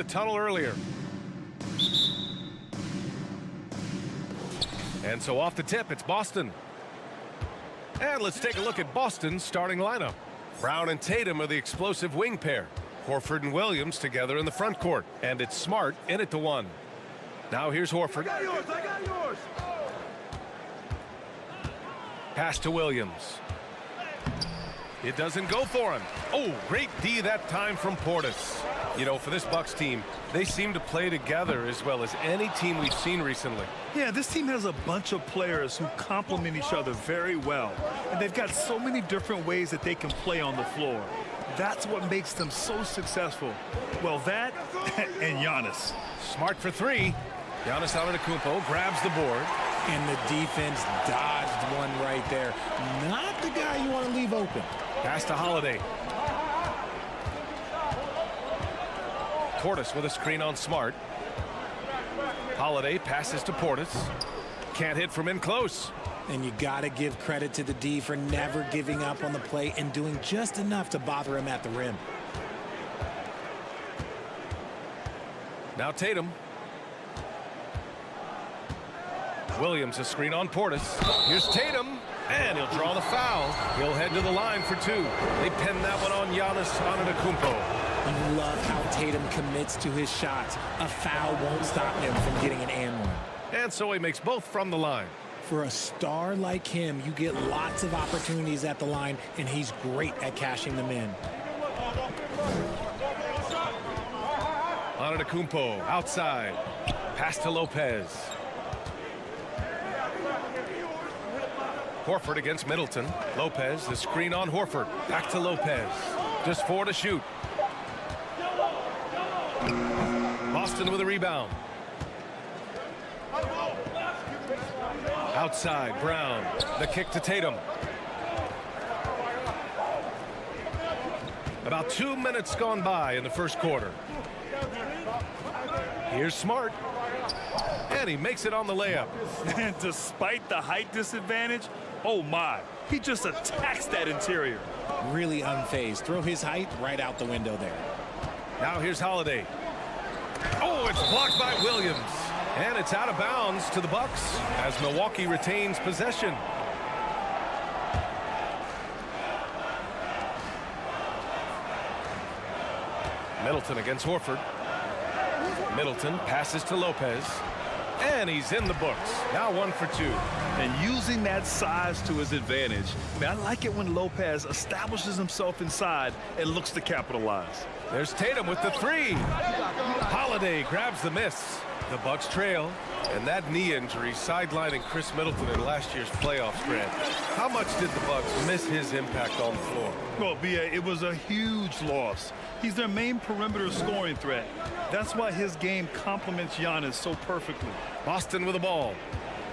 the tunnel earlier. And so off the tip, it's Boston. And let's take a look at Boston's starting lineup. Brown and Tatum are the explosive wing pair. Horford and Williams together in the front court. And it's Smart in at the 1. Now here's Horford. I got yours. Pass to Williams. It doesn't go for him. Oh, great D that time from Portis. You know, for this Bucks team, they seem to play together as well as any team we've seen recently. Yeah, this team has a bunch of players who complement each other very well. And they've got so many different ways that they can play on the floor. That's what makes them so successful. Well, that and Giannis. Smart for 3. Giannis Antetokounmpo grabs the board. And the defense dodged one right there. Not the guy you want to leave open. Pass to Holiday. Portis with a screen on Smart. Holiday passes to Portis. Can't hit from in close. And you got to give credit to the D for never giving up on the play and doing just enough to bother him at the rim. Now Tatum. Williams a screen on Portis. Here's Tatum. And he'll draw the foul. He'll head to the line for 2. They pin that one on Giannis Antetokounmpo. You love how Tatum commits to his shots. A foul won't stop him from getting an and one. And so he makes both from the line. For a star like him, you get lots of opportunities at the line, and he's great at cashing them in. Antetokounmpo outside. Pass to Lopez. Horford against Middleton. Lopez, the screen on Horford. Back to Lopez. Just 4 to shoot. Boston with a rebound. Outside, Brown. The kick to Tatum. About 2 minutes gone by in the first quarter. Here's Smart. And he makes it on the layup. And despite the height disadvantage, oh my, he just attacks that interior. Really unfazed. Throw his height right out the window there. Now here's Holiday. Oh, it's blocked by Williams. And it's out of bounds to the Bucks as Milwaukee retains possession. Middleton against Horford. Middleton passes to Lopez. And he's in the books. Now 1 for 2. And using that size to his advantage. I like it when Lopez establishes himself inside and looks to capitalize. There's Tatum with the 3. Holiday grabs the miss. The Bucks trail. And that knee injury sidelining Chris Middleton in last year's playoff stretch. How much did the Bucks miss his impact on the floor? Well, B.A., it was a huge loss. He's their main perimeter scoring threat. That's why his game complements Giannis so perfectly. Boston with the ball.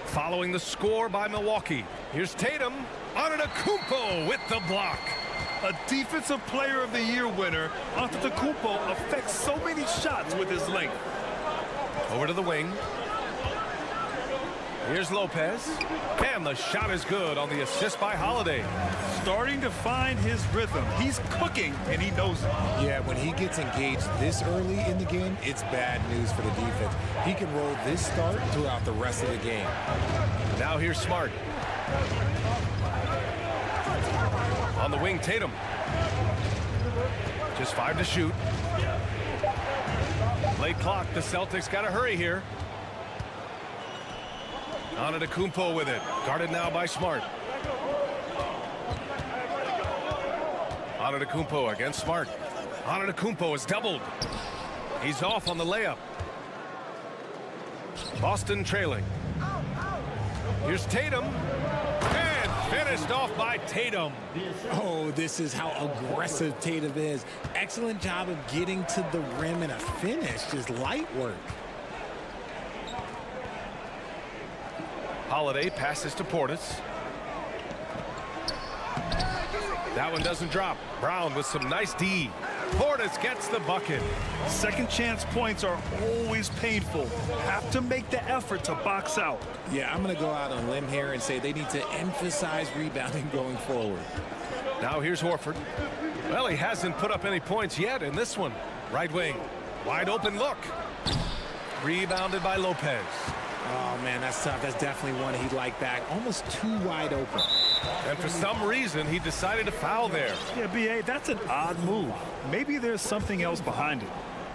Following the score by Milwaukee. Here's Tatum. Antetokounmpo with the block. A Defensive Player of the Year winner, Antetokounmpo affects so many shots with his length. Over to the wing. Here's Lopez. And the shot is good on the assist by Holiday. Starting to find his rhythm. He's cooking, and he knows it. Yeah, when he gets engaged this early in the game, it's bad news for the defense. He can roll this start throughout the rest of the game. Now here's Smart. On the wing, Tatum. Just 5 to shoot. Late clock. The Celtics got to hurry here. Antetokounmpo with it. Guarded now by Smart. Antetokounmpo against Smart. Antetokounmpo is doubled. He's off on the layup. Boston trailing. Here's Tatum. And finished off by Tatum. Oh, this is how aggressive Tatum is. Excellent job of getting to the rim and a finish. Just light work. Holiday passes to Portis. That one doesn't drop. Brown with some nice D. Portis gets the bucket. Second chance points are always painful. Have to make the effort to box out. Yeah, I'm going to go out on a limb here and say they need to emphasize rebounding going forward. Now here's Horford. Well, he hasn't put up any points yet in this one. Right wing. Wide open look. Rebounded by Lopez. Oh, man, that's tough. That's definitely one he'd like back. Almost too wide open. And for some reason, he decided to foul there. Yeah, B.A., that's an odd move. Maybe there's something else behind it.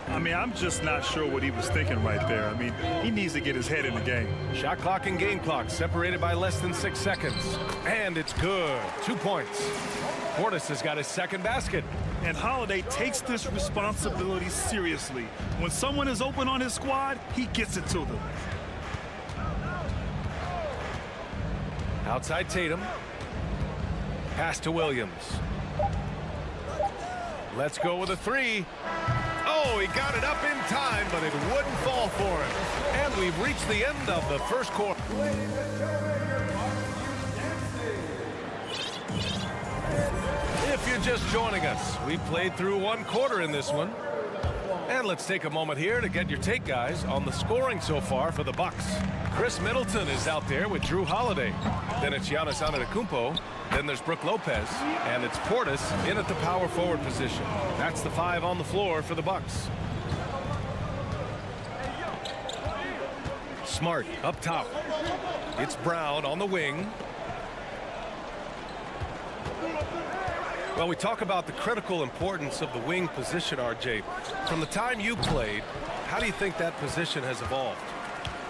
I mean, I'm just not sure what he was thinking right there. I mean, he needs to get his head in the game. Shot clock and game clock separated by less than 6 seconds. And it's good. 2 points. Portis has got his second basket. And Holiday takes this responsibility seriously. When someone is open on his squad, he gets it to them. Outside Tatum. Pass to Williams. Let's go with a three. Oh, he got it up in time, but it wouldn't fall for him. And we've reached the end of the first quarter. If you're just joining us, we played through 1 quarter in this one. And let's take a moment here to get your take, guys, on the scoring so far for the Bucks. Chris Middleton is out there with Drew Holiday. Then it's Giannis Antetokounmpo. Then there's Brook Lopez. And it's Portis in at the power forward position. That's the 5 on the floor for the Bucks. Smart up top. It's Brown on the wing. Well, we talk about the critical importance of the wing position, RJ. From the time you played, how do you think that position has evolved?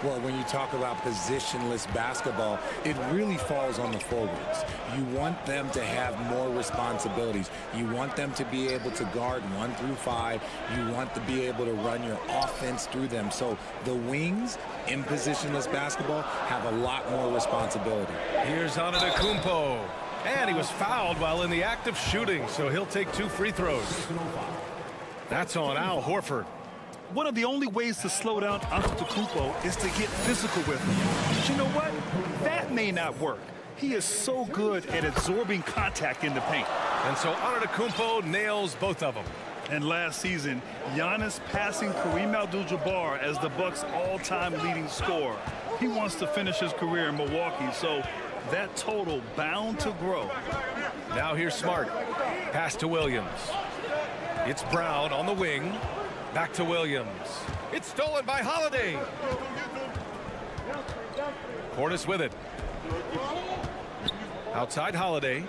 Well, when you talk about positionless basketball, it really falls on the forwards. You want them to have more responsibilities. You want them to be able to guard 1 through 5. You want to be able to run your offense through them. So the wings in positionless basketball have a lot more responsibility. Here's Antetokounmpo. And he was fouled while in the act of shooting, so he'll take 2 free throws. That's on Al Horford. One of the only ways to slow down Antetokounmpo is to get physical with him. But you know what? That may not work. He is so good at absorbing contact in the paint. And so Antetokounmpo nails both of them. And last season, Giannis passing Kareem Abdul-Jabbar as the Bucks' all-time leading scorer. He wants to finish his career in Milwaukee, so that total bound to grow. Now here's Smart. Pass to Williams. It's Brown on the wing. Back to Williams. It's stolen by Holiday. Portis with it. Outside Holiday.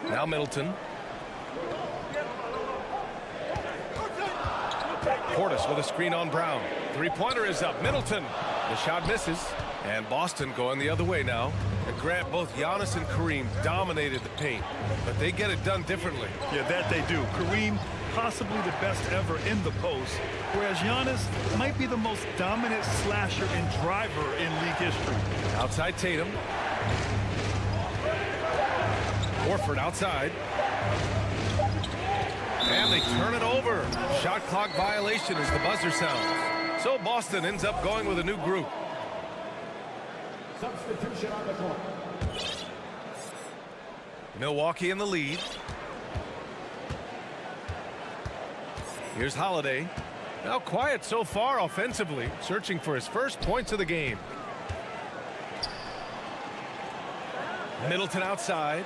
Now Middleton. Portis with a screen on Brown. Three-pointer is up. Middleton. The shot misses. And Boston going the other way now. And Grant, both Giannis and Kareem dominated the paint, but they get it done differently. Yeah, that they do. Kareem, possibly the best ever in the post, whereas Giannis might be the most dominant slasher and driver in league history. Outside Tatum. Horford outside. And they turn it over. Shot clock violation as the buzzer sounds. So Boston ends up going with a new group. Substitution on the court. Milwaukee in the lead. Here's Holiday. Now quiet so far offensively, searching for his first points of the game. Middleton outside.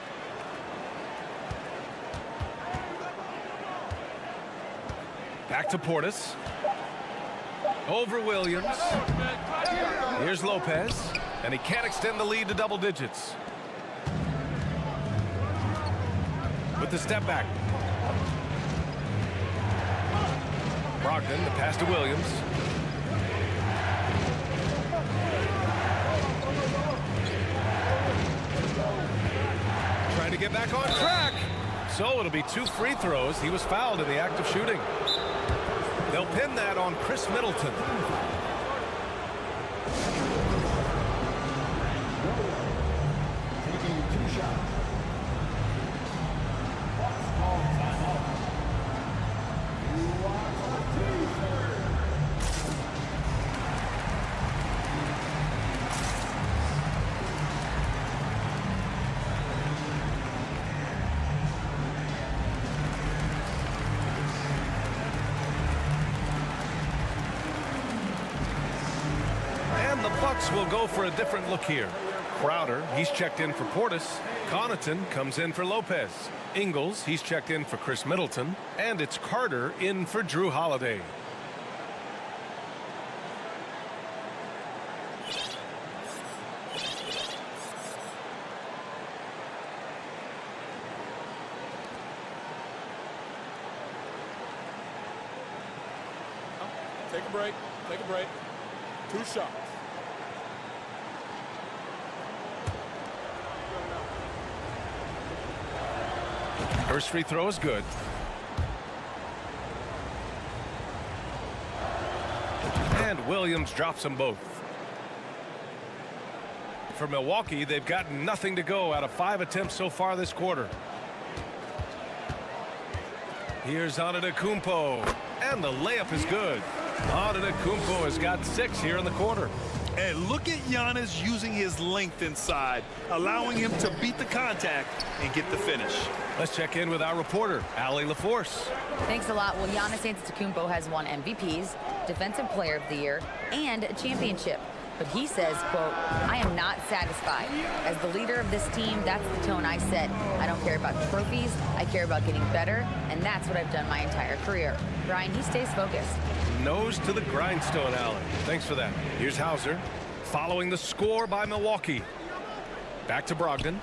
Back to Portis. Over Williams. Here's Lopez. And he can't extend the lead to double digits. With the step back. Brogdon, the pass to Williams. Trying to get back on track. So it'll be 2 free throws. He was fouled in the act of shooting. They'll pin that on Chris Middleton. Bucks will go for a different look here. Crowder, he's checked in for Portis. Connaughton comes in for Lopez. Ingles, he's checked in for Chris Middleton. And it's Carter in for Drew Holiday. Take a break. Take a break. 2 shots. First free throw is good. And Williams drops them both. For Milwaukee, they've got nothing to go out of 5 attempts so far this quarter. Here's Udiplomat, and the layup is good. Udiplomat has got 6 here in the quarter. And look at Giannis using his length inside, allowing him to beat the contact and get the finish. Let's check in with our reporter, Allie LaForce. Thanks a lot. Well, Giannis Antetokounmpo has won MVPs, Defensive Player of the Year, and a championship. But he says, quote, "I am not satisfied. As the leader of this team, that's the tone I set. I don't care about trophies. I care about getting better, and that's what I've done my entire career." Brian, he stays focused. Nose to the grindstone, Allen. Thanks for that. Here's Hauser following the score by Milwaukee. Back to Brogdon.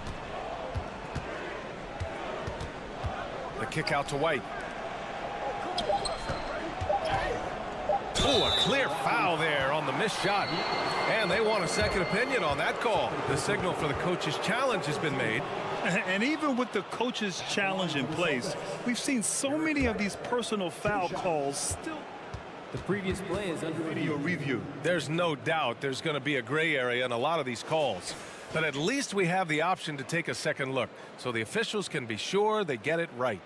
The kick out to White. Oh, a clear foul there on the missed shot. And they want a second opinion on that call. The signal for the coach's challenge has been made. And even with the coach's challenge in place, we've seen so many of these personal foul calls still. The previous play is under Video review. There's no doubt there's going to be a gray area in a lot of these calls. But at least we have the option to take a second look, so the officials can be sure they get it right.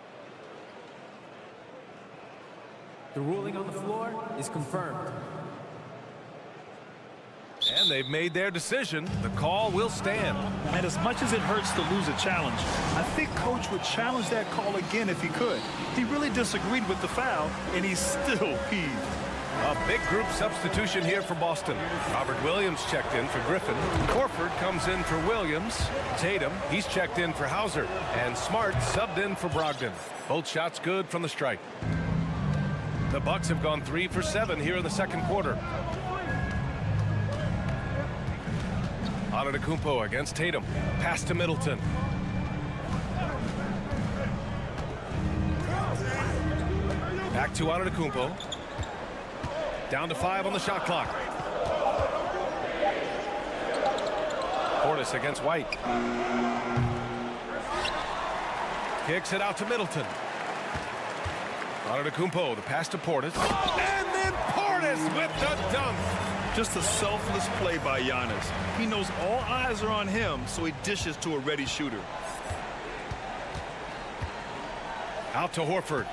The ruling on the floor is confirmed. And they've made their decision. The call will stand. And as much as it hurts to lose a challenge, I think Coach would challenge that call again if he could. He really disagreed with the foul, and he's still peeved. A big group substitution here for Boston. Robert Williams checked in for Griffin. Horford comes in for Williams. Tatum, he's checked in for Hauser. And Smart subbed in for Brogdon. Both shots good from the stripe. The Bucks have gone 3 for 7 here in the second quarter. Antetokounmpo against Tatum. Pass to Middleton. Back to Antetokounmpo. Down to 5 on the shot clock. Portis against White. Kicks it out to Middleton. Antetokounmpo, the pass to Portis. And then Portis with the dunk. Just a selfless play by Giannis. He knows all eyes are on him, so he dishes to a ready shooter. Out to Horford.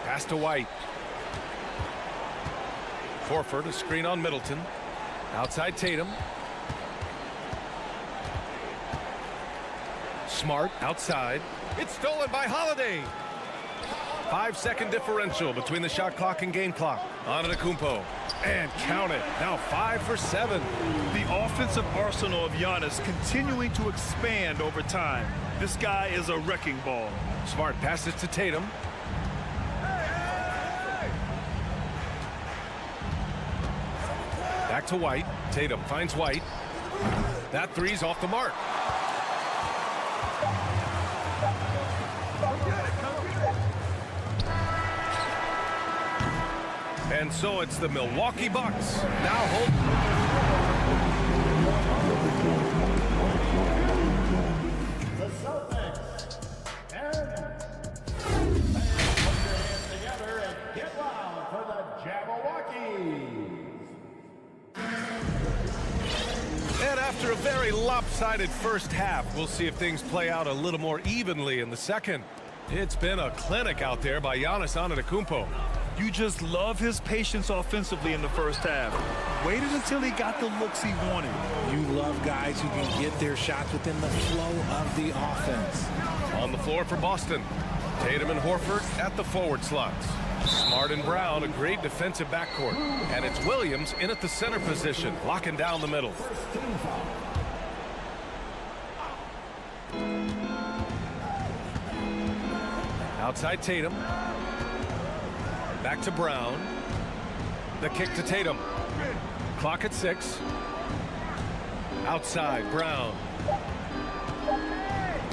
Pass to White. Horford, a screen on Middleton. Outside Tatum. Smart outside. It's stolen by Holiday. 5-second differential between the shot clock and game clock. Antetokounmpo. And count it. Now 5 for 7. The offensive arsenal of Giannis continuing to expand over time. This guy is a wrecking ball. Smart passes to Tatum. Back to White. Tatum finds White. That three's off the mark. And so it's the Milwaukee Bucks now hold. The Celtics and put your hands together and get loud for the Jabberwockies. And after a very lopsided first half, we'll see if things play out a little more evenly in the second. It's been a clinic out there by Giannis Antetokounmpo. You just love his patience offensively in the first half. Waited until he got the looks he wanted. You love guys who can get their shots within the flow of the offense. On the floor for Boston, Tatum and Horford at the forward slots. Smart and Brown, a great defensive backcourt. And it's Williams in at the center position, locking down the middle. Outside Tatum. Back to Brown. The kick to Tatum. Clock at 6. Outside Brown.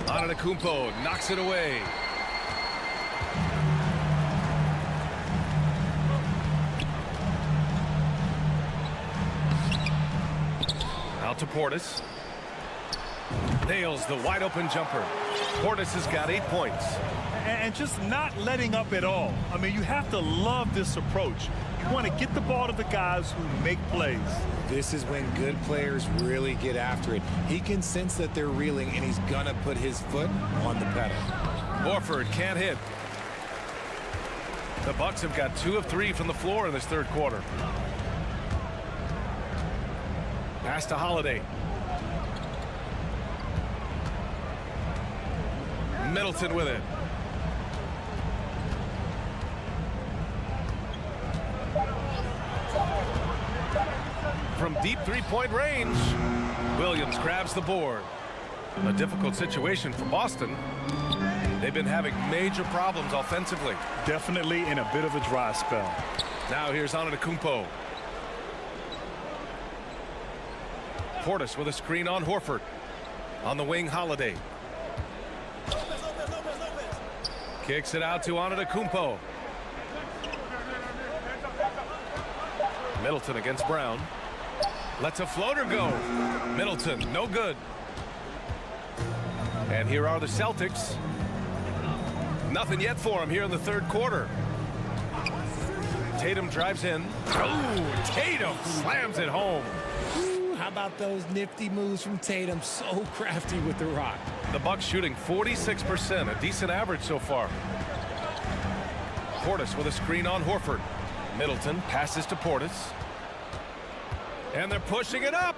Antetokounmpo knocks it away. Out to Portis. Nails the wide open jumper. Portis has got 8 points. And just not letting up at all. I mean, you have to love this approach. You want to get the ball to the guys who make plays. This is when good players really get after it. He can sense that they're reeling, and he's going to put his foot on the pedal. Horford can't hit. The Bucks have got 2 of 3 from the floor in this third quarter. Pass to Holiday. Middleton with it. From deep three-point range, Williams grabs the board. A difficult situation for Boston. They've been having major problems offensively. Definitely in a bit of a dry spell. Now here's Antetokounmpo. Portis with a screen on Horford. On the wing, Holiday. Kicks it out to Antetokounmpo. Middleton against Brown. Lets a floater go. Middleton, no good. And here are the Celtics. Nothing yet for him here in the third quarter. Tatum drives in. Oh, Tatum slams it home. Ooh, how about those nifty moves from Tatum? So crafty with the rock. The Bucks shooting 46%, a decent average so far. Portis with a screen on Horford. Middleton passes to Portis. And they're pushing it up.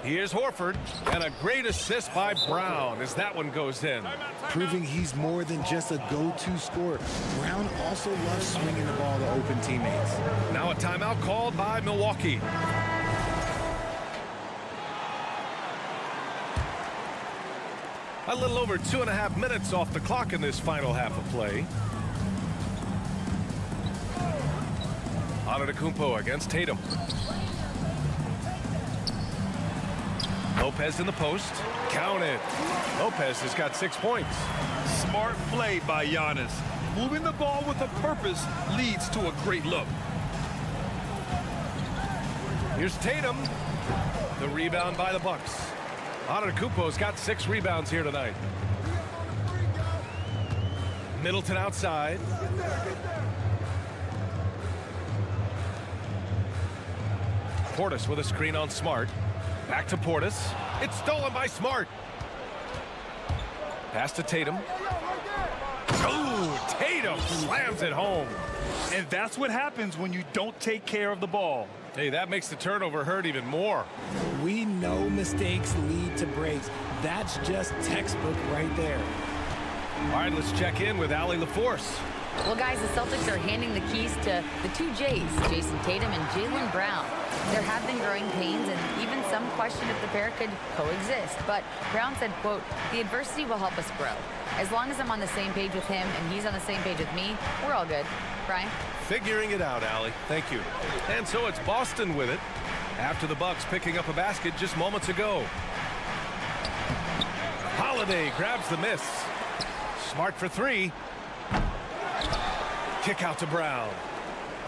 Here's Horford, and a great assist by Brown as that one goes in. Proving he's more than just a go-to scorer. Brown also loves swinging the ball to open teammates. Now a timeout called by Milwaukee. A little over 2.5 minutes off the clock in this final half of play. Antetokounmpo against Tatum. Lopez in the post. Count it. Lopez has got 6 points. Smart play by Giannis. Moving the ball with a purpose leads to a great look. Here's Tatum. The rebound by the Bucks. Antetokounmpo's got 6 rebounds here tonight. Middleton outside. Portis with a screen on Smart. Back to Portis. It's stolen by Smart. Pass to Tatum. Oh, Tatum slams it home. And that's what happens when you don't take care of the ball. Hey, that makes the turnover hurt even more. We know mistakes lead to breaks. That's just textbook right there. All right, let's check in with Allie LaForce. Well, guys, the Celtics are handing the keys to the 2 J's, Jason Tatum and Jaylen Brown. There have been growing pains and even some question if the pair could coexist. But Brown said, quote, "The adversity will help us grow. As long as I'm on the same page with him and he's on the same page with me, we're all good." Brian? Figuring it out, Allie. Thank you. And so it's Boston with it after the Bucks picking up a basket just moments ago. Holiday grabs the miss. Smart for 3. Kick out to Brown.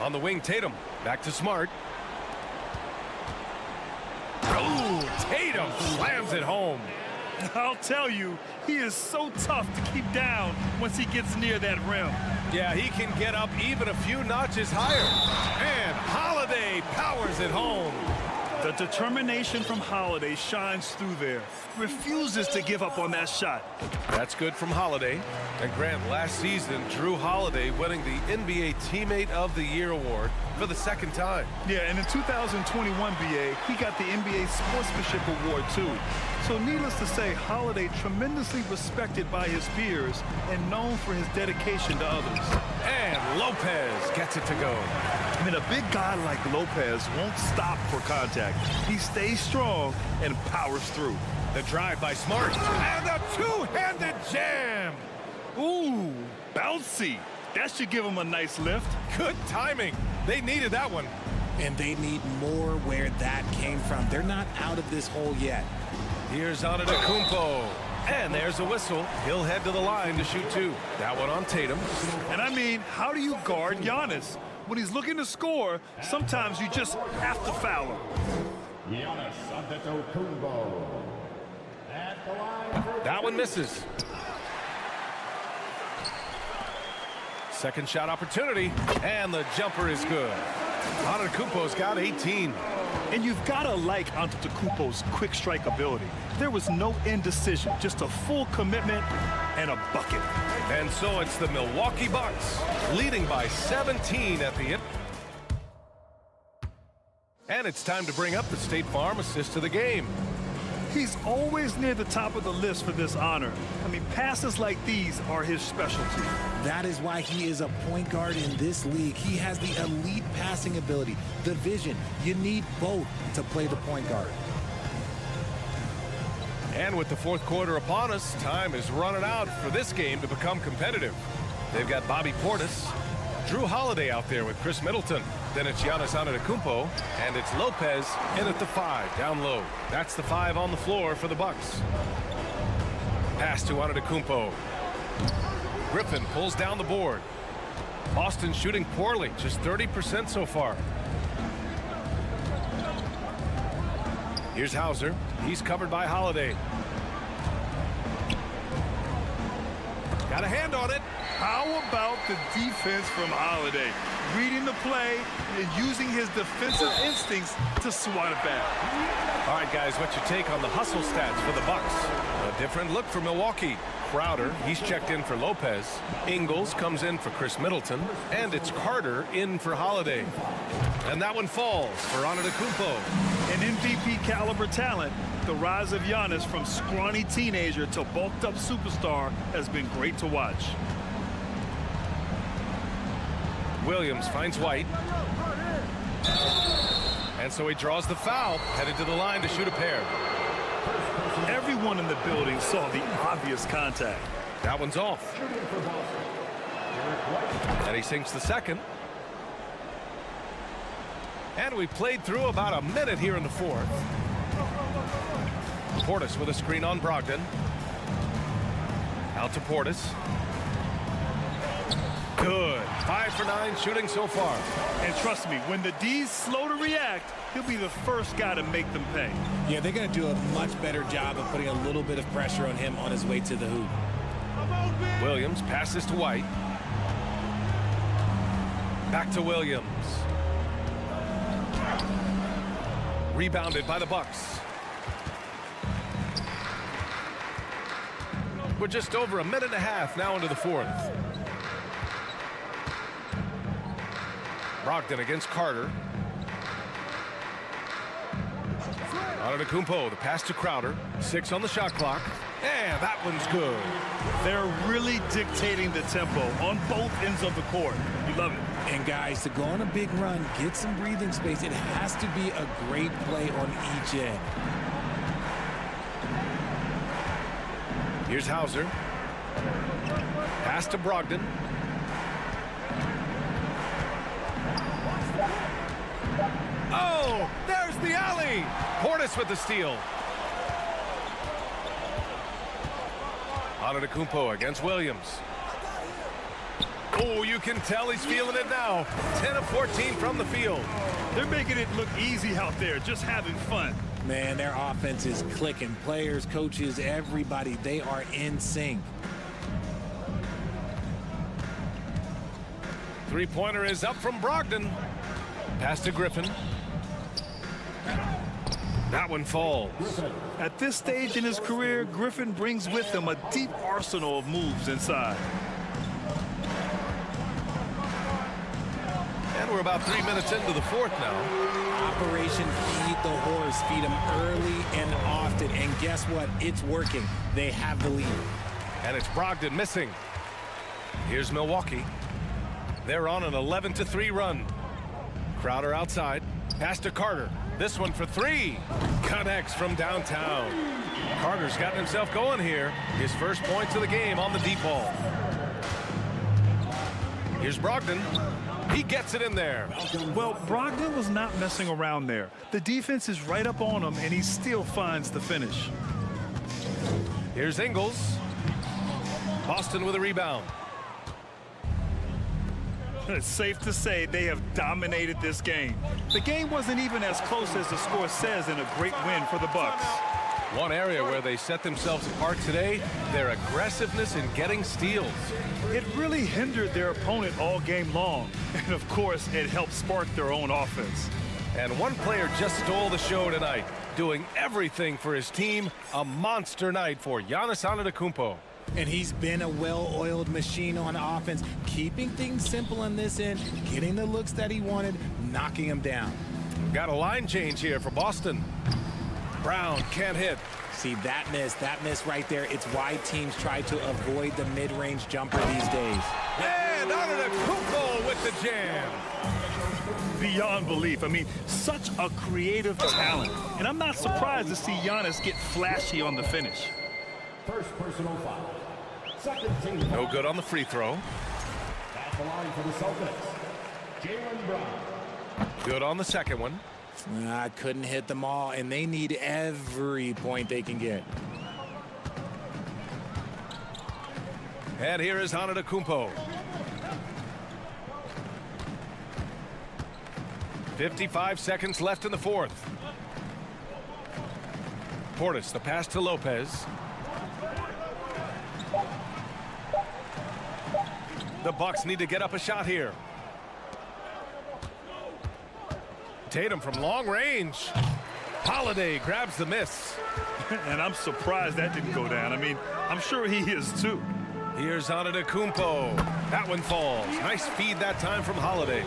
On the wing, Tatum. Back to Smart. Oh, Tatum slams it home. I'll tell you, he is so tough to keep down once he gets near that rim. Yeah, he can get up even a few notches higher. And Holiday powers it home. The determination from Holiday shines through there. Refuses to give up on that shot. That's good from Holiday. And Grant, last season, Drew Holiday winning the NBA Teammate of the Year award for the second time. Yeah, and in 2021, BA, he got the NBA Sportsmanship Award, too. So needless to say, Holiday tremendously respected by his peers and known for his dedication to others. And Lopez gets it to go. I mean, a big guy like Lopez won't stop for contact. He stays strong and powers through. The drive by Smart. And a two-handed jam. Ooh, bouncy. That should give him a nice lift. Good timing. They needed that one. And they need more where that came from. They're not out of this hole yet. Here's Antetokounmpo. And there's a whistle. He'll head to the line to shoot two. That one on Tatum. And I mean, how do you guard Giannis? When he's looking to score, sometimes you just have to foul him. Giannis Antetokounmpo. At the line for That one misses. Second shot opportunity. And the jumper is good. Antetokounmpo's got 18. And you've got to like Antetokounmpo's quick strike ability. There was no indecision, just a full commitment and a bucket. And so it's the Milwaukee Bucks leading by 17 at the end. And it's time to bring up the State Farm assist of the game. He's always near the top of the list for this honor. I mean, passes like these are his specialty. That is why he is a point guard in this league. He has the elite passing ability, the vision. You need both to play the point guard. And with the fourth quarter upon us, time is running out for this game to become competitive. They've got Bobby Portis, Drew Holiday out there with Chris Middleton. Then it's Giannis Antetokounmpo, and it's Lopez in at the 5, down low. That's the 5 on the floor for the Bucks. Pass to Antetokounmpo. Griffin pulls down the board. Boston shooting poorly, just 30% so far. Here's Hauser. He's covered by Holiday. Got a hand on it. How about the defense from Holiday? Reading the play and using his defensive instincts to swat it back. All right, guys, what's your take on the hustle stats for the Bucks? A different look for Milwaukee. Crowder, he's checked in for Lopez. Ingles comes in for Chris Middleton. And it's Carter in for Holiday. And that one falls for Antetokounmpo. An MVP caliber talent, the rise of Giannis from scrawny teenager to bulked up superstar has been great to watch. Williams finds White. And so he draws the foul, headed to the line to shoot a pair. Everyone in the building saw the obvious contact. That one's off. And he sinks the second. And we played through about a minute here in the fourth. Portis with a screen on Brogdon. Out to Portis. Good. 5 for 9 shooting so far. And trust me, when the D's slow to react, he'll be the first guy to make them pay. Yeah, they're going to do a much better job of putting a little bit of pressure on him on his way to the hoop. Williams passes to White. Back to Williams. Rebounded by the Bucks. We're just over a minute and a half now into the fourth. Brogdon against Carter. Antetokounmpo, the pass to Crowder. 6 on the shot clock. And that one's good. They're really dictating the tempo on both ends of the court. You love it. And guys, to go on a big run, get some breathing space, it has to be a great play on each end. Here's Hauser. Pass to Brogdon. Oh, there's the alley. Portis with the steal. Antetokounmpo against Williams. Oh, you can tell he's feeling it now. 10 of 14 from the field. They're making it look easy out there, just having fun. Man, their offense is clicking. Players, coaches, everybody, they are in sync. Three-pointer is up from Brogdon. Pass to Griffin. That one falls. At this stage in his career, Griffin brings with him a deep arsenal of moves inside. And we're about 3 minutes into the fourth now. Operation Feed the Horse. Feed him early and often. And guess what? It's working. They have the lead. And it's Brogdon missing. Here's Milwaukee. They're on an 11-3 run. Crowder outside. Pass to Carter. This one for three. Connects from downtown. Carter's gotten himself going here. His first points of the game on the deep ball. Here's Brogdon. He gets it in there. Well, Brogdon was not messing around there. The defense is right up on him, and he still finds the finish. Here's Ingles. Boston with a rebound. It's safe to say they have dominated this game. The game wasn't even as close as the score says in a great win for the Bucks. One area where they set themselves apart today, their aggressiveness in getting steals. It really hindered their opponent all game long. And, of course, it helped spark their own offense. And one player just stole the show tonight, doing everything for his team. A monster night for Giannis Antetokounmpo. And he's been a well-oiled machine on offense, keeping things simple on this end, getting the looks that he wanted, knocking him down. Got a line change here for Boston. Brown can't hit. See, that miss right there. It's why teams try to avoid the mid-range jumper these days. And Antetokounmpo with the jam. Beyond belief. I mean, such a creative talent. And I'm not surprised to see Giannis get flashy on the finish. First personal foul. Second team. No good on the free throw. At the line for the Celtics, Jaylen Brown. Good on the second one. Couldn't hit them all, and they need every point they can get. And here is Antetokounmpo. 55 seconds left in the fourth. Portis, the pass to Lopez. The Bucks need to get up a shot here. Tatum from long range. Holiday grabs the miss. And I'm surprised that didn't go down. I mean, I'm sure he is too. Here's Antetokounmpo. That one falls. Nice feed that time from Holiday.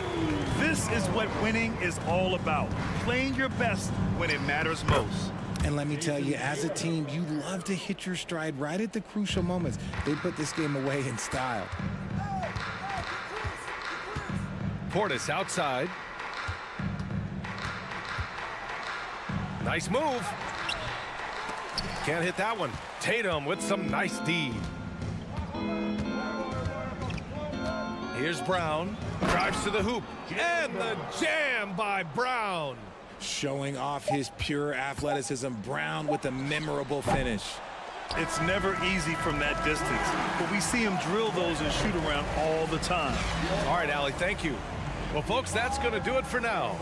This is what winning is all about. Playing your best when it matters most. And let me tell you, as a team, you love to hit your stride right at the crucial moments. They put this game away in style. Portis outside. Nice move. Can't hit that one. Tatum with some nice D. Here's Brown. Drives to the hoop. And the jam by Brown. Showing off his pure athleticism. Brown with a memorable finish. It's never easy from that distance, but we see him drill those and shoot around all the time. All right, Allie, thank you. Well, folks, that's going to do it for now.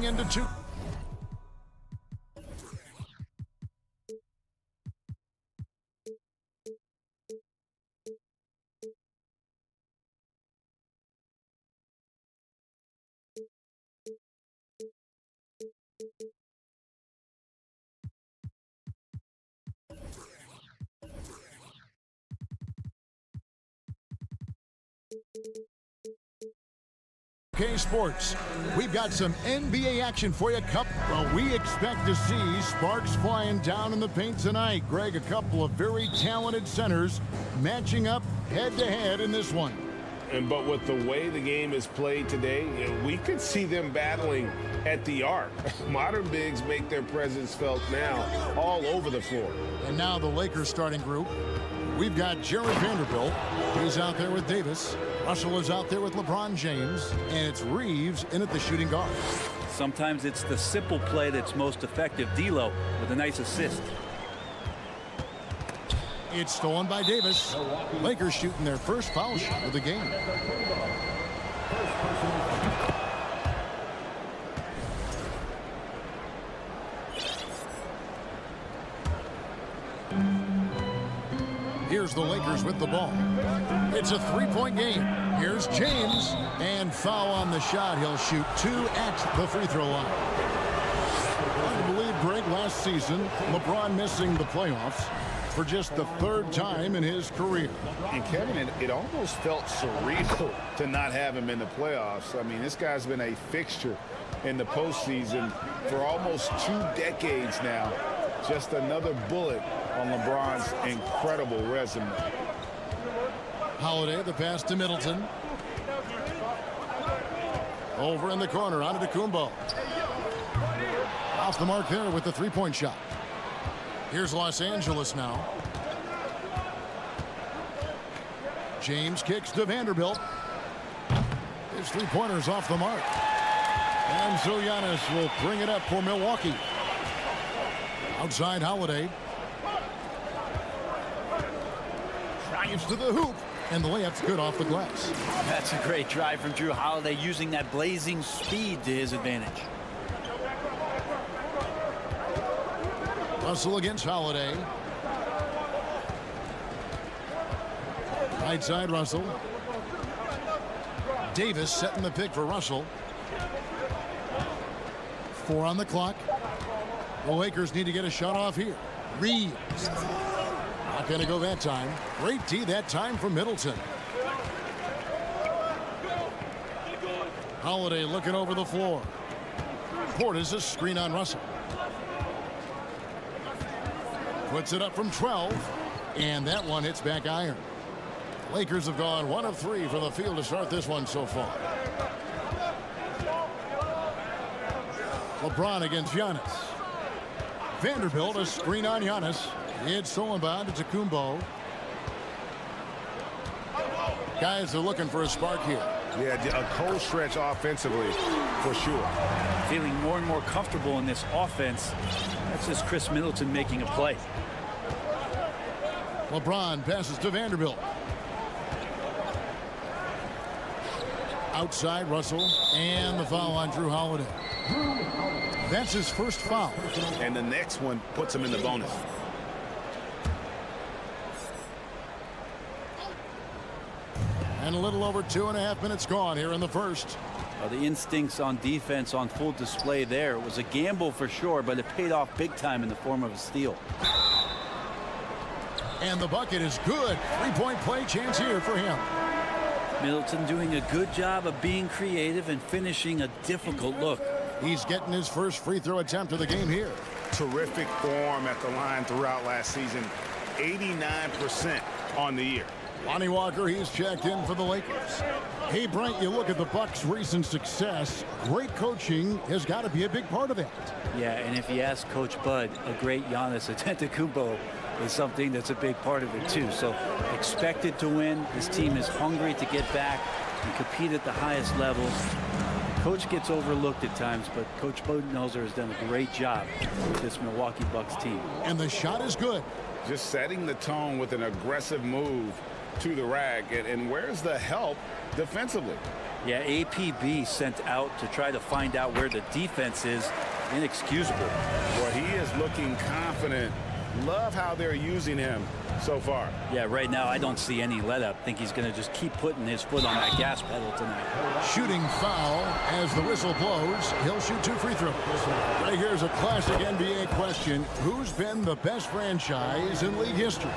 into two. Okay, sports, we've got some NBA action for you. Well, we expect to see sparks flying down in the paint tonight. Greg, a couple of very talented centers matching up head-to-head in this one. But with the way the game is played today, we could see them battling at the arc. Modern bigs make their presence felt now all over the floor. And now the Lakers starting group. We've got Jared Vanderbilt. He's out there with Davis. Russell is out there with LeBron James. And it's Reeves in at the shooting guard. Sometimes it's the simple play that's most effective. D'Lo with a nice assist. It's stolen by Davis. Lakers shooting their first foul shot of the game. Here's the Lakers with the ball. It's a three-point game. Here's James, and foul on the shot. He'll shoot 2 at the free throw line. I believe, Greg, last season, LeBron missing the playoffs for just the 3rd time in his career. And Kevin, it almost felt surreal to not have him in the playoffs. I mean, this guy's been a fixture in the postseason for almost 2 decades now. Just another bullet on LeBron's incredible resume. Holiday, the pass to Middleton. Over in the corner, onto Antetokounmpo. Off the mark there with the three-point shot. Here's Los Angeles now. James kicks to Vanderbilt. His three-pointer's off the mark. And so Giannis will bring it up for Milwaukee. Outside Holiday. Drives to the hoop. And the layup's good off the glass. That's a great drive from Drew Holiday, using that blazing speed to his advantage. Russell against Holiday. Right side Russell. Davis setting the pick for Russell. 4 on the clock. The Lakers need to get a shot off here. Reeves. Not going to go that time. Great D that time from Middleton. Holiday looking over the floor. Portis a screen on Russell. Puts it up from 12. And that one hits back iron. Lakers have gone 1 of 3 from the field to start this one so far. LeBron against Giannis. Vanderbilt a screen on Giannis. It's stolen by Antetokounmpo. Guys are looking for a spark here. Yeah, a cold stretch offensively for sure. Feeling more and more comfortable in this offense. That's just Chris Middleton making a play. LeBron passes to Vanderbilt. Outside Russell, and the foul on Drew Holiday. That's his first foul. And the next one puts him in the bonus. And a little over 2.5 minutes gone here in the first. Well, the instincts on defense on full display there. It was a gamble for sure, but it paid off big time in the form of a steal. And the bucket is good. 3-point play chance here for him. Middleton doing a good job of being creative and finishing a difficult look. He's getting his first free throw attempt of the game here. Terrific form at the line throughout last season. 89% on the year. Lonnie Walker, he's checked in for the Lakers. Hey, Brent, you look at the Bucks' recent success. Great coaching has got to be a big part of that. Yeah, and if you ask Coach Bud, a great Giannis Antetokounmpo is something that's a big part of it too. So expected to win. This team is hungry to get back and compete at the highest level. Coach gets overlooked at times, but Coach Budenholzer has done a great job with this Milwaukee Bucks team. And the shot is good. Just setting the tone with an aggressive move to the rack. And where's the help defensively? Yeah, APB sent out to try to find out where the defense is. Inexcusable. Well, he is looking confident. Love how they're using him so far. Yeah, right now I don't see any let up. Think he's going to just keep putting his foot on that gas pedal tonight. Shooting foul as the whistle blows. He'll shoot 2 free throws. Right here's a classic NBA question. Who's been the best franchise in league history?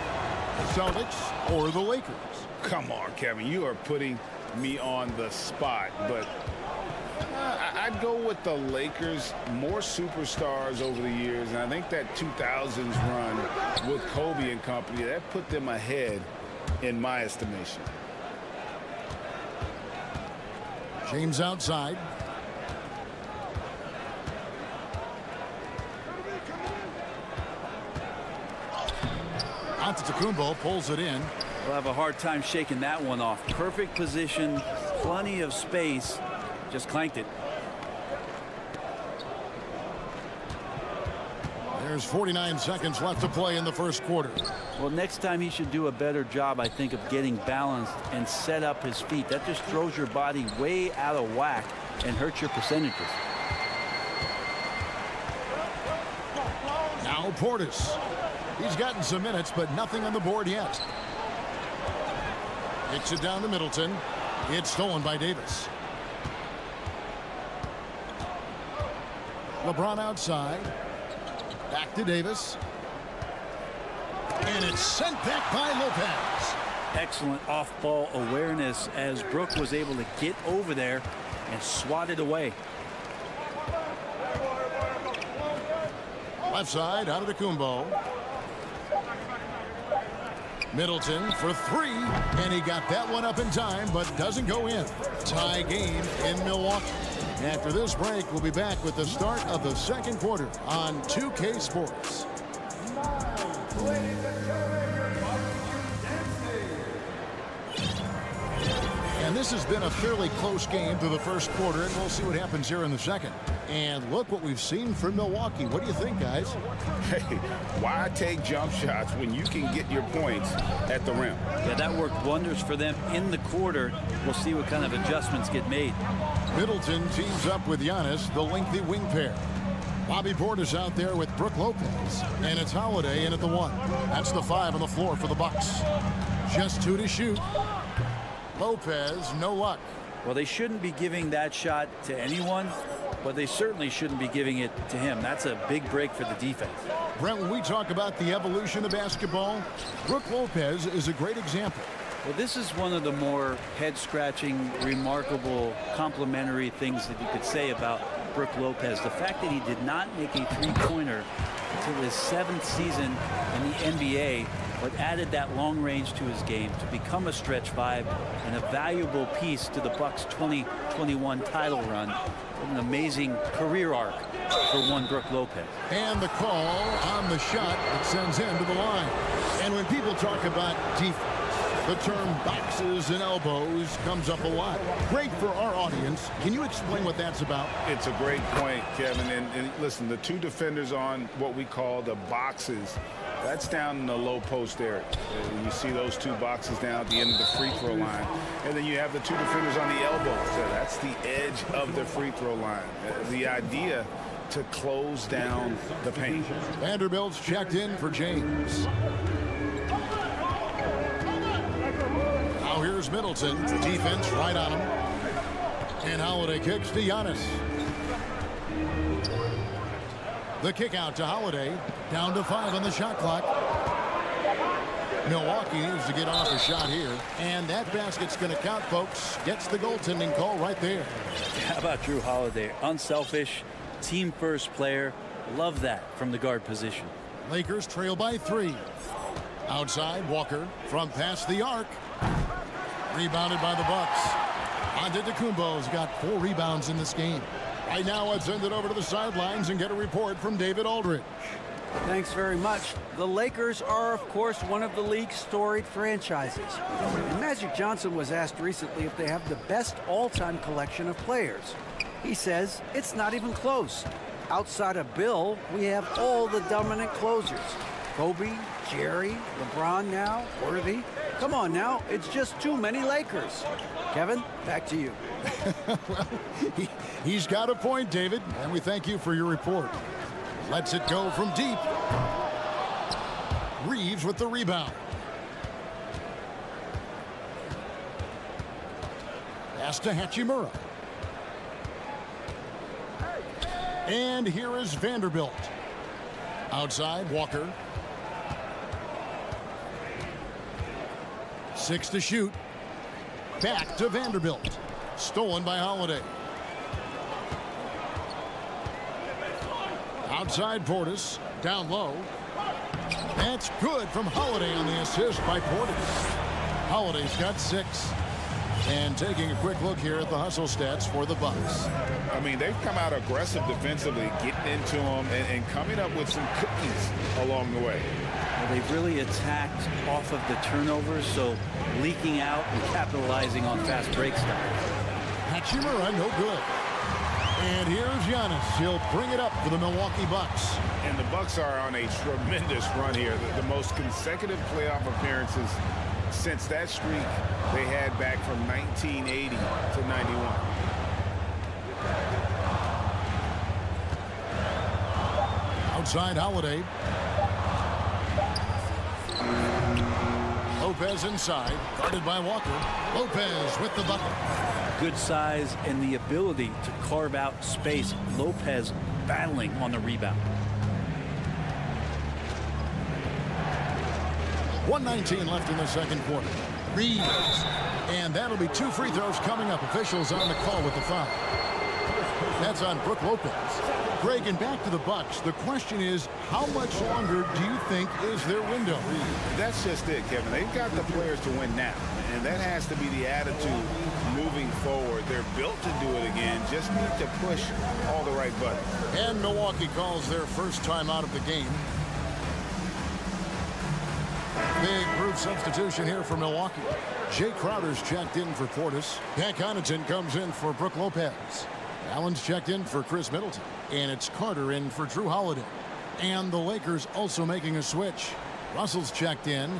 The Celtics or the Lakers? Come on, Kevin. You are putting me on the spot, but I'd go with the Lakers. More superstars over the years, and I think that 2000s run with Kobe and company, that put them ahead in my estimation. James outside. Antetokounmpo pulls it in. We'll have a hard time shaking that one off. Perfect position, plenty of space. Just clanked it. There's 49 seconds left to play in the first quarter. Well, next time he should do a better job, I think, of getting balanced and set up his feet. That just throws your body way out of whack and hurts your percentages. Now Portis. He's gotten some minutes, but nothing on the board yet. Kicks it down to Middleton. It's stolen by Davis. LeBron outside. Back to Davis. And it's sent back by Lopez. Excellent off-ball awareness as Brook was able to get over there and swat it away. Left side, Antetokounmpo. Middleton for 3, and he got that one up in time, but doesn't go in. Tie game in Milwaukee. After this break, we'll be back with the start of the second quarter on 2K Sports. And this has been a fairly close game through the first quarter, and we'll see what happens here in the second. And look what we've seen from Milwaukee. What do you think, guys? Hey, why take jump shots when you can get your points at the rim? Yeah, that worked wonders for them in the quarter. We'll see what kind of adjustments get made. Middleton teams up with Giannis, the lengthy wing pair. Bobby Portis out there with Brook Lopez. And it's Holiday in at the 1. That's the 5 on the floor for the Bucks. Just 2 to shoot. Lopez, no luck. Well, they shouldn't be giving that shot to anyone, but they certainly shouldn't be giving it to him. That's a big break for the defense. Brent, when we talk about the evolution of basketball, Brook Lopez is a great example. Well, this is one of the more head-scratching, remarkable, complimentary things that you could say about Brook Lopez. The fact that he did not make a three-pointer until his 7th season in the NBA, but added that long range to his game to become a stretch 5 and a valuable piece to the Bucks' 2021 title run. What an amazing career arc for one Brook Lopez. And the call on the shot that sends him to the line. And when people talk about defense, the term boxes and elbows comes up a lot. Great for our audience. Can you explain what that's about? It's a great point, Kevin. And listen, the 2 defenders on what we call the boxes, that's down in the low post area. You see those 2 boxes down at the end of the free throw line. And then you have the 2 defenders on the elbows. So that's the edge of the free throw line. The idea to close down the paint. Vanderbilt's checked in for James. Now here's Middleton. Defense right on him. And Holiday kicks to Giannis. The kick out to Holiday. Down to 5 on the shot clock. Milwaukee needs to get off a shot here. And that basket's going to count, folks. Gets the goaltending call right there. How about Drew Holiday? Unselfish, team-first player. Love that from the guard position. Lakers trail by 3. Outside, Walker from past the arc. Rebounded by the Bucks. Antetokounmpo's got 4 rebounds in this game. Right now, let's send it over to the sidelines and get a report from David Aldridge. Thanks very much. The Lakers are, of course, one of the league's storied franchises. And Magic Johnson was asked recently if they have the best all-time collection of players. He says it's not even close. Outside of Bill, we have all the dominant closers. Kobe, Jerry, LeBron now, Worthy. Come on now, it's just too many Lakers. Kevin, back to you. Well, he's got a point, David, and we thank you for your report. Lets it go from deep. Reeves with the rebound. Pass to Hachimura. And here is Vanderbilt. Outside, Walker. 6 to shoot. Back to Vanderbilt. Stolen by Holiday. Outside Portis. Down low. That's good from Holiday on the assist by Portis. Holiday's got 6. And taking a quick look here at the hustle stats for the Bucks. I mean, they've come out aggressive defensively, getting into them and coming up with some cookies along the way. Well, they've really attacked off of the turnovers, so leaking out and capitalizing on fast break stuff. Hachimura, no good. And here's Giannis. He'll bring it up for the Milwaukee Bucks. And the Bucks are on a tremendous run here. The most consecutive playoff appearances since that streak they had back from 1980 to 91. Outside Holiday. Lopez inside, guarded by Walker. Lopez with the bucket. Good size and the ability to carve out space. Lopez battling on the rebound. 1:19 left in the second quarter. Reeves. And that'll be 2 free throws coming up. Officials on the call with the foul. That's on Brook Lopez. Greg, and back to the Bucks. The question is, how much longer do you think is their window? That's just it, Kevin. They've got the players to win now, and that has to be the attitude moving forward. They're built to do it again. Just need to push all the right buttons. And Milwaukee calls their first time out of the game. Big group substitution here for Milwaukee. Jay Crowder's checked in for Portis. Pat Connaughton comes in for Brook Lopez. Allen's checked in for Chris Middleton. And it's Carter in for Drew Holiday. And the Lakers also making a switch. Russell's checked in.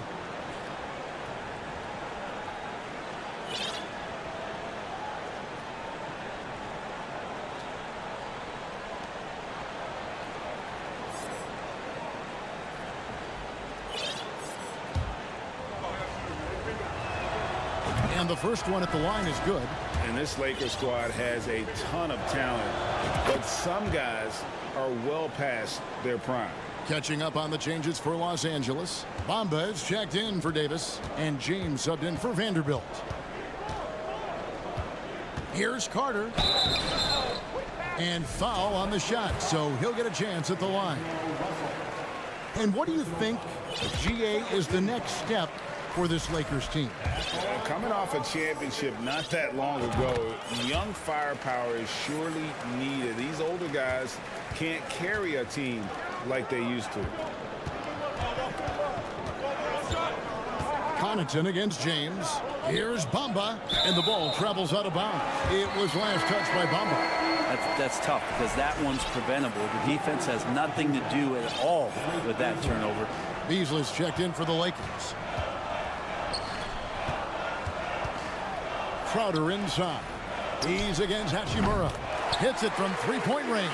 And the first one at the line is good. And this Lakers squad has a ton of talent, but some guys are well past their prime. Catching up on the changes for Los Angeles. Bamba is checked in for Davis, and James subbed in for Vanderbilt. Here's Carter. And foul on the shot, so he'll get a chance at the line. And what do you think, GA, is the next step for this Lakers team? Coming off a championship not that long ago, young firepower is surely needed. These older guys can't carry a team like they used to. Connaughton against James. Here's Bamba, and the ball travels out of bounds. It was last touched by Bamba. That's tough because that one's preventable. The defense has nothing to do at all with that turnover. Beasley's checked in for the Lakers. Crowder inside. He's against Hachimura. Hits it from three-point range.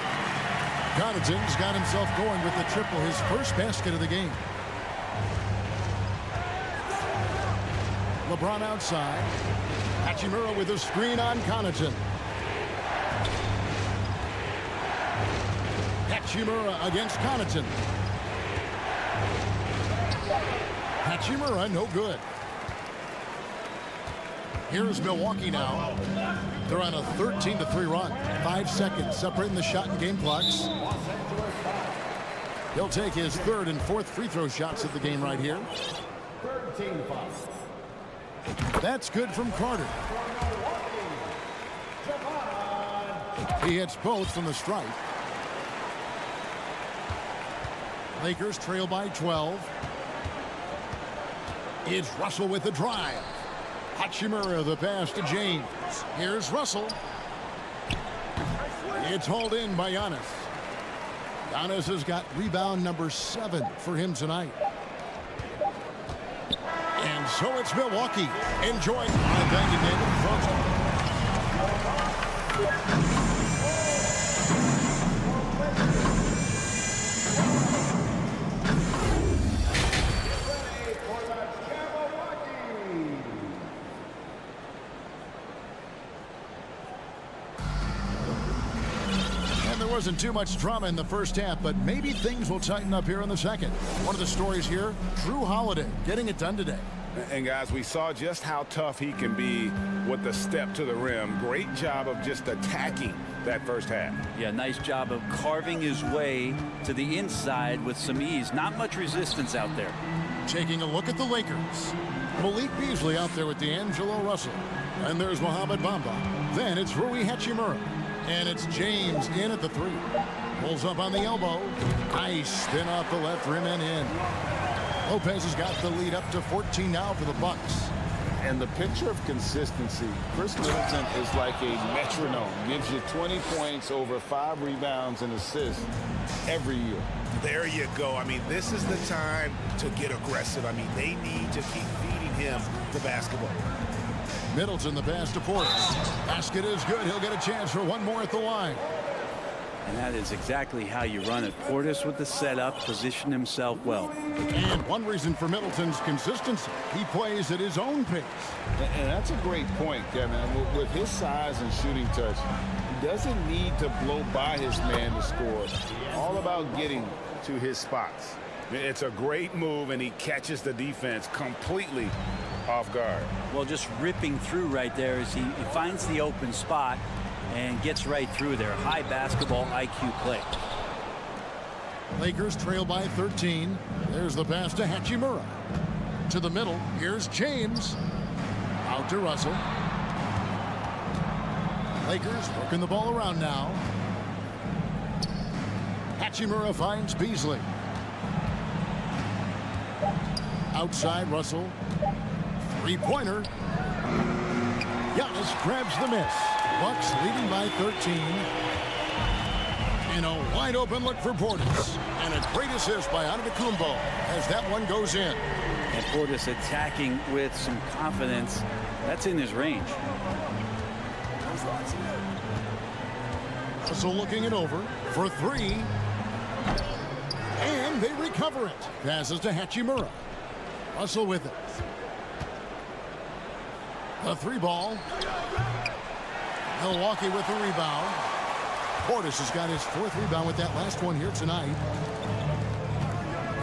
Connaughton's got himself going with the triple, his first basket of the game. LeBron outside. Hachimura with a screen on Connaughton. Hachimura against Connaughton. Hachimura, no good. Here's Milwaukee now. They're on a 13-3 run. 5 seconds separating the shot and game clocks. He'll take his third and fourth free throw shots of the game right here. That's good from Carter. He hits both from the stripe. Lakers trail by 12. It's Russell with the drive. Hachimura the pass to James. Here's Russell. It's hauled in by Giannis. Giannis has got rebound number 7 for him tonight. And so it's Milwaukee. Enjoy. Thank you, David. Folks. Wasn't too much drama in the first half, but maybe things will tighten up here in the second. One of the stories here, Drew Holiday getting it done today. And guys, we saw just how tough he can be with the step to the rim. Great job of just attacking that first half. Yeah, nice job of carving his way to the inside with some ease. Not much resistance out there. Taking a look at the Lakers. Malik Beasley out there with D'Angelo Russell. And there's Mohamed Bamba. Then it's Rui Hachimura. And it's James in at the 3. Pulls up on the elbow. Nice spin off the left rim and in. Lopez has got the lead up to 14 now for the Bucks. And the picture of consistency, Chris Middleton is like a metronome. Gives you 20 points, over 5 rebounds and assists every year. There you go. I mean, this is the time to get aggressive. I mean, they need to keep feeding him the basketball. Middleton, the pass to Portis. Basket is good. He'll get a chance for one more at the line. And that is exactly how you run it. Portis with the setup, position himself well. And one reason for Middleton's consistency, he plays at his own pace. And that's a great point, Kevin. With his size and shooting touch, he doesn't need to blow by his man to score. All about getting to his spots. It's a great move, and he catches the defense completely off guard. Well, just ripping through right there as he finds the open spot and gets right through there. High basketball IQ play. Lakers trail by 13. There's the pass to Hachimura. To the middle. Here's James. Out to Russell. Lakers working the ball around now. Hachimura finds Beasley. Outside Russell. Three-pointer. Giannis grabs the miss. Bucks leading by 13. And a wide-open look for Portis. And a great assist by Udiplomat as that one goes in. And Portis attacking with some confidence. That's in his range. So looking it over for 3. And they recover it. Passes to Hachimura. Russell with it. The 3 ball. Milwaukee with the rebound. Portis has got his 4th rebound with that last one here tonight.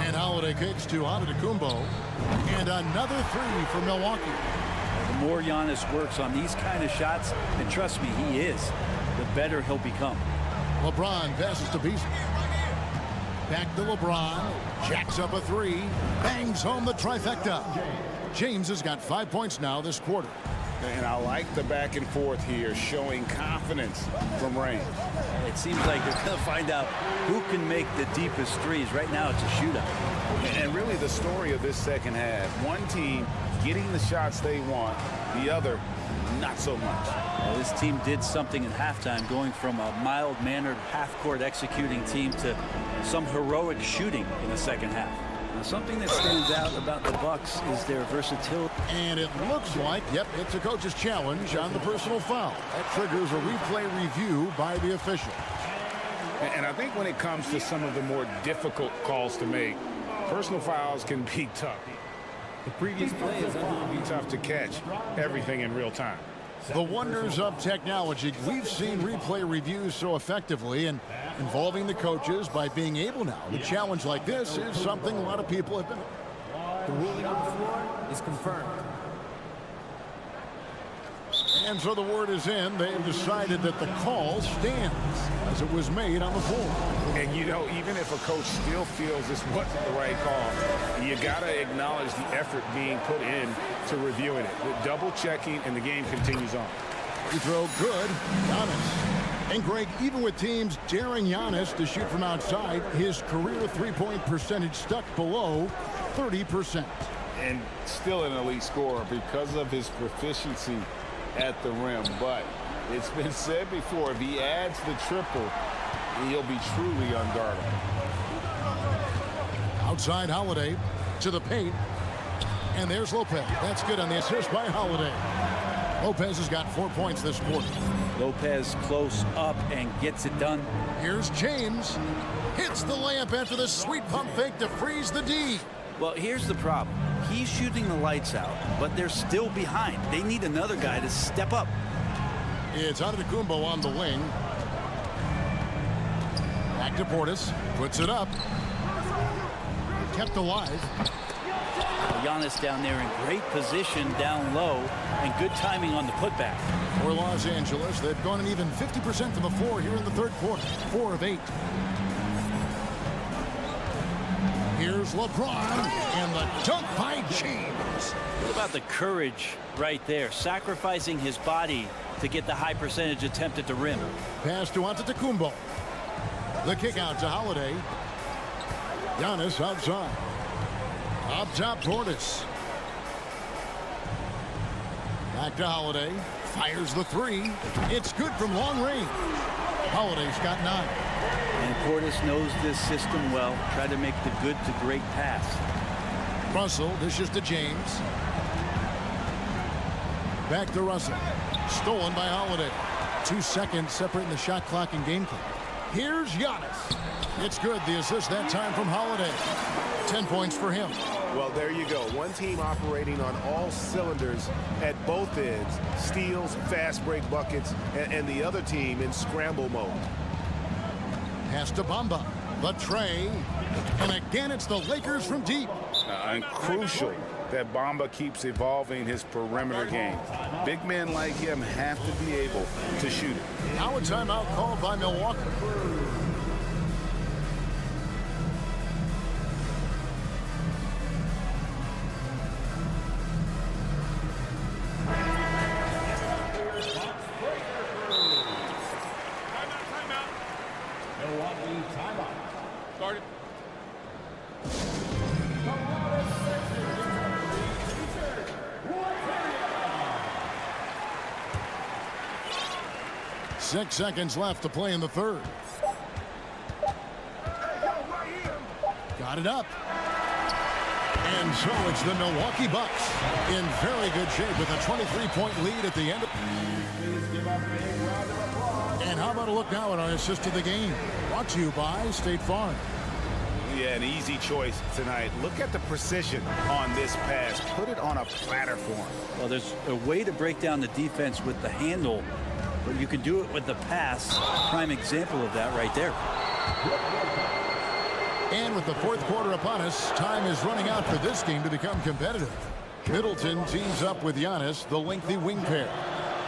And Holiday kicks to Udiplomat. And another 3 for Milwaukee. The more Giannis works on these kind of shots, and trust me, he is, the better he'll become. LeBron passes to Beasley. Back to LeBron. Jacks up a 3. Bangs home the trifecta. James has got 5 points now this quarter. And I like the back and forth here, showing confidence from range. It seems like they're going to find out who can make the deepest threes. Right now, it's a shootout. And really the story of this second half, one team getting the shots they want, the other not so much. Well, this team did something in halftime, going from a mild-mannered half-court executing team to some heroic shooting in the second half. Now, something that stands out about the Bucks is their versatility. And it looks like, yep, it's a coach's challenge on the personal foul. That triggers a replay review by the official. And I think when it comes to some of the more difficult calls to make, personal fouls can be tough. The previous play is be tough to catch everything in real time. The wonders of technology. We've seen replay reviews so effectively, and involving the coaches by being able now to challenge like this is something a lot of people have been. The ruling on the floor is confirmed. And so the word is in. They've decided that the call stands as it was made on the floor. And, you know, even if a coach still feels this wasn't the right call, you got to acknowledge the effort being put in to reviewing it. With double checking, and the game continues on. Free throw good. Giannis. And, Greg, even with teams daring Giannis to shoot from outside, his career three-point percentage stuck below 30%. And still an elite scorer because of his proficiency at the rim. But it's been said before, if he adds the triple, he'll be truly unguardable. Outside Holiday to the paint. And there's Lopez. That's good on the assist by Holiday. Lopez has got 4 points this quarter. Lopez close up and gets it done. Here's James. Hits the layup after the sweet pump fake to freeze the D. Well, here's the problem. He's shooting the lights out, but they're still behind. They need another guy to step up. It's Udiplomat on the wing. Back to Portis. Puts it up. Kept alive. Giannis down there in great position down low and good timing on the putback. For Los Angeles, they've gone an even 50% from the floor here in the third quarter. 4 of 8. Here's LeBron and the dunk by James. What about the courage right there? Sacrificing his body to get the high percentage attempt at the rim. Pass to Antetokounmpo. The kick out to Holiday. Giannis outside. Up top, Portis. Back to Holiday. Fires the 3. It's good from long range. Holiday's got 9. And Portis knows this system well. Try to make the good to great pass. Russell dishes to James. Back to Russell. Stolen by Holiday. 2 seconds separating the shot clock and game clock. Here's Giannis. It's good. The assist that time from Holiday. 10 points for him. Well, there you go. One team operating on all cylinders at both ends. Steals, fast break buckets, and the other team in scramble mode. Pass to Bamba. The tray. And again, it's the Lakers from deep. And crucial that Bamba keeps evolving his perimeter game. Big men like him have to be able to shoot it. Now a timeout called by Milwaukee. Started. 6 seconds left to play in the third. Got it up. And so it's the Milwaukee Bucks in very good shape with a 23-point lead at the end. And how about a look now at our assist of the game? Brought to you by State Farm. Yeah, an easy choice tonight. Look at the precision on this pass. Put it on a platter for him. Well, there's a way to break down the defense with the handle, but you can do it with the pass. Prime example of that right there. And with the fourth quarter upon us, time is running out for this game to become competitive. Middleton teams up with Giannis, the lengthy wing pair.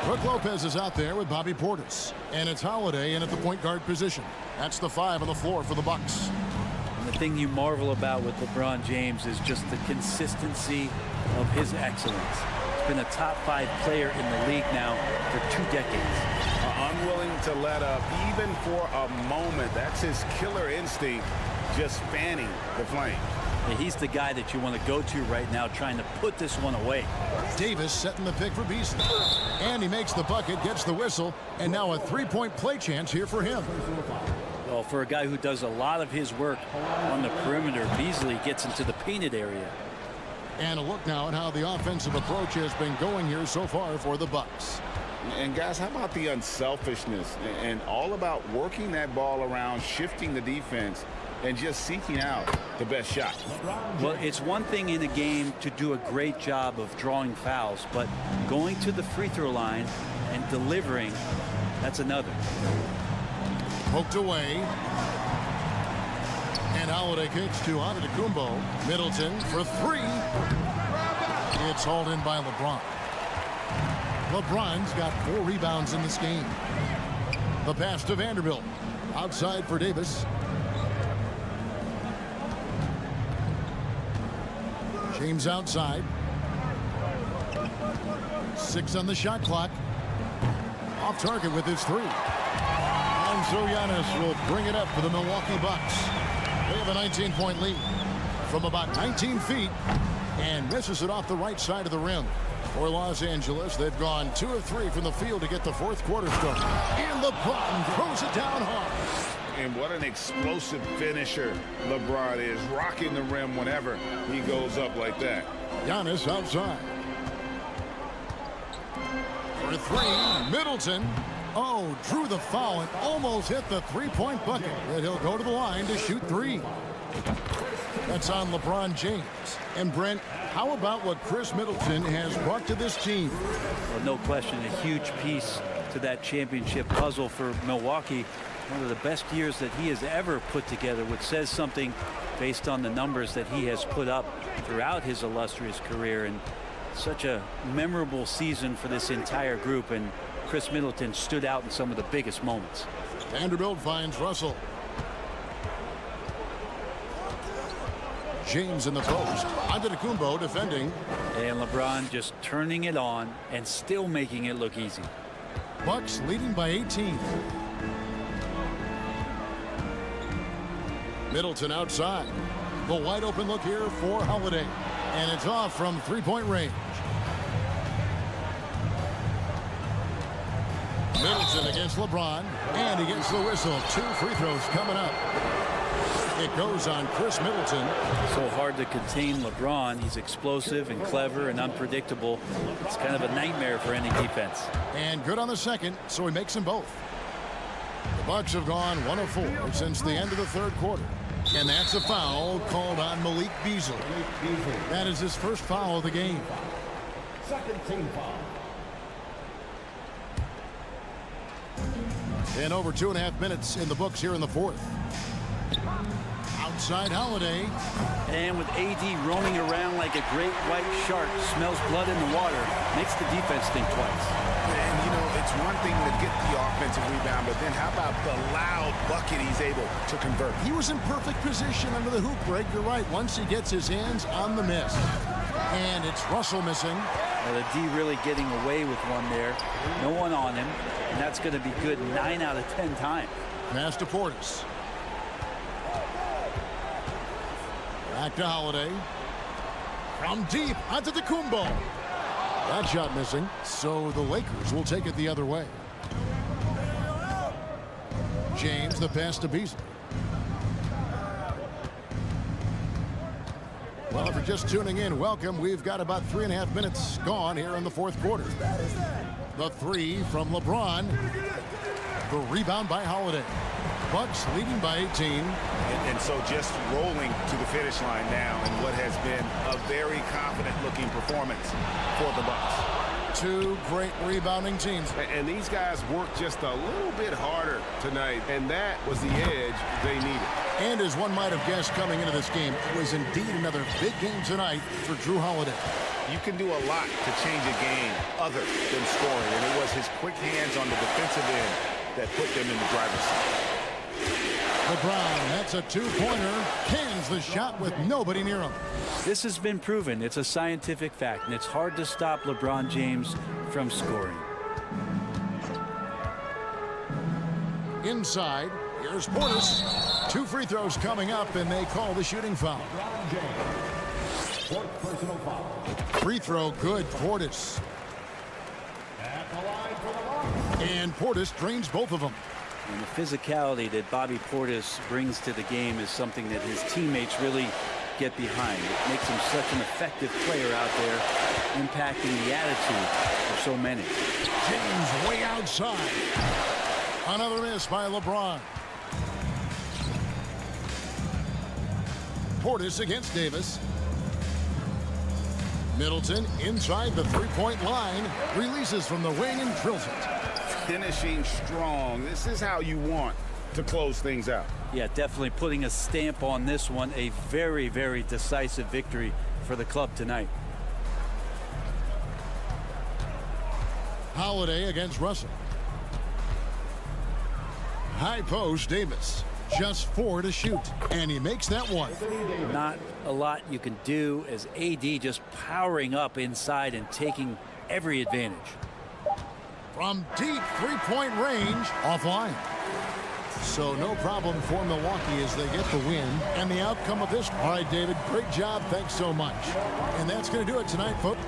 Brook Lopez is out there with Bobby Portis. And it's Holiday in at the point guard position. That's the 5 on the floor for the Bucks. And the thing you marvel about with LeBron James is just the consistency of his excellence. He's been a top 5 player in the league now for 2 decades. Unwilling to let up even for a moment. That's his killer instinct, just fanning the flame. Yeah, he's the guy that you want to go to right now, trying to put this one away. Davis setting the pick for Beasley. And he makes the bucket, gets the whistle, and now a 3-point play chance here for him. Well, for a guy who does a lot of his work on the perimeter, Beasley gets into the painted area. And a look now at how the offensive approach has been going here so far for the Bucks. And guys, how about the unselfishness and all about working that ball around, shifting the defense, and just seeking out the best shot? Well, it's one thing in a game to do a great job of drawing fouls, but going to the free throw line and delivering, that's another. Poked away. And Holiday kicks to Antetokounmpo. Middleton for 3. It's hauled in by LeBron. LeBron's got 4 rebounds in this game. The pass to Vanderbilt. Outside for Davis. James outside. 6 on the shot clock. Off target with his 3. And so Giannis will bring it up for the Milwaukee Bucks. They have a 19-point lead from about 19 feet and misses it off the right side of the rim. For Los Angeles, they've gone 2 of 3 from the field to get the fourth quarter started. And LeBron throws it down hard. And what an explosive finisher LeBron is, rocking the rim whenever he goes up like that. Giannis outside. For three, Middleton. Oh, drew the foul and almost hit the three-point bucket. But he'll go to the line to shoot three. That's on LeBron James. And Brent, how about what Chris Middleton has brought to this team? Well, no question, a huge piece to that championship puzzle for Milwaukee. One of the best years that he has ever put together, which says something based on the numbers that he has put up throughout his illustrious career. And such a memorable season for this entire group. And Chris Middleton stood out in some of the biggest moments. Vanderbilt finds Russell. James in the post. Antetokounmpo defending. And LeBron just turning it on and still making it look easy. Bucks leading by 18. Middleton outside. The wide open look here for Holiday. And it's off from three-point range. Middleton against LeBron. And he gets the whistle. 2 free throws coming up. It goes on Chris Middleton. So hard to contain LeBron. He's explosive and clever and unpredictable. It's kind of a nightmare for any defense. And good on the second, so he makes them both. The Bucks have gone 1 of 4 since the end of the third quarter. And that's a foul called on Malik Beasley. That is his first foul of the game. Second team foul. And over 2.5 minutes in the books here in the fourth. Outside Holiday. And with AD roaming around like a great white shark, smells blood in the water, makes the defense think twice. And, you know, it's one thing to get the offensive rebound, but then how about the loud bucket he's able to convert? He was in perfect position under the hoop break. You're right. Once he gets his hands on the miss. And it's Russell missing. Well, the D really getting away with one there. No one on him. And that's going to be good 9 out of 10 times. Pass to Portis. Back to Holiday. From deep onto the Kumbo. That shot missing. So the Lakers will take it the other way. James, the pass to Beasley. Well, if you're just tuning in, welcome. We've got about 3.5 minutes gone here in the fourth quarter. The three from LeBron. The rebound by Holiday. Bucks leading by 18. And so just rolling to the finish line now in what has been a very confident-looking performance for the Bucks. 2 great rebounding teams. And these guys worked just a little bit harder tonight, and that was the edge they needed. And as one might have guessed coming into this game, it was indeed another big game tonight for Drew Holiday. You can do a lot to change a game other than scoring, and it was his quick hands on the defensive end that put them in the driver's seat. LeBron, that's a 2-pointer. Cans the shot with nobody near him. This has been proven. It's a scientific fact, and it's hard to stop LeBron James from scoring. Inside, here's Portis. 2 free throws coming up, and they call the shooting foul. Fourth personal foul. Free throw good, Portis. At the line for the Bucks. And Portis drains both of them. And the physicality that Bobby Portis brings to the game is something that his teammates really get behind. It makes him such an effective player out there, impacting the attitude of so many. James way outside. Another miss by LeBron. Portis against Davis. Middleton inside the three-point line. Releases from the wing and drills it. Finishing strong. This is how you want to close things out. Yeah, definitely putting a stamp on this one. A very, very decisive victory for the club tonight. Holiday against Russell. High post, Davis. Just 4 to shoot, and he makes that one. Not a lot you can do as AD just powering up inside and taking every advantage. From deep three-point range, offline. So no problem for Milwaukee as they get the win. And the outcome of this, all right, David, great job. Thanks so much. And that's going to do it tonight, folks.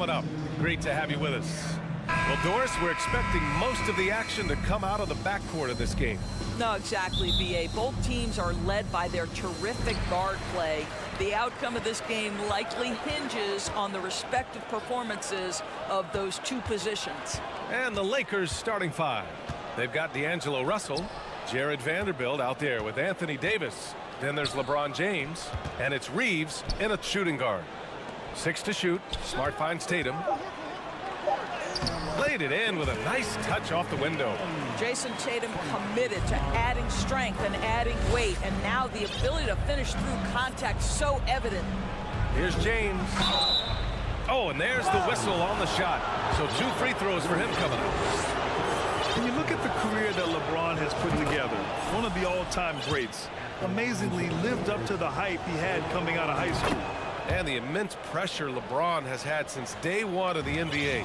coming up. Great to have you with us. Well, Doris, we're expecting most of the action to come out of the backcourt of this game. No, exactly, B.A. Both teams are led by their terrific guard play. The outcome of this game likely hinges on the respective performances of those two positions. And the Lakers starting five. They've got D'Angelo Russell, Jared Vanderbilt out there with Anthony Davis. Then there's LeBron James, and it's Reeves in a shooting guard. 6 to shoot. Smart finds Tatum. Laid it in with a nice touch off the window. Jason Tatum committed to adding strength and adding weight, and now the ability to finish through contact so evident. Here's James. Oh, and there's the whistle on the shot. So 2 free throws for him coming up. When you look at the career that LeBron has put together, one of the all-time greats, amazingly lived up to the hype he had coming out of high school. And the immense pressure LeBron has had since day one of the NBA.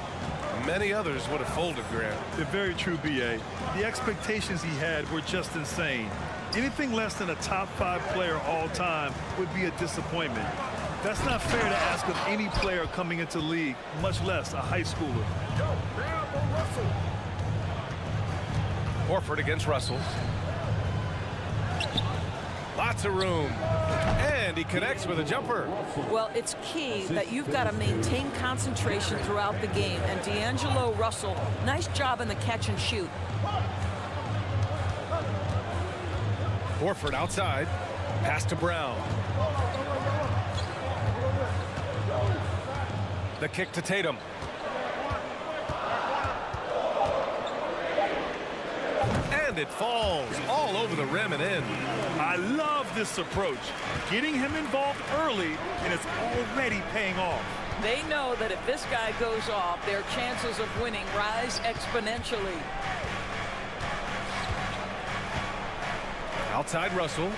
Many others would have folded, Grant. They're very true, B.A. The expectations he had were just insane. Anything less than a top 5 player all time would be a disappointment. That's not fair to ask of any player coming into the league, much less a high schooler. Horford against Russell. Lots of room. And he connects with a jumper. Well, it's key that you've got to maintain concentration throughout the game. And D'Angelo Russell, nice job in the catch and shoot. Horford outside. Pass to Brown. The kick to Tatum. And it falls all over the rim and in. I love this approach. Getting him involved early, and it's already paying off. They know that if this guy goes off, their chances of winning rise exponentially. Outside Russell.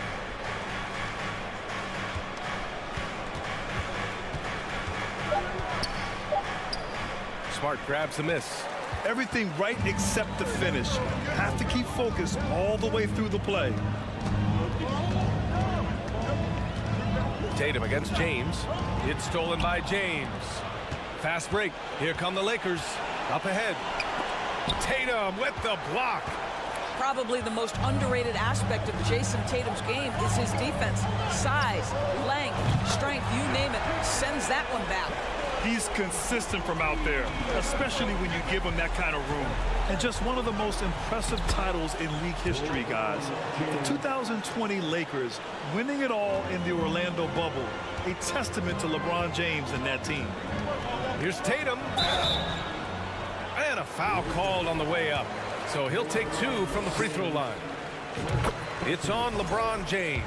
Smart grabs the miss. Everything right except the finish. Have to keep focused all the way through the play. Tatum against James. It's stolen by James. Fast break. Here come the Lakers. Up ahead. Tatum with the block. Probably the most underrated aspect of Jason Tatum's game is his defense. Size, length, strength, you name it, sends that one back. He's consistent from out there, especially when you give him that kind of room. And just one of the most impressive titles in league history, guys. The 2020 Lakers winning it all in the Orlando bubble. A testament to LeBron James and that team. Here's Tatum. And a foul called on the way up. So he'll take 2 from the free throw line. It's on LeBron James.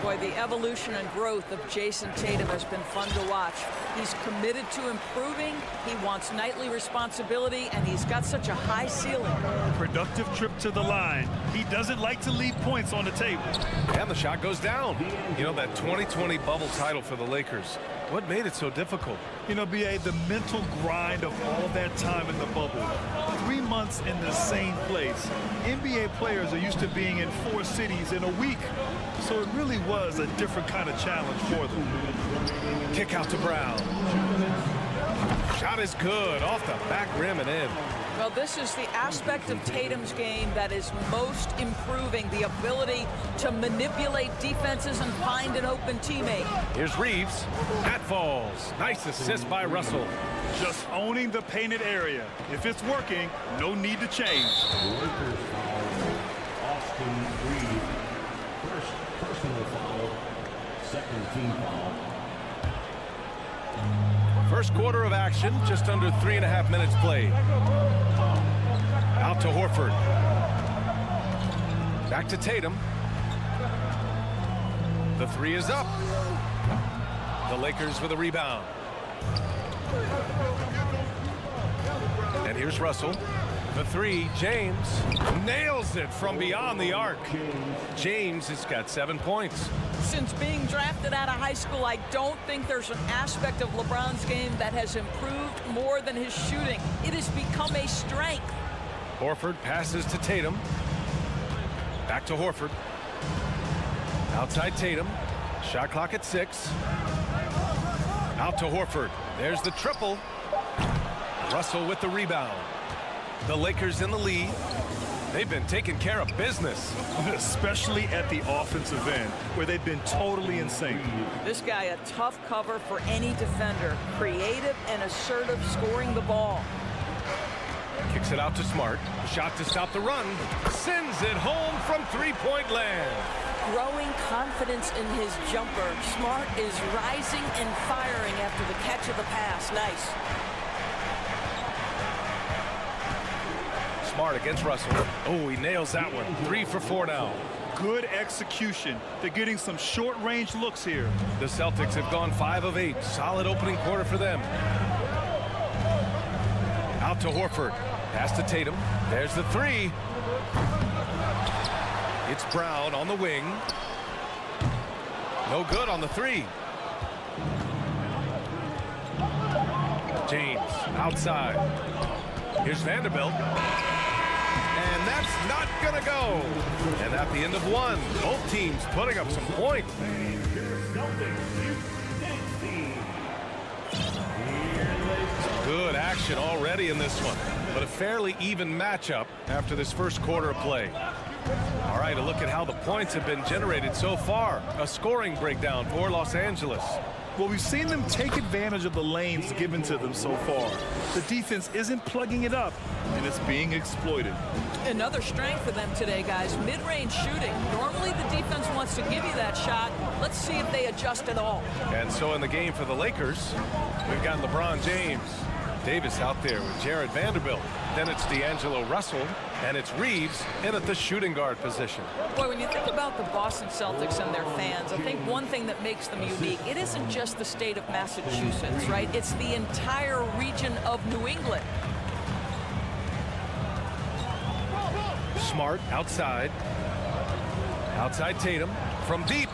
Boy, the evolution and growth of Jason Tatum has been fun to watch. He's committed to improving. He wants nightly responsibility, and he's got such a high ceiling. Productive trip to the line. He doesn't like to leave points on the table. And the shot goes down. You know, that 2020 bubble title for the Lakers. What made it so difficult? You know, B.A., the mental grind of all that time in the bubble. 3 months in the same place. NBA players are used to being in 4 cities in a week. So it really was a different kind of challenge for them. Kick out to Brown. Shot is good. Off the back rim and in. Well, this is the aspect of Tatum's game that is most improving, the ability to manipulate defenses and find an open teammate. Here's Reeves. That falls. Nice assist by Russell. Just owning the painted area. If it's working, no need to change. Lakers foul. Austin Reeves. First personal foul. Second team foul. First quarter of action, just under 3.5 minutes played. Out to Horford. Back to Tatum. The 3 is up. The Lakers with a rebound. And here's Russell. The 3, James nails it from beyond the arc. James has got 7 points. Since being drafted out of high school, I don't think there's an aspect of LeBron's game that has improved more than his shooting. It has become a strength. Horford passes to Tatum. Back to Horford. Outside Tatum. Shot clock at 6. Out to Horford. There's the triple. Russell with the rebound. The Lakers in the lead. They've been taking care of business. Especially at the offensive end, where they've been totally in sync. This guy, a tough cover for any defender. Creative and assertive scoring the ball. Kicks it out to Smart. A shot to stop the run. Sends it home from three-point land. Growing confidence in his jumper. Smart is rising and firing after the catch of the pass. Nice. Smart against Russell. Oh, he nails that one. 3 for 4 now. Good execution. They're getting some short-range looks here. The Celtics have gone 5 of 8. Solid opening quarter for them. Out to Horford. Pass to Tatum. There's the 3. It's Brown on the wing. No good on the 3. James outside. Here's Vanderbilt. And that's not going to go. And at the end of 1, both teams putting up some points. Good action already in this one, but a fairly even matchup after this first quarter of play. All right, a look at how the points have been generated so far. A scoring breakdown for Los Angeles. Well, we've seen them take advantage of the lanes given to them so far. The defense isn't plugging it up, and it's being exploited. Another strength for them today, guys. Mid-range shooting. Normally the defense wants to give you that shot. Let's see if they adjust at all. And so in the game for the Lakers, we've got LeBron James. Davis out there with Jared Vanderbilt. Then it's D'Angelo Russell, and it's Reeves in at the shooting guard position. Boy, when you think about the Boston Celtics and their fans, I think one thing that makes them unique, it isn't just the state of Massachusetts, right? It's the entire region of New England. Smart outside. Outside Tatum from deep.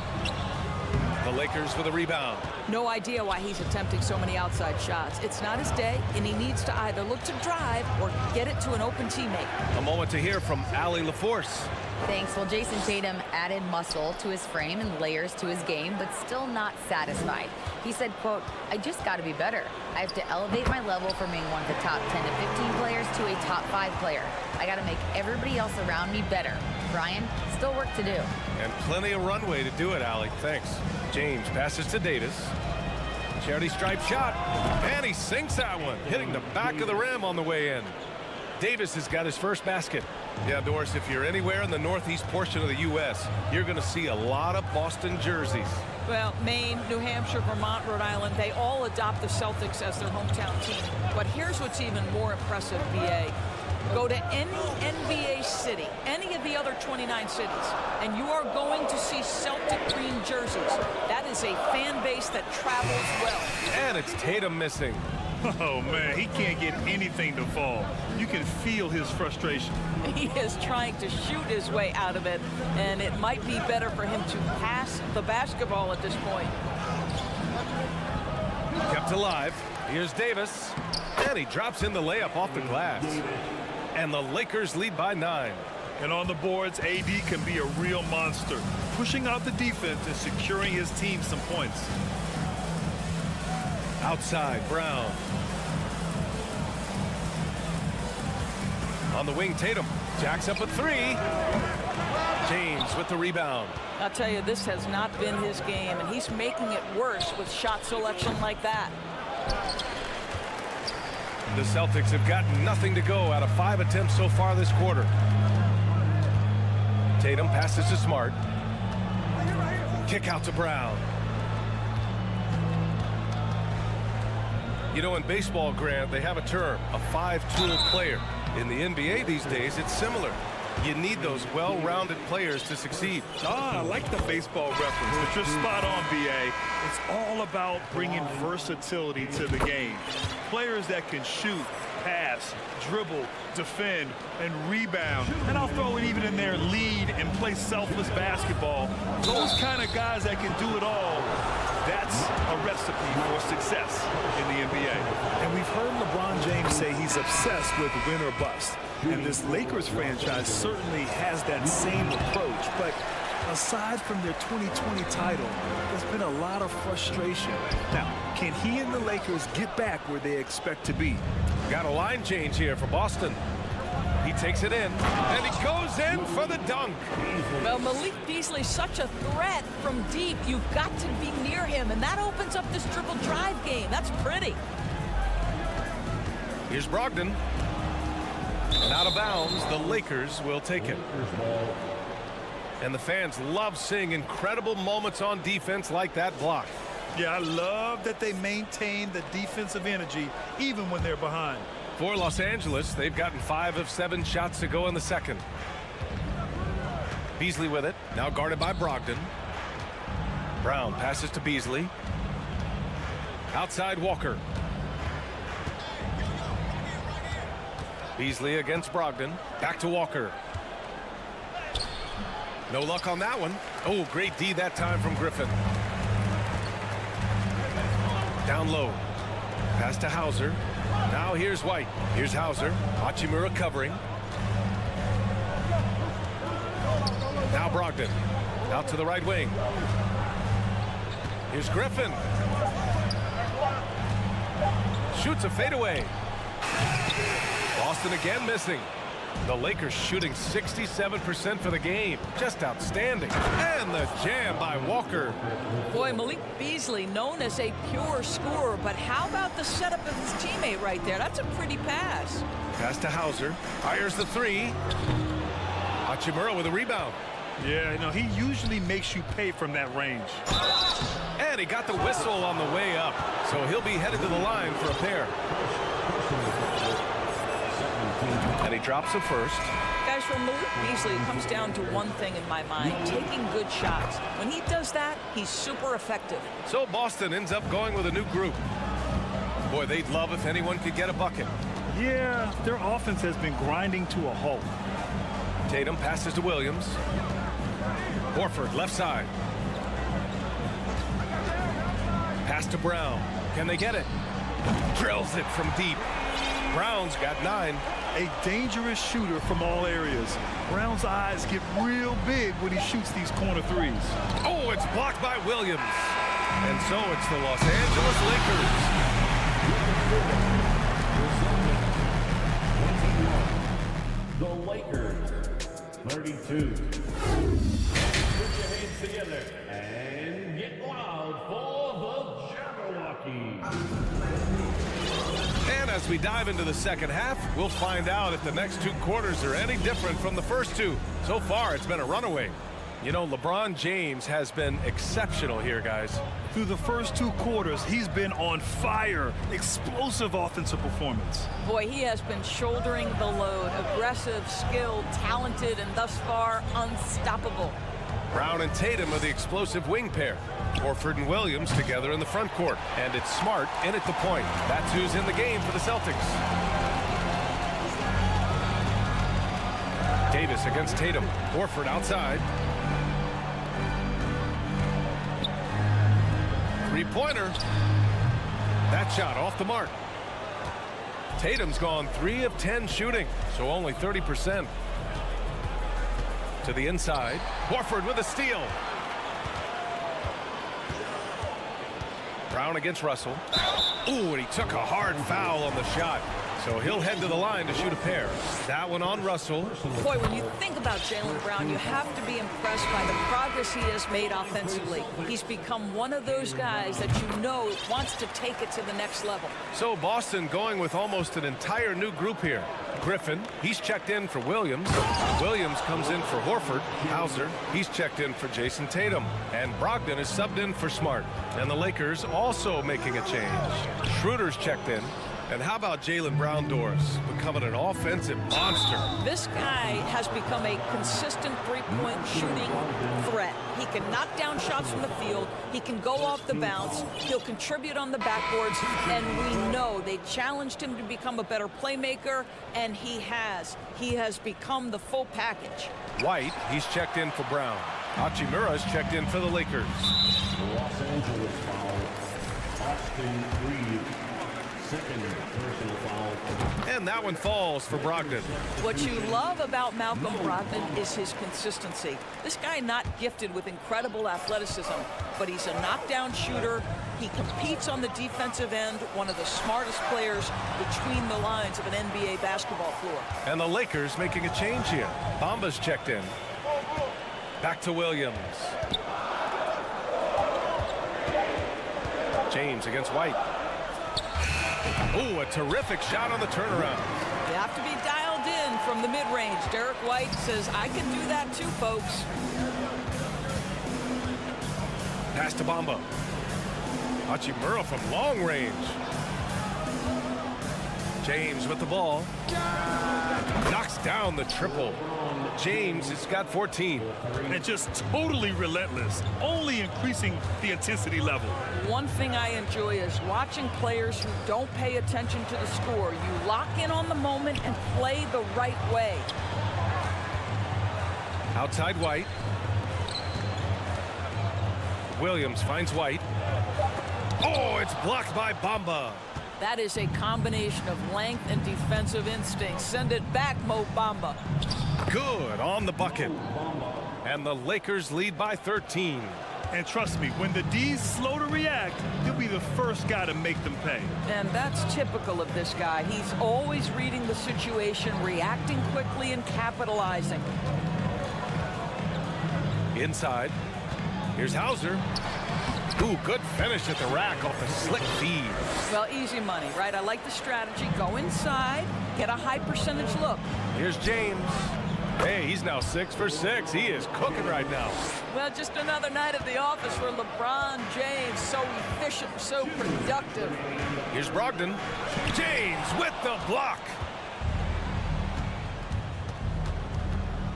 The Lakers with a rebound. No idea why he's attempting so many outside shots. It's not his day, and he needs to either look to drive or get it to an open teammate. A moment to hear from Allie LaForce. Thanks. Well, Jason Tatum added muscle to his frame and layers to his game, but still not satisfied. He said, quote, I just got to be better. I have to elevate my level from being one of the top 10 to 15 players to a top 5 player. I got to make everybody else around me better. Brian, still work to do. And plenty of runway to do it, Allie. Thanks. James passes to Davis. Charity stripe shot. And he sinks that one, hitting the back of the rim on the way in. Davis has got his first basket. Yeah, Doris, if you're anywhere in the northeast portion of the U.S., you're going to see a lot of Boston jerseys. Well, Maine, New Hampshire, Vermont, Rhode Island, they all adopt the Celtics as their hometown team. But here's what's even more impressive, BA. Go to any NBA city, any of the other 29 cities, and you are going to see Celtic green jerseys. That is a fan base that travels well. And it's Tatum missing. Oh, man, he can't get anything to fall. You can feel his frustration. He is trying to shoot his way out of it, and it might be better for him to pass the basketball at this point. Kept alive. Here's Davis. And he drops in the layup off the glass. And the Lakers lead by 9. And on the boards, AD can be a real monster, pushing out the defense and securing his team some points. Outside, Brown. On the wing, Tatum jacks up a 3. James with the rebound. I'll tell you, this has not been his game, and he's making it worse with shot selection like that. The Celtics have got nothing to go out of 5 attempts so far this quarter. Tatum passes to Smart. Kick out to Brown. You know, in baseball, Grant, they have a term, a 5-tool player. In the NBA these days, it's similar. You need those well-rounded players to succeed. I like the baseball reference, but you're spot on, BA. It's all about bringing versatility to the game. Players that can shoot, pass, dribble, defend, and rebound. And I'll throw it even in there, lead and play selfless basketball. Those kind of guys that can do it all, that's a recipe for success in the NBA. And we've heard LeBron James say he's obsessed with win or bust. And this Lakers franchise certainly has that same approach. But aside from their 2020 title, there's been a lot of frustration. Now, can he and the Lakers get back where they expect to be? Got a line change here for Boston. He takes it in, and he goes in for the dunk. Well, Malik Beasley's such a threat from deep. You've got to be near him, and that opens up this dribble drive game. That's pretty. Here's Brogdon. And out of bounds, the Lakers will take it. And the fans love seeing incredible moments on defense like that block. Yeah, I love that they maintain the defensive energy even when they're behind. For Los Angeles, they've gotten 5 of 7 shots to go in the second. Beasley with it, now guarded by Brogdon. Brown passes to Beasley. Outside Walker. Beasley against Brogdon. Back to Walker. No luck on that one. Oh, great D that time from Griffin. Down low. Pass to Hauser. Now here's White. Here's Hauser. Hachimura covering. Now Brogdon. Out to the right wing. Here's Griffin. Shoots a fadeaway. Boston again missing. The Lakers shooting 67% for the game. Just outstanding. And the jam by Walker. Boy, Malik Beasley known as a pure scorer, but how about the setup of his teammate right there? That's a pretty pass. Pass to Hauser. Fires the 3. Hachimura with a rebound. Yeah, he usually makes you pay from that range. And he got the whistle on the way up. So he'll be headed to the line for a pair. And he drops the first. Guys, for Malik Beasley, it comes down to one thing in my mind, taking good shots. When he does that, he's super effective. So Boston ends up going with a new group. Boy, they'd love if anyone could get a bucket. Yeah, their offense has been grinding to a halt. Tatum passes to Williams. Horford, left side. Pass to Brown. Can they get it? Drills it from deep. Brown's got 9. A dangerous shooter from all areas. Brown's eyes get real big when he shoots these corner threes. Oh, it's blocked by Williams. And so it's the Los Angeles Lakers. The Lakers, 32. Put your hands together and get loud for the Jabberwocky. And as we dive into the second half, we'll find out if the next 2 quarters are any different from the first 2. So far, it's been a runaway. LeBron James has been exceptional here, guys. Through the first 2 quarters, he's been on fire. Explosive offensive performance. Boy, he has been shouldering the load. Aggressive, skilled, talented, and thus far, unstoppable. Brown and Tatum are the explosive wing pair. Horford and Williams together in the front court. And it's Smart in at the point. That's who's in the game for the Celtics. Davis against Tatum. Horford outside. 3-pointer. That shot off the mark. Tatum's gone 3 of 10 shooting, so only 30%. To the inside. Horford with a steal. Brown against Russell. Ooh, and he took a hard foul on the shot. So he'll head to the line to shoot a pair. That one on Russell. Boy, when you think about Jaylen Brown, you have to be impressed by the progress he has made offensively. He's become one of those guys that wants to take it to the next level. So Boston going with almost an entire new group here. Griffin, he's checked in for Williams. Williams comes in for Horford. Hauser, he's checked in for Jason Tatum. And Brogdon is subbed in for Smart. And the Lakers also making a change. Schroeder's checked in. And how about Jaylen Brown doors becoming an offensive monster? This guy has become a consistent three-point shooting threat. He can knock down shots from the field. He can go off the bounce. He'll contribute on the backboards. And we know they challenged him to become a better playmaker, and he has. He has become the full package. White, he's checked in for Brown. Hachimura's checked in for the Lakers. Los Angeles foul. Austin Reeves. Second personal foul. And that one falls for Brogdon. What you love about Malcolm Brogdon is his consistency. This guy not gifted with incredible athleticism, but he's a knockdown shooter. He competes on the defensive end, one of the smartest players between the lines of an NBA basketball floor. And the Lakers making a change here. Bamba's checked in. Back to Williams. James against White. Ooh, a terrific shot on the turnaround. You have to be dialed in from the mid-range. Derek White says, I can do that too, folks. Pass to Bamba. Hachimura from long range. James with the ball. Knocks down the triple. James has got 14. And just totally relentless, only increasing the intensity level. One thing I enjoy is watching players who don't pay attention to the score. You lock in on the moment and play the right way. Outside White. Williams finds White. Oh, it's blocked by Bamba. That is a combination of length and defensive instinct. Send it back, Mo Bamba. Good on the bucket. And the Lakers lead by 13. And trust me, when the D's slow to react, he'll be the first guy to make them pay. And that's typical of this guy. He's always reading the situation, reacting quickly, and capitalizing. Inside. Here's Hauser. Ooh, good finish at the rack off the slick feed. Well, easy money, right? I like the strategy. Go inside, get a high percentage look. Here's James. Hey, he's now 6 for 6. He is cooking right now. Well, just another night at the office for LeBron James. So efficient, so productive. Here's Brogdon. James with the block.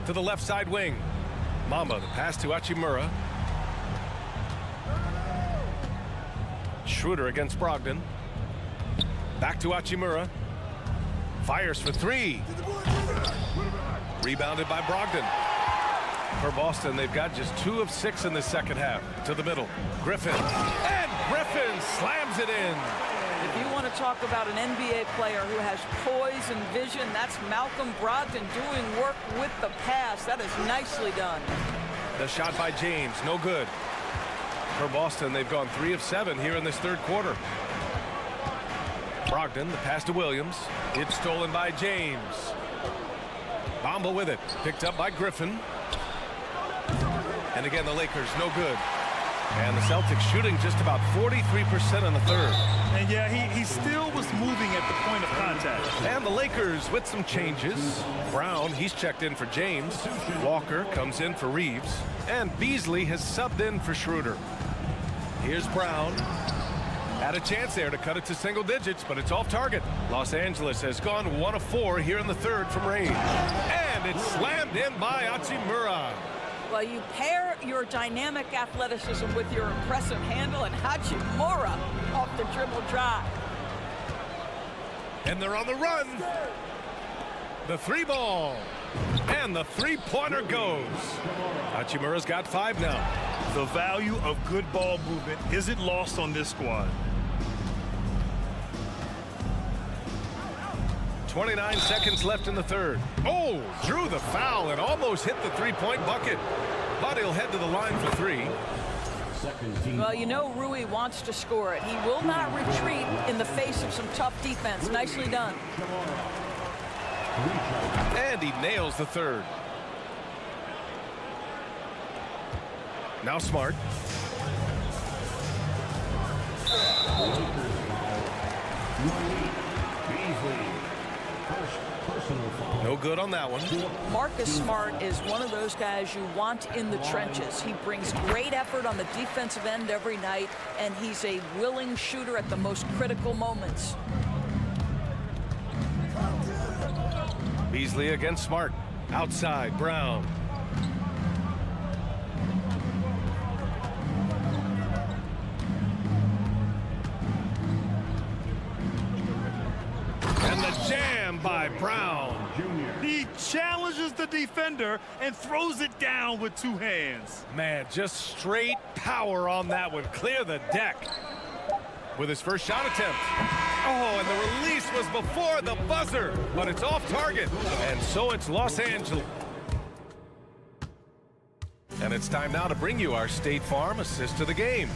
To the left side wing. Mamba, the pass to Hachimura. Schroeder against Brogdon. Back to Hachimura. Fires for 3. Rebounded by Brogdon. For Boston, they've got just 2 of 6 in the second half. To the middle. Griffin. And Griffin slams it in. If you want to talk about an NBA player who has poise and vision, that's Malcolm Brogdon doing work with the pass. That is nicely done. The shot by James, no good. For Boston, they've gone 3 of 7 here in this third quarter. Brogdon, the pass to Williams. It's stolen by James. Bamba with it. Picked up by Griffin. And again, the Lakers, no good. And the Celtics shooting just about 43% in the third. And yeah, he still was moving at the point of contact. And the Lakers with some changes. Brown, he's checked in for James. Walker comes in for Reeves. And Beasley has subbed in for Schroeder. Here's Brown. Had a chance there to cut it to single digits, but it's off target. Los Angeles has gone 1 of 4 here in the third from range. And it's slammed in by Hachimura. Well, you pair your dynamic athleticism with your impressive handle, and Hachimura off the dribble drive. And they're on the run. The 3-ball. And the 3-pointer goes. Hachimura's got 5 now. The value of good ball movement isn't lost on this squad. 29 seconds left in the third. Oh, drew the foul and almost hit the 3-point bucket. But he'll head to the line for 3. Well, you know Rui wants to score it. He will not retreat in the face of some tough defense. Nicely done. And he nails the third. Now Smart. No good on that one. Marcus Smart is one of those guys you want in the trenches. He brings great effort on the defensive end every night, and he's a willing shooter at the most critical moments. Beasley against Smart. Outside, Brown. And the jam by Brown. He challenges the defender and throws it down with 2 hands. Man, just straight power on that one. Clear the deck. With his first shot attempt. Oh, and the release was before the buzzer, but it's off target. And so it's Los Angeles. And it's time now to bring you our State Farm assist of the game.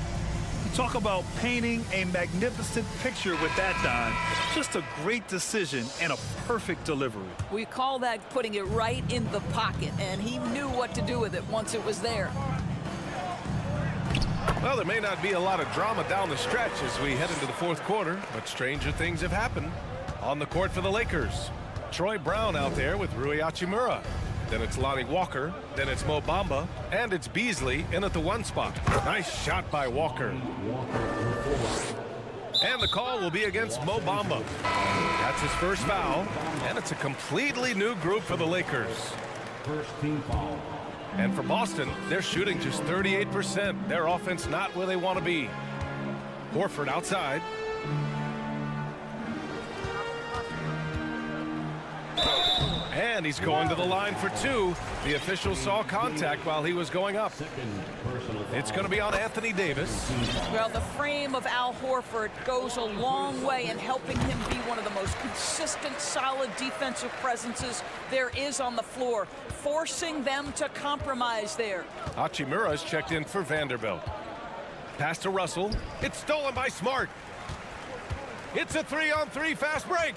Talk about painting a magnificent picture with that dime. Just a great decision and a perfect delivery. We call that putting it right in the pocket, and he knew what to do with it once it was there. Well, there may not be a lot of drama down the stretch as we head into the fourth quarter, but stranger things have happened. On the court for the Lakers, Troy Brown out there with Rui Hachimura. Then it's Lonnie Walker, then it's Mo Bamba, and it's Beasley in at the 1 spot. Nice shot by Walker. And the call will be against Mo Bamba. That's his first foul, and it's a completely new group for the Lakers. First team foul. And for Boston, they're shooting just 38%. Their offense not where they want to be. Horford outside. And he's going to the line for 2. The official saw contact while he was going up. It's going to be on Anthony Davis. Well, the frame of Al Horford goes a long way in helping him be one of the most consistent, solid defensive presences there is on the floor, forcing them to compromise there. Hachimura's checked in for Vanderbilt. Pass to Russell. It's stolen by Smart. It's a 3-on-3 fast break.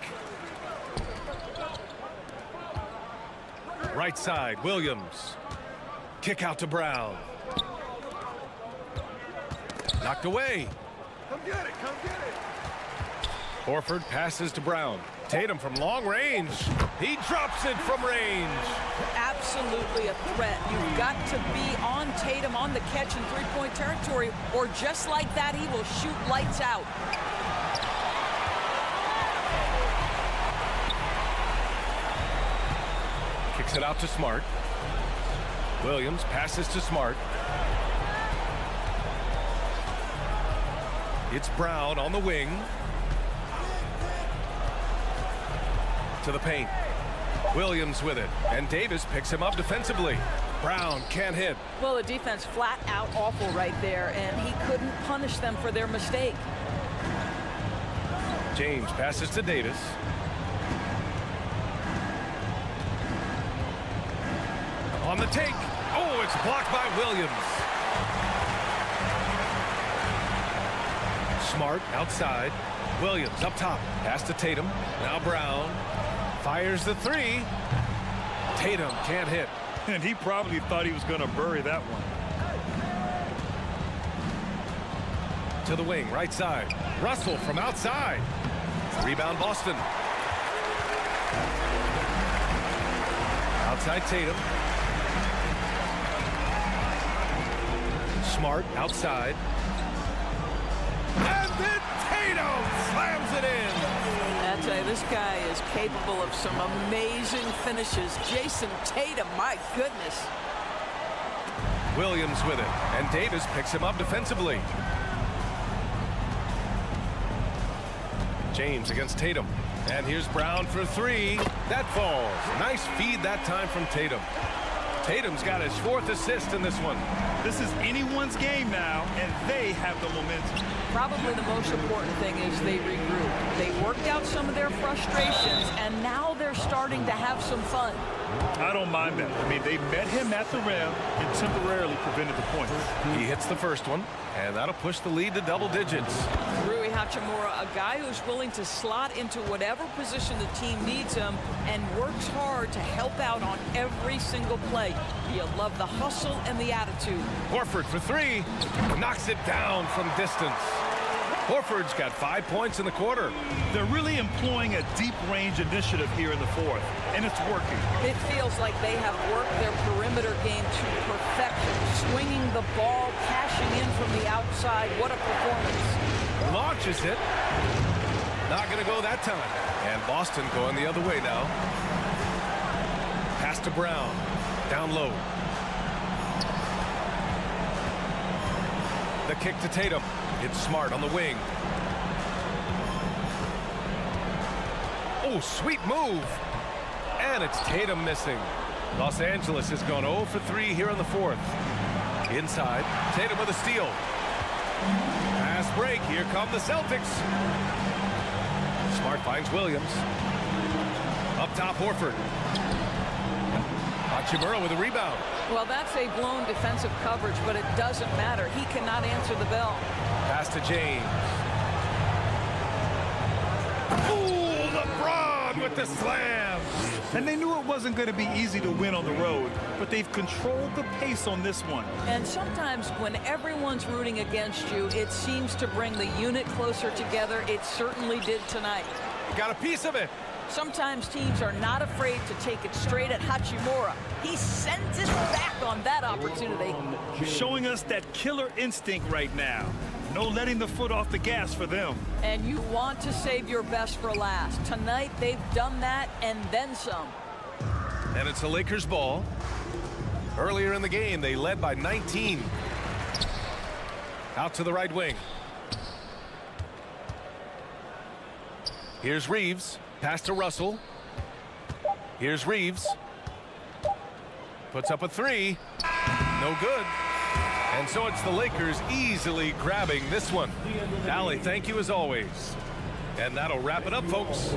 Right side, Williams. Kick out to Brown. Knocked away. Come get it, come get it. Horford passes to Brown. Tatum from long range. He drops it from range. Absolutely a threat. You've got to be on Tatum on the catch in three-point territory, or just like that, he will shoot lights out. Kicks it out to Smart. Williams passes to Smart. It's Brown on the wing. To the paint. Williams with it. And Davis picks him up defensively. Brown can't hit. Well, the defense flat out awful right there, and he couldn't punish them for their mistake. James passes to Davis. On the take. Oh, it's blocked by Williams. Smart outside. Williams up top. Pass to Tatum. Now Brown. Fires the 3. Tatum can't hit. And he probably thought he was going to bury that one. To the wing, right side. Russell from outside. Rebound Boston. Outside Tatum. Smart outside. And then Tatum slams it in. I tell you, this guy is capable of some amazing finishes. Jason Tatum, my goodness. Williams with it, and Davis picks him up defensively. James against Tatum, and here's Brown for 3. That falls. Nice feed that time from Tatum. Tatum's got his 4th assist in this one. This is anyone's game now, and they have the momentum. Probably the most important thing is they regroup. They worked out some of their frustrations, and now they're starting to have some fun. I don't mind that. I mean, they met him at the rim and temporarily prevented the points. He hits the first one, and that'll push the lead to double digits. Rui Hachimura, a guy who's willing to slot into whatever position the team needs him and works hard to help out on every single play. You love the hustle and the attitude. Horford for 3. Knocks it down from distance. Horford's got 5 points in the quarter. They're really employing a deep range initiative here in the 4th, and it's working. It feels like they have worked their perimeter game to perfection, swinging the ball, cashing in from the outside. What a performance. Launches it. Not going to go that time. And Boston going the other way now. Pass to Brown. Down low. The kick to Tatum. It's Smart on the wing. Oh, sweet move. And it's Tatum missing. Los Angeles has gone 0 for 3 here in the 4th. Inside, Tatum with a steal. Pass break. Here come the Celtics. Smart finds Williams. Up top, Horford. Hachimura with a rebound. Well, that's a blown defensive coverage, but it doesn't matter. He cannot answer the bell. Pass to James. Ooh, LeBron with the slam. And they knew it wasn't going to be easy to win on the road, but they've controlled the pace on this one. And sometimes when everyone's rooting against you, it seems to bring the unit closer together. It certainly did tonight. Got a piece of it. Sometimes teams are not afraid to take it straight at Hachimura. He sends it back on that opportunity. Showing us that killer instinct right now. No letting the foot off the gas for them. And you want to save your best for last. Tonight, they've done that and then some. And it's a Lakers ball. Earlier in the game, they led by 19. Out to the right wing. Here's Reeves. Pass to Russell. Here's Reeves. Puts up a three. No good. And so it's the Lakers easily grabbing this one. Allie, thank you as always. And that'll wrap it up, folks.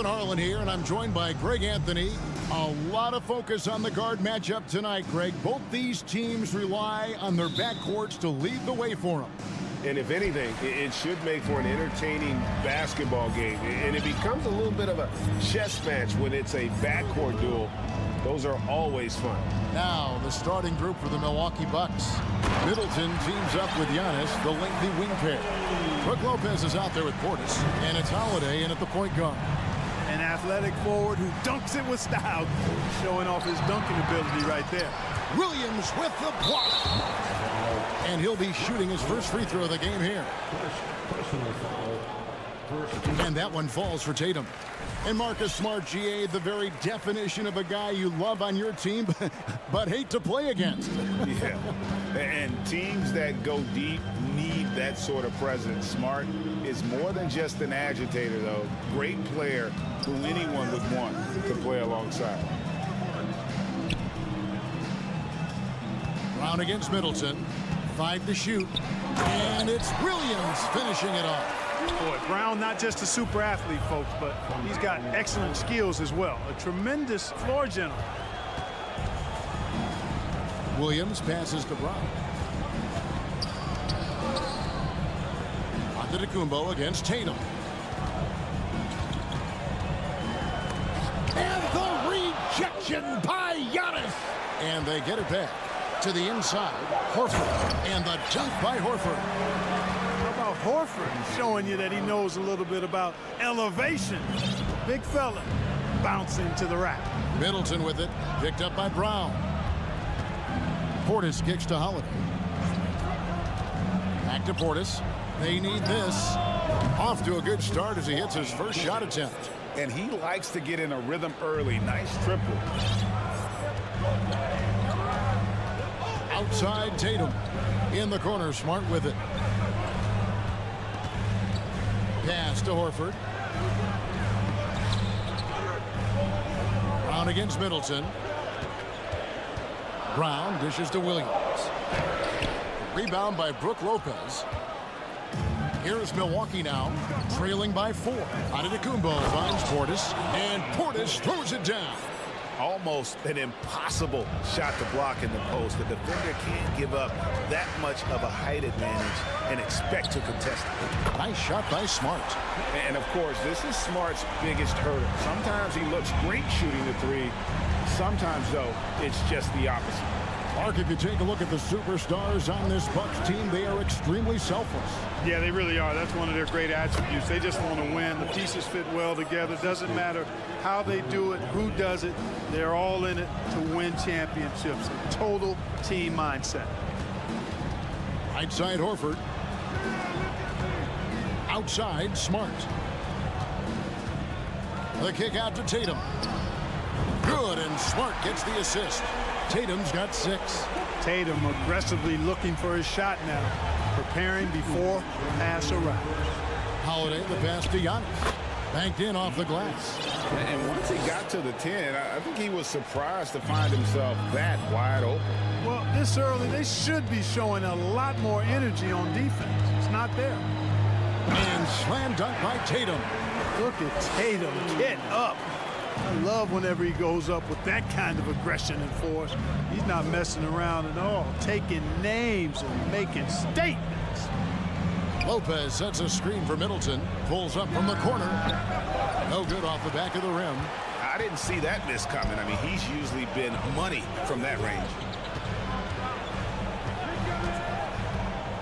Kevin Harlan here, and I'm joined by Greg Anthony. A lot of focus on the guard matchup tonight, Greg. Both these teams rely on their backcourts to lead the way for them. And if anything, it should make for an entertaining basketball game. And it becomes a little bit of a chess match when it's a backcourt duel. Those are always fun. Now, the starting group for the Milwaukee Bucks. Middleton teams up with Giannis, the lengthy wing pair. Brook Lopez is out there with Portis, and it's Holiday in at the point guard. An athletic forward who dunks it with style, showing off his dunking ability right there. Williams with the block. And he'll be shooting his first free throw of the game here. And that one falls for Tatum. And Marcus Smart, GA, the very definition of a guy you love on your team, but hate to play against. Yeah, and teams that go deep need that sort of presence. Smart is more than just an agitator, though. Great player who anyone would want to play alongside. Brown against Middleton. 5 to shoot. And it's Williams finishing it off. Boy, Brown not just a super athlete, folks, but he's got excellent skills as well. A tremendous floor general. Williams passes to Brown. Antetokounmpo against Tatum. And the rejection by Giannis. And they get it back to the inside. Horford. And the dunk by Horford. How about Horford showing you that he knows a little bit about elevation? Big fella bouncing to the rack. Middleton with it. Picked up by Brown. Portis kicks to Holiday. Back to Portis. They need this. Off to a good start as he hits his first shot attempt. And he likes to get in a rhythm early. Nice triple. Outside Tatum. In the corner, Smart with it. Pass to Horford. Brown against Middleton. Brown dishes to Williams. Rebound by Brook Lopez. Here's Milwaukee now, trailing by 4. Antetokounmpo finds Portis, and Portis throws it down. Almost an impossible shot to block in the post. The defender can't give up that much of a height advantage and expect to contest it. Nice shot by Smart. And, of course, this is Smart's biggest hurdle. Sometimes he looks great shooting the three. Sometimes, though, it's just the opposite. Mark, if you take a look at the superstars on this Bucks team, they are extremely selfless. Yeah, they really are. That's one of their great attributes. They just want to win. The pieces fit well together. Doesn't matter how they do it, who does it. They're all in it to win championships. A total team mindset. Right side Horford. Outside Smart. The kick out to Tatum. Good, and Smart gets the assist. Tatum's got 6. Tatum aggressively looking for his shot now. Preparing before the pass arrives. Holiday, the pass to Giannis. Banked in off the glass. And once he got to the 10, I think he was surprised to find himself that wide open. Well, this early, they should be showing a lot more energy on defense. It's not there. And slam dunk by Tatum. Look at Tatum get up. I love whenever he goes up with that kind of aggression and force. He's not messing around at all, taking names and making statements. Lopez sets a screen for Middleton. Pulls up from the corner. No good off the back of the rim. I didn't see that miss coming. I mean, he's usually been money from that range.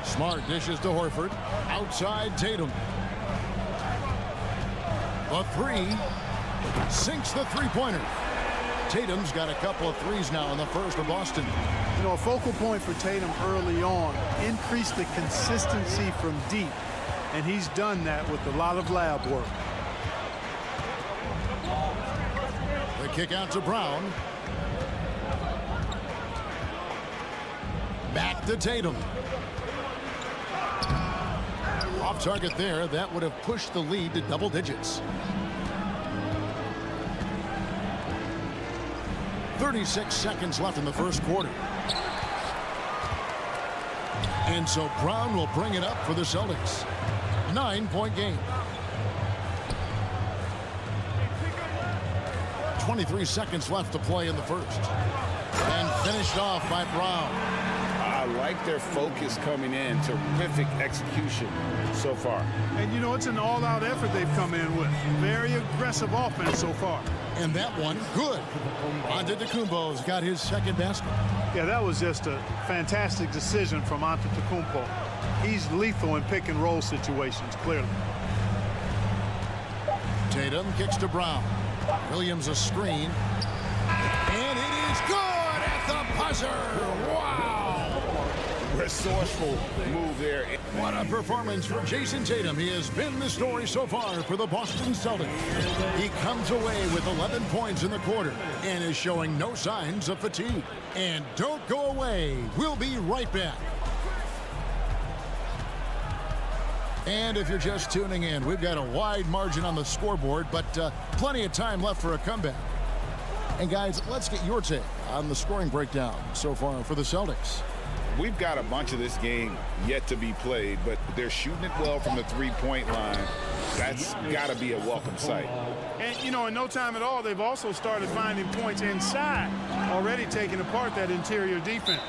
Smart dishes to Horford. Outside Tatum. A 3. Sinks the three-pointer. Tatum's got a couple of threes now in the first for Boston. You know, a focal point for Tatum early on, increase the consistency from deep. And he's done that with a lot of lab work. The kick out to Brown. Back to Tatum. Off target there. That would have pushed the lead to double digits. 36 seconds left in the first quarter. And so Brown will bring it up for the Celtics. 9-point game. 23 seconds left to play in the first. And finished off by Brown. I like their focus coming in. Terrific execution so far. And, you know, it's an all-out effort they've come in with. Very aggressive offense so far. And that one, good. Antetokounmpo's got his second basket. Yeah, that was just a fantastic decision from Antetokounmpo. He's lethal in pick-and-roll situations, clearly. Tatum kicks to Brown. Williams a screen. And it is good at the buzzer. Wow. Resourceful move there. What a performance for Jason Tatum. He has been the story so far for the Boston Celtics. He comes away with 11 points in the quarter and is showing no signs of fatigue. And don't go away. We'll be right back. And if you're just tuning in, we've got a wide margin on the scoreboard, but plenty of time left for a comeback. And guys, let's get your take on the scoring breakdown so far for the Celtics. We've got a bunch of this game yet to be played, but they're shooting it well from the three-point line. That's got to be a welcome sight. And, you know, in no time at all, they've also started finding points inside, already taking apart that interior defense.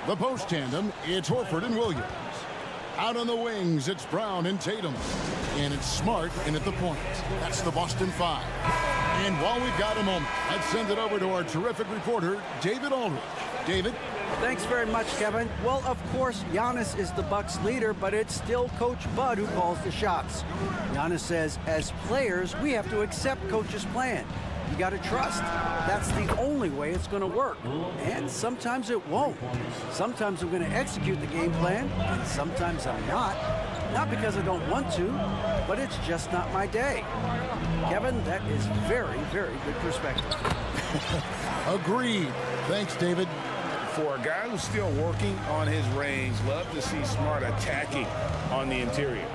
The post tandem, it's Horford and Williams. Out on the wings, it's Brown and Tatum. And it's Smart in at the point. That's the Boston Five. And while we've got a moment, let's send it over to our terrific reporter, David Aldridge. David? Thanks very much, Kevin. Well, of course, Giannis is the Bucks leader, but it's still Coach Bud who calls the shots. Giannis says, as players, we have to accept Coach's plan. You got to trust. That's the only way it's going to work. And sometimes it won't. Sometimes I'm going to execute the game plan, and sometimes I'm not. Not because I don't want to, but it's just not my day. Kevin, that is very, very good perspective. Agreed. Thanks, David. For a guy who's still working on his range, love to see Smart attacking on the interior.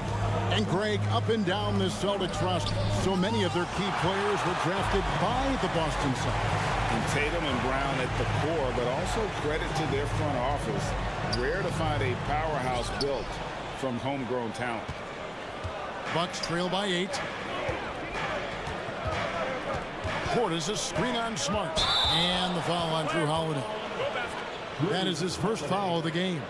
And Greg, up and down the Celtics roster, so many of their key players were drafted by the Boston Celtics. And Tatum and Brown at the core, but also credit to their front office. Rare to find a powerhouse built from homegrown talent. Bucks trail by 8. Portis a screen on Smart. And the foul on Drew Holiday. That is his first foul of the game.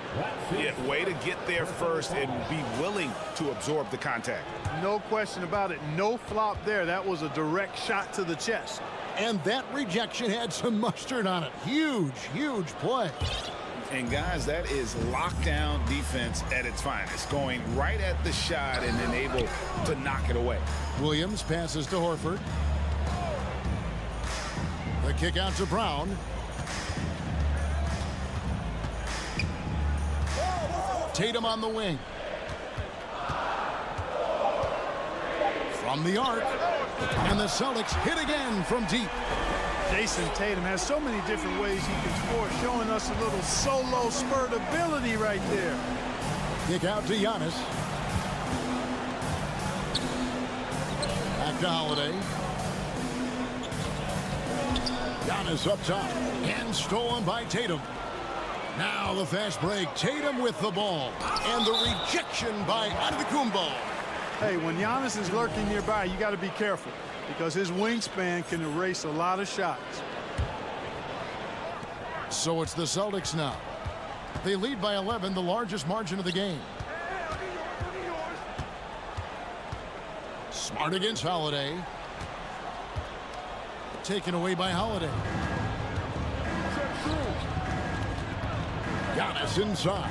Yeah, way to get there first and be willing to absorb the contact. No question about it. No flop there. That was a direct shot to the chest. And that rejection had some mustard on it. Huge, huge play. And guys, that is lockdown defense at its finest. Going right at the shot and then able to knock it away. Williams passes to Horford. The kick out to Brown. Tatum on the wing. From the arc. And the Celtics hit again from deep. Jason Tatum has so many different ways he can score, showing us a little solo spurt ability right there. Kick out to Giannis. Back to Holiday. Giannis up top. And stolen by Tatum. Now the fast break. Tatum with the ball. And the rejection by Antetokounmpo. Hey, when Giannis is lurking nearby, you got to be careful because his wingspan can erase a lot of shots. So it's the Celtics now. They lead by 11, the largest margin of the game. Smart against Holiday. Taken away by Holiday. Giannis inside.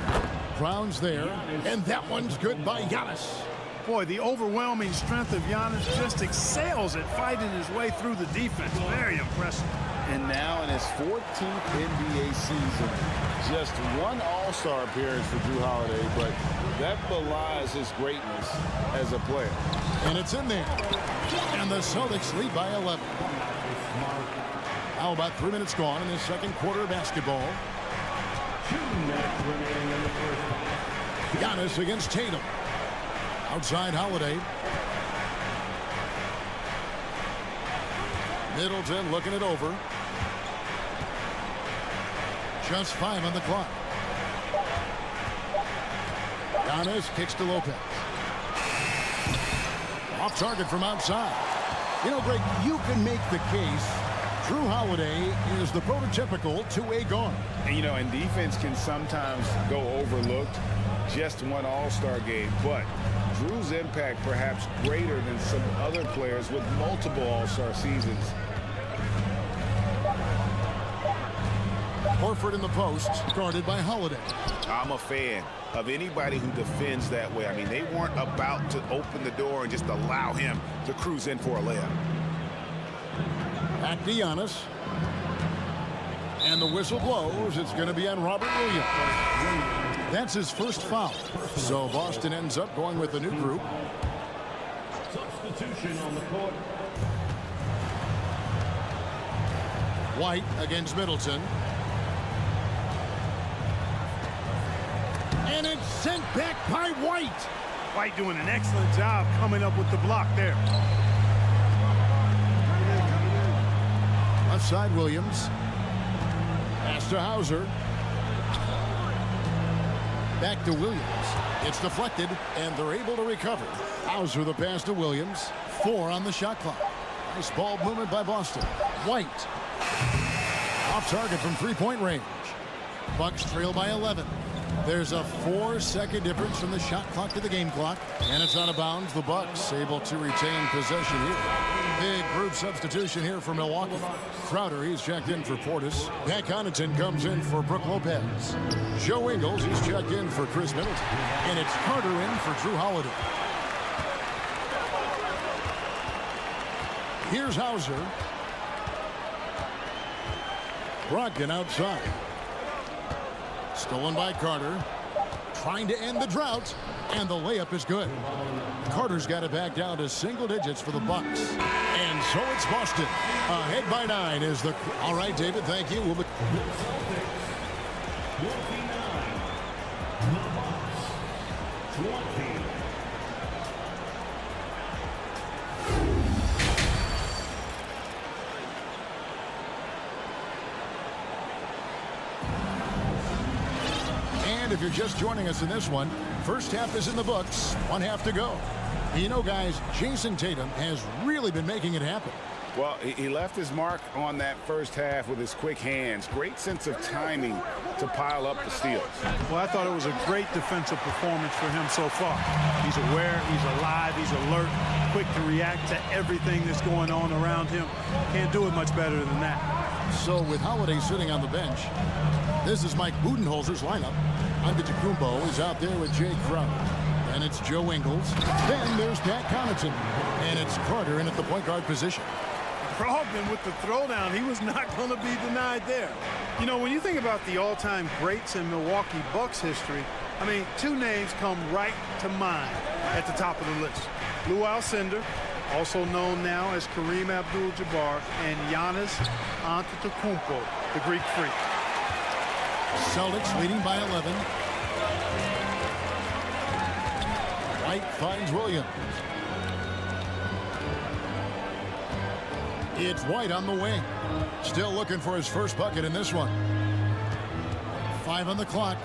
Brown's there. And that one's good by Giannis. Boy, the overwhelming strength of Giannis just excels at fighting his way through the defense. Very impressive. And now in his 14th NBA season, just one All-Star appearance for Drew Holiday, but that belies his greatness as a player. And it's in there. And the Celtics lead by 11. Now about 3 minutes gone in the second quarter of basketball. 2 minutes remaining in the first half. Giannis against Tatum. Outside Holiday. Middleton looking it over. Just 5 on the clock. Giannis kicks to Lopez. Off target from outside. You know, Greg, you can make the case Drew Holiday is the prototypical two-way guard. And, you know, and defense can sometimes go overlooked. Just one all-star game, but Drew's impact perhaps greater than some other players with multiple all-star seasons. Horford in the post, guarded by Holiday. I'm a fan of anybody who defends that way. I mean, they weren't about to open the door and just allow him to cruise in for a layup. Back to Giannis. And the whistle blows. It's going to be on Robert Williams. That's his first foul. So Boston ends up going with a new group. Substitution on the court. White against Middleton. And it's sent back by White. White doing an excellent job coming up with the block there. Left side, Williams. Pass to Hauser. Back to Williams. It's deflected, and they're able to recover. Hauser the pass to Williams. 4 on the shot clock. Nice ball movement by Boston. White. Off target from three-point range. Bucks trail by 11. There's a 4-second difference from the shot clock to the game clock. And it's out of bounds. The Bucks able to retain possession here. Big group substitution here for Milwaukee. Crowder, he's checked in for Portis. Pat Connaughton comes in for Brook Lopez. Joe Ingles, he's checked in for Chris Middleton. And it's Carter in for Drew Holiday. Here's Hauser. Brogdon outside. Stolen by Carter. Trying to end the drought. And the layup is good. Carter's got it back down to single digits for the Bucks. And so it's Boston. Ahead by 9 is the... All right, David, thank you. We'll be... And if you're just joining us in this one, first half is in the books. 1 half to go. You know, guys, Jason Tatum has really been making it happen. Well, he left his mark on that first half with his quick hands. Great sense of timing to pile up the steals. Well, I thought it was a great defensive performance for him so far. He's aware, he's alive, he's alert, quick to react to everything that's going on around him. Can't do it much better than that. So with Holiday sitting on the bench, this is Mike Budenholzer's lineup. Udiplomat is out there with Jay Crowder. And it's Joe Ingles. Then there's Pat Connaughton. And it's Carter in at the point guard position. Brogdon with the throwdown. He was not going to be denied there. You know, when you think about the all-time greats in Milwaukee Bucks history, I mean, 2 names come right to mind at the top of the list. Lou Alcindor, also known now as Kareem Abdul-Jabbar, and Giannis Antetokounmpo, the Greek Freak. Celtics leading by 11. White finds Williams. It's White on the wing. Still looking for his first bucket in this one. 5 on the clock.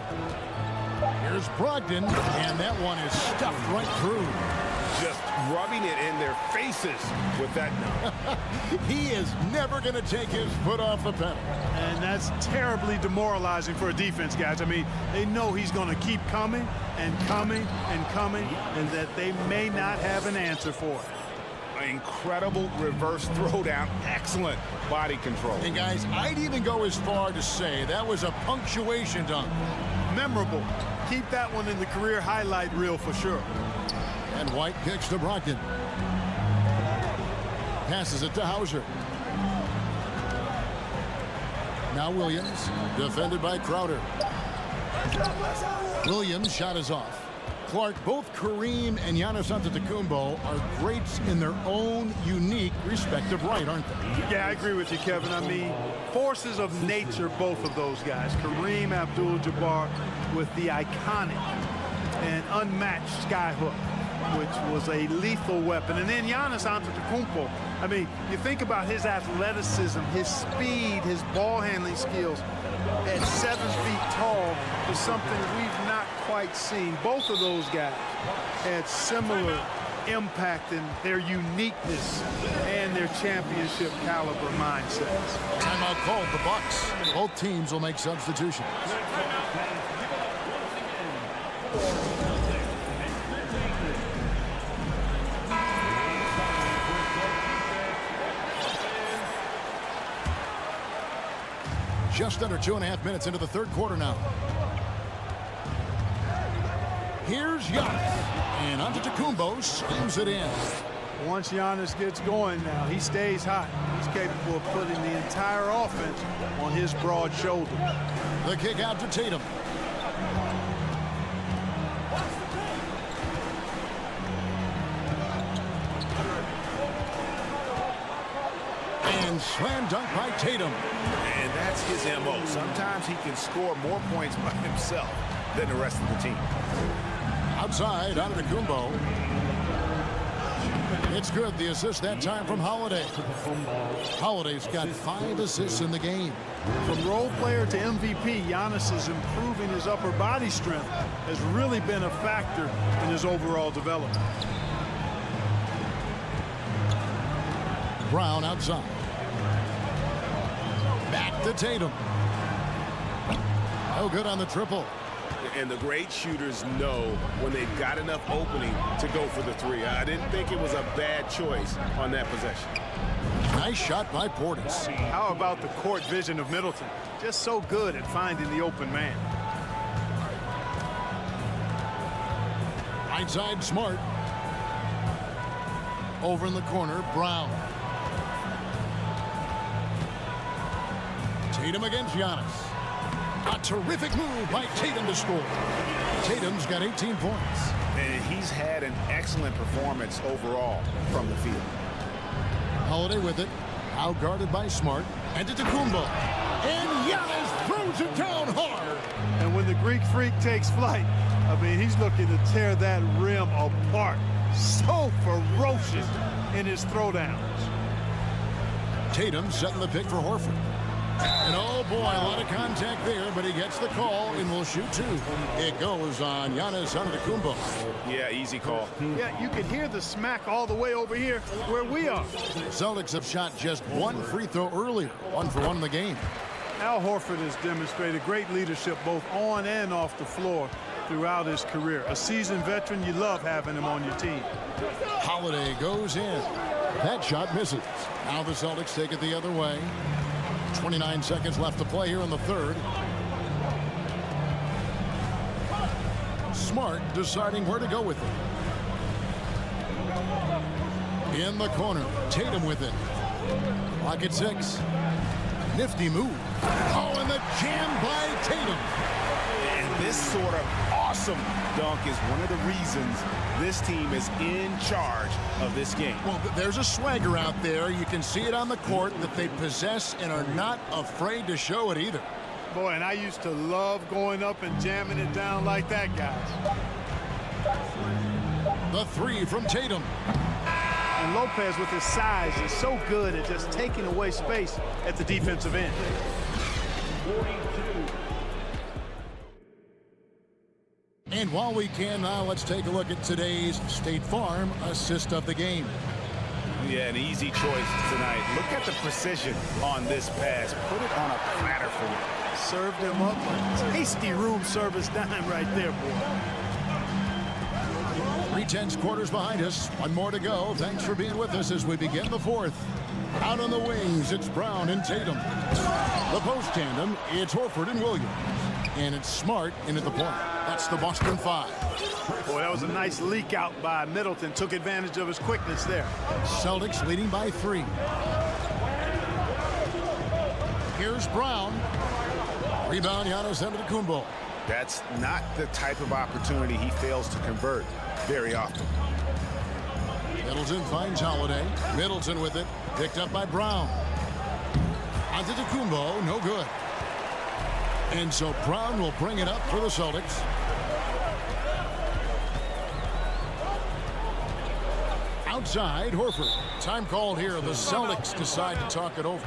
Here's Brogdon, and that one is stuffed right through. Just rubbing it in their faces with that. He is never going to take his foot off the pedal. And that's terribly demoralizing for a defense, guys. I mean, they know he's going to keep coming and coming and coming, and that they may not have an answer for it. Incredible reverse throwdown. Excellent body control. And guys, I'd even go as far to say that was a punctuation dunk. Memorable. Keep that one in the career highlight reel for sure. And White kicks to Brogdon. Passes it to Hauser. Now Williams, defended by Crowder. Williams' shot is off. Clark, both Kareem and Giannis Antetokounmpo are greats in their own unique respective right, aren't they? Yeah, I agree with you, Kevin. I mean, forces of nature, both of those guys. Kareem Abdul-Jabbar with the iconic and unmatched skyhook, which was a lethal weapon. And then Giannis Antetokounmpo. I mean, you think about his athleticism, his speed, his ball handling skills at 7 feet tall is something we've not quite seen. Both of those guys had similar impact and their uniqueness and their championship caliber mindsets. Timeout called the Bucks. Both teams will make substitutions. Just under 2.5 minutes into the third quarter now. Here's Giannis. And Antetokounmpo slams it in. Once Giannis gets going now, he stays hot. He's capable of putting the entire offense on his broad shoulders. The kick out to Tatum. And slam dunk by Tatum. And that's his MO. Sometimes he can score more points by himself than the rest of the team. Outside, Antetokounmpo. It's good. The assist that time from Holiday. Holiday's got 5 assists in the game. From role player to MVP, Giannis is improving his upper body strength. Has really been a factor in his overall development. Brown outside. Back to Tatum. No good on the triple. And the great shooters know when they've got enough opening to go for the three. I didn't think it was a bad choice on that possession. Nice shot by Portis. How about the court vision of Middleton? Just so good at finding the open man. Right side, Smart. Over in the corner, Brown. Tatum against Giannis. A terrific move by Tatum to score. Tatum's got 18 points. And he's had an excellent performance overall from the field. Holiday with it. Out guarded by Smart. And Antetokounmpo. And Giannis throws it down hard. And when the Greek Freak takes flight, I mean, he's looking to tear that rim apart. So ferocious in his throwdowns. Tatum setting the pick for Horford. And oh boy, a lot of contact there, but he gets the call and will shoot 2. It goes on Giannis Antetokounmpo. Yeah, easy call. Yeah, you can hear the smack all the way over here where we are. Celtics have shot just 1 free throw earlier, 1 for 1 in the game. Al Horford has demonstrated great leadership both on and off the floor throughout his career. A seasoned veteran, you love having him on your team. Holiday goes in. That shot misses. Now the Celtics take it the other way. 29 seconds left to play here in the third. Smart deciding where to go with it. In the corner, Tatum with it. Clock at 6. Nifty move. Oh, and the jam by Tatum. And this sort of awesome dunk is one of the reasons this team is in charge of this game. Well, there's a swagger out there. You can see it on the court that they possess and are not afraid to show it either. Boy, and I used to love going up and jamming it down like that, guys. The 3 from Tatum. And Lopez with his size is so good at just taking away space at the defensive end. And while we can now, let's take a look at today's State Farm assist of the game. Yeah, an easy choice tonight. Look at the precision on this pass. Put it on a platter for you. Served him up a tasty room service dime right there, boy. 3/10 quarters behind us. 1 more to go. Thanks for being with us as we begin the 4th. Out on the wings, it's Brown and Tatum. The post tandem, it's Horford and Williams. And it's Smart in at the point. That's the Boston 5. Boy, that was a nice leak out by Middleton. Took advantage of his quickness there. Celtics leading by 3. Here's Brown. Rebound, Giannis Antetokounmpo. That's not the type of opportunity he fails to convert very often. Middleton finds Holiday. Middleton with it. Picked up by Brown. Antetokounmpo, no good. And so Brown will bring it up for the Celtics. Outside, Horford. Time called here. The Celtics decide to talk it over.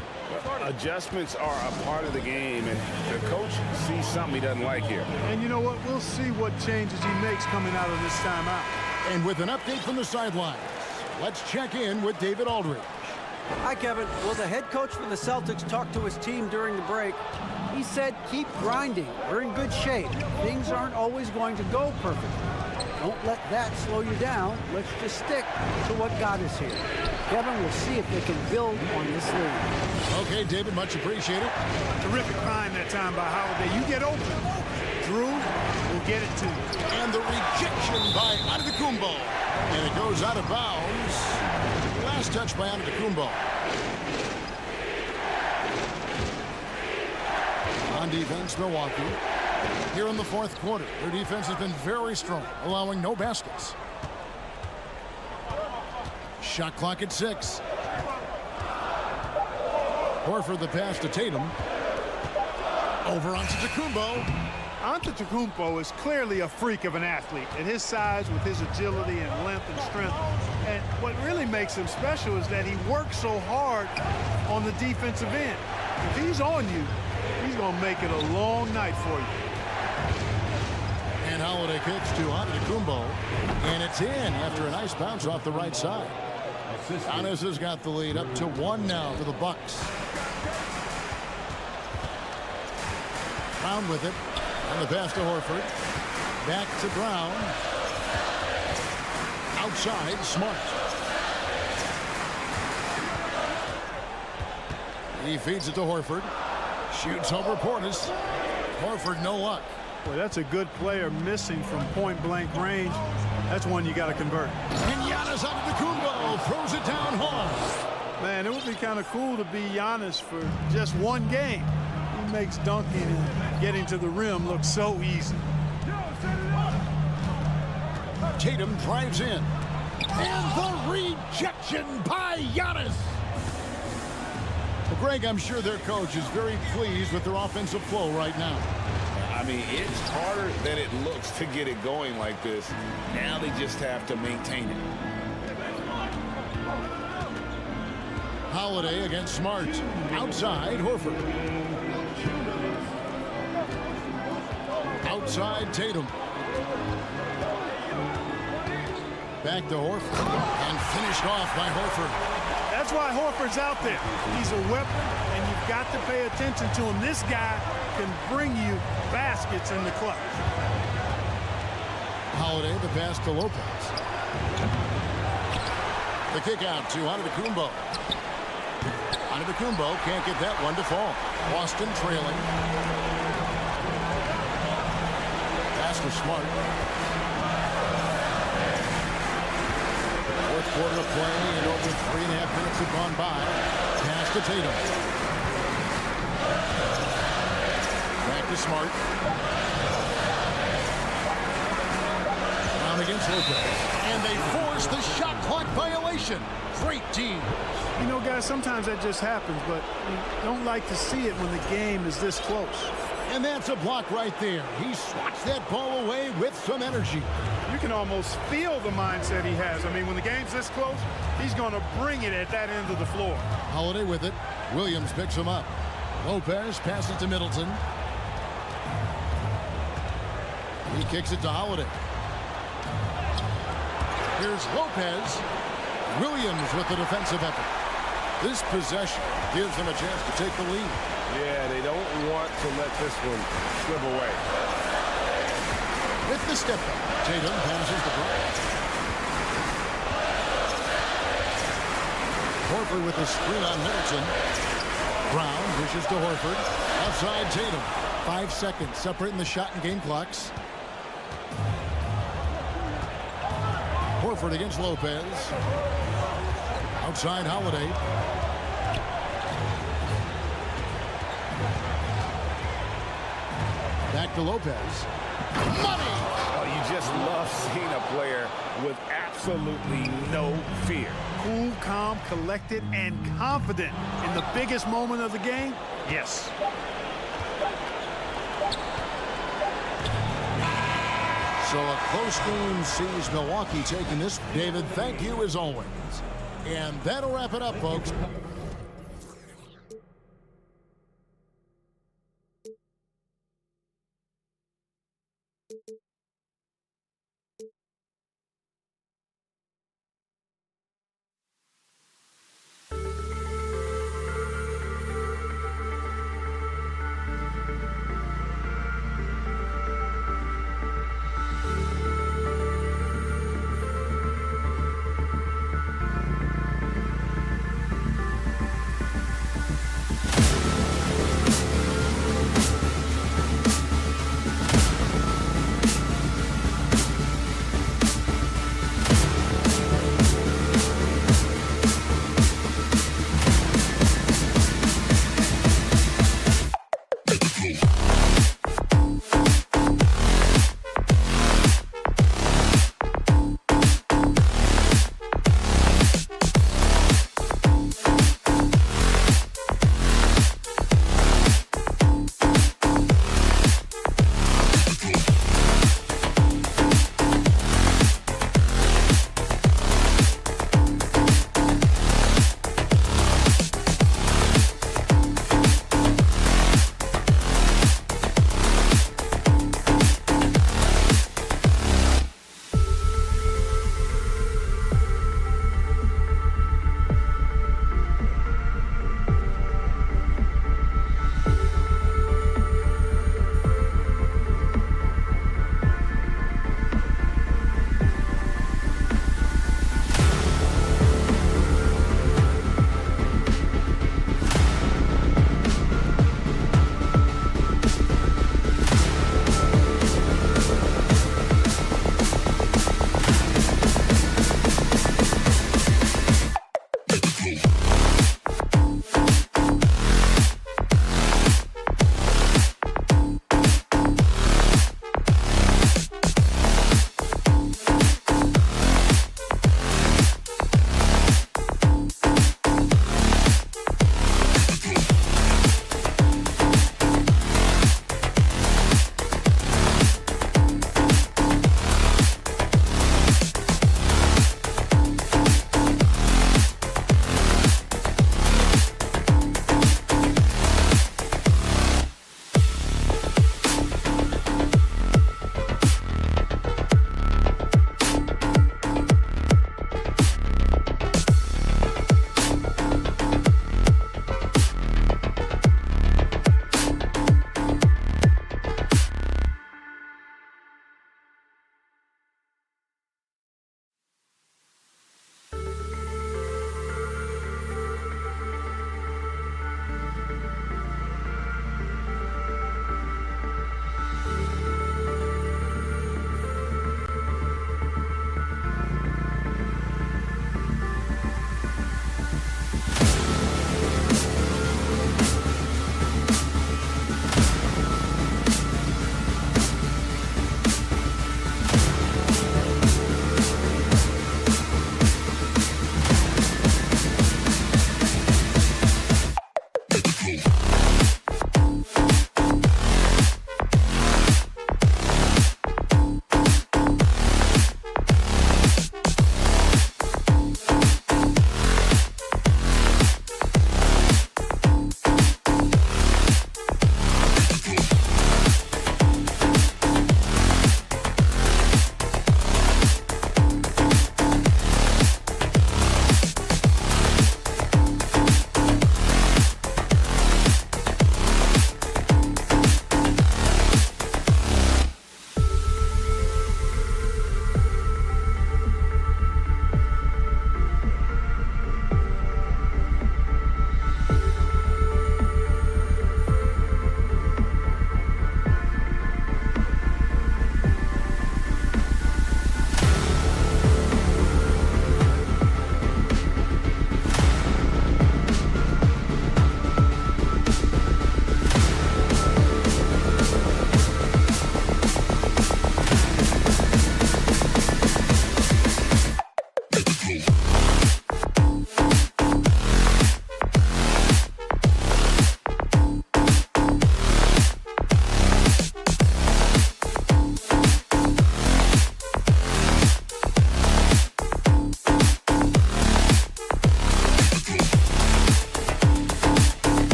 Adjustments are a part of the game, and the coach sees something he doesn't like here. And you know what? We'll see what changes he makes coming out of this timeout. And with an update from the sidelines, let's check in with David Aldridge. Hi, Kevin. Well, the head coach for the Celtics talked to his team during the break. He said, keep grinding. We're in good shape. Things aren't always going to go perfectly. Don't let that slow you down. Let's just stick to what got us here. Kevin, we'll see if they can build on this lead. Okay, David, much appreciated. Terrific find that time by Holiday. You get open. Drew will get it to you. And the rejection by Udiplomat. And it goes out of bounds. Last touch by Udiplomat. On defense, Milwaukee. Here in the fourth quarter, their defense has been very strong, allowing no baskets. Shot clock at 6. Horford the pass to Tatum. Over onto Tacumbo. Antetokounmpo is clearly a freak of an athlete at his size, with his agility and length and strength. And what really makes him special is that he works so hard on the defensive end. If he's on you, he's going to make it a long night for you. And Holiday kicks to Antetokounmpo, and it's in after a nice bounce off the right side. Giannis has got the lead up to 1 now for the Bucks. Brown with it. On the pass to Horford. Back to Brown. Outside, Smart. He feeds it to Horford. Shoots over Portis. Horford, no luck. Boy, that's a good player missing from point-blank range. That's one you got to convert. And Giannis Antetokounmpo throws it down hard. Man, it would be kind of cool to be Giannis for just one game. He makes dunking and getting to the rim look so easy. Tatum drives in. And the rejection by Giannis. Well, Greg, I'm sure their coach is very pleased with their offensive flow right now. I mean, it's harder than it looks to get it going like this. Now they just have to maintain it. Holiday against Smart. Outside, Horford. Outside, Tatum. Back to Horford. And finished off by Horford. That's why Horford's out there. He's a weapon, and you've got to pay attention to him. This guy can bring you baskets in the clutch. Holiday, the pass to Lopez. The kick out to Antetokounmpo. Antetokounmpo can't get that one to fall. Boston trailing. Pass to Smart. Fourth quarter of play, and over 3.5 minutes have gone by. Pass to Tatum. Back to Smart. Down against Lopez. And they force the shot clock violation. Great team. You know, guys, sometimes that just happens, but you don't like to see it when the game is this close. And that's a block right there. He swats that ball away with some energy. You can almost feel the mindset he has. I mean, when the game's this close, he's going to bring it at that end of the floor. Holiday with it. Williams picks him up. Lopez passes to Middleton. He kicks it to Holiday. Here's Lopez. Williams with the defensive effort. This possession gives them a chance to take the lead. Yeah, they don't want to let this one slip away. With the step back, Tatum passes the Brown. Horford with the screen on Middleton. Brown dishes to Horford. Outside Tatum. 5 seconds separating the shot and game clocks. Horford against Lopez. Outside Holiday. Back to Lopez. Money! Oh, you just love seeing a player with absolutely no fear. Cool, calm, collected, and confident in the biggest moment of the game. Yes. So a close game sees Milwaukee taking this. David, thank you as always. And that'll wrap it up, folks.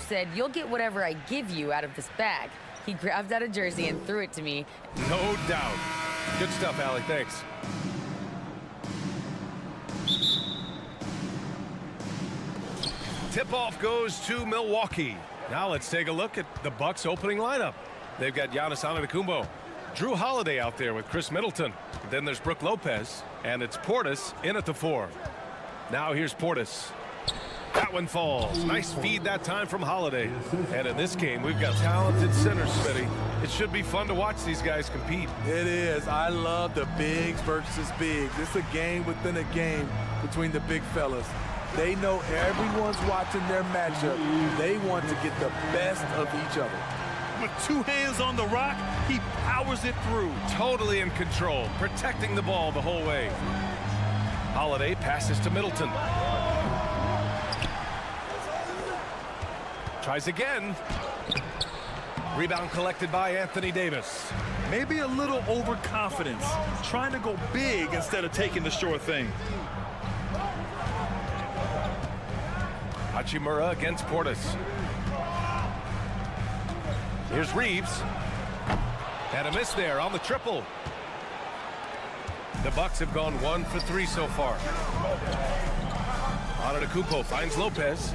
Said, "You'll get whatever I give you out of this bag." He grabbed out a jersey and threw it to me. No doubt. Good stuff, Allie. Thanks. Tip-off goes to Milwaukee. Now let's take a look at the Bucks opening lineup. They've got Giannis Antetokounmpo, Drew Holiday out there with Chris Middleton. Then there's Brook Lopez, and it's Portis in at the 4. Now here's Portis. That one falls. Nice feed that time from Holiday. And in this game, we've got talented centers, Smitty. It should be fun to watch these guys compete. It is. I love the bigs versus bigs. It's a game within a game between the big fellas. They know everyone's watching their matchup. They want to get the best of each other. With 2 hands on the rock, he powers it through. Totally in control, protecting the ball the whole way. Holiday passes to Middleton. Tries again. Rebound collected by Anthony Davis. Maybe a little overconfidence, trying to go big instead of taking the sure thing. Hachimura against Portis. Here's Reeves. And a miss there on the triple. The Bucks have gone 1 for 3 so far. Antetokounmpo finds Lopez.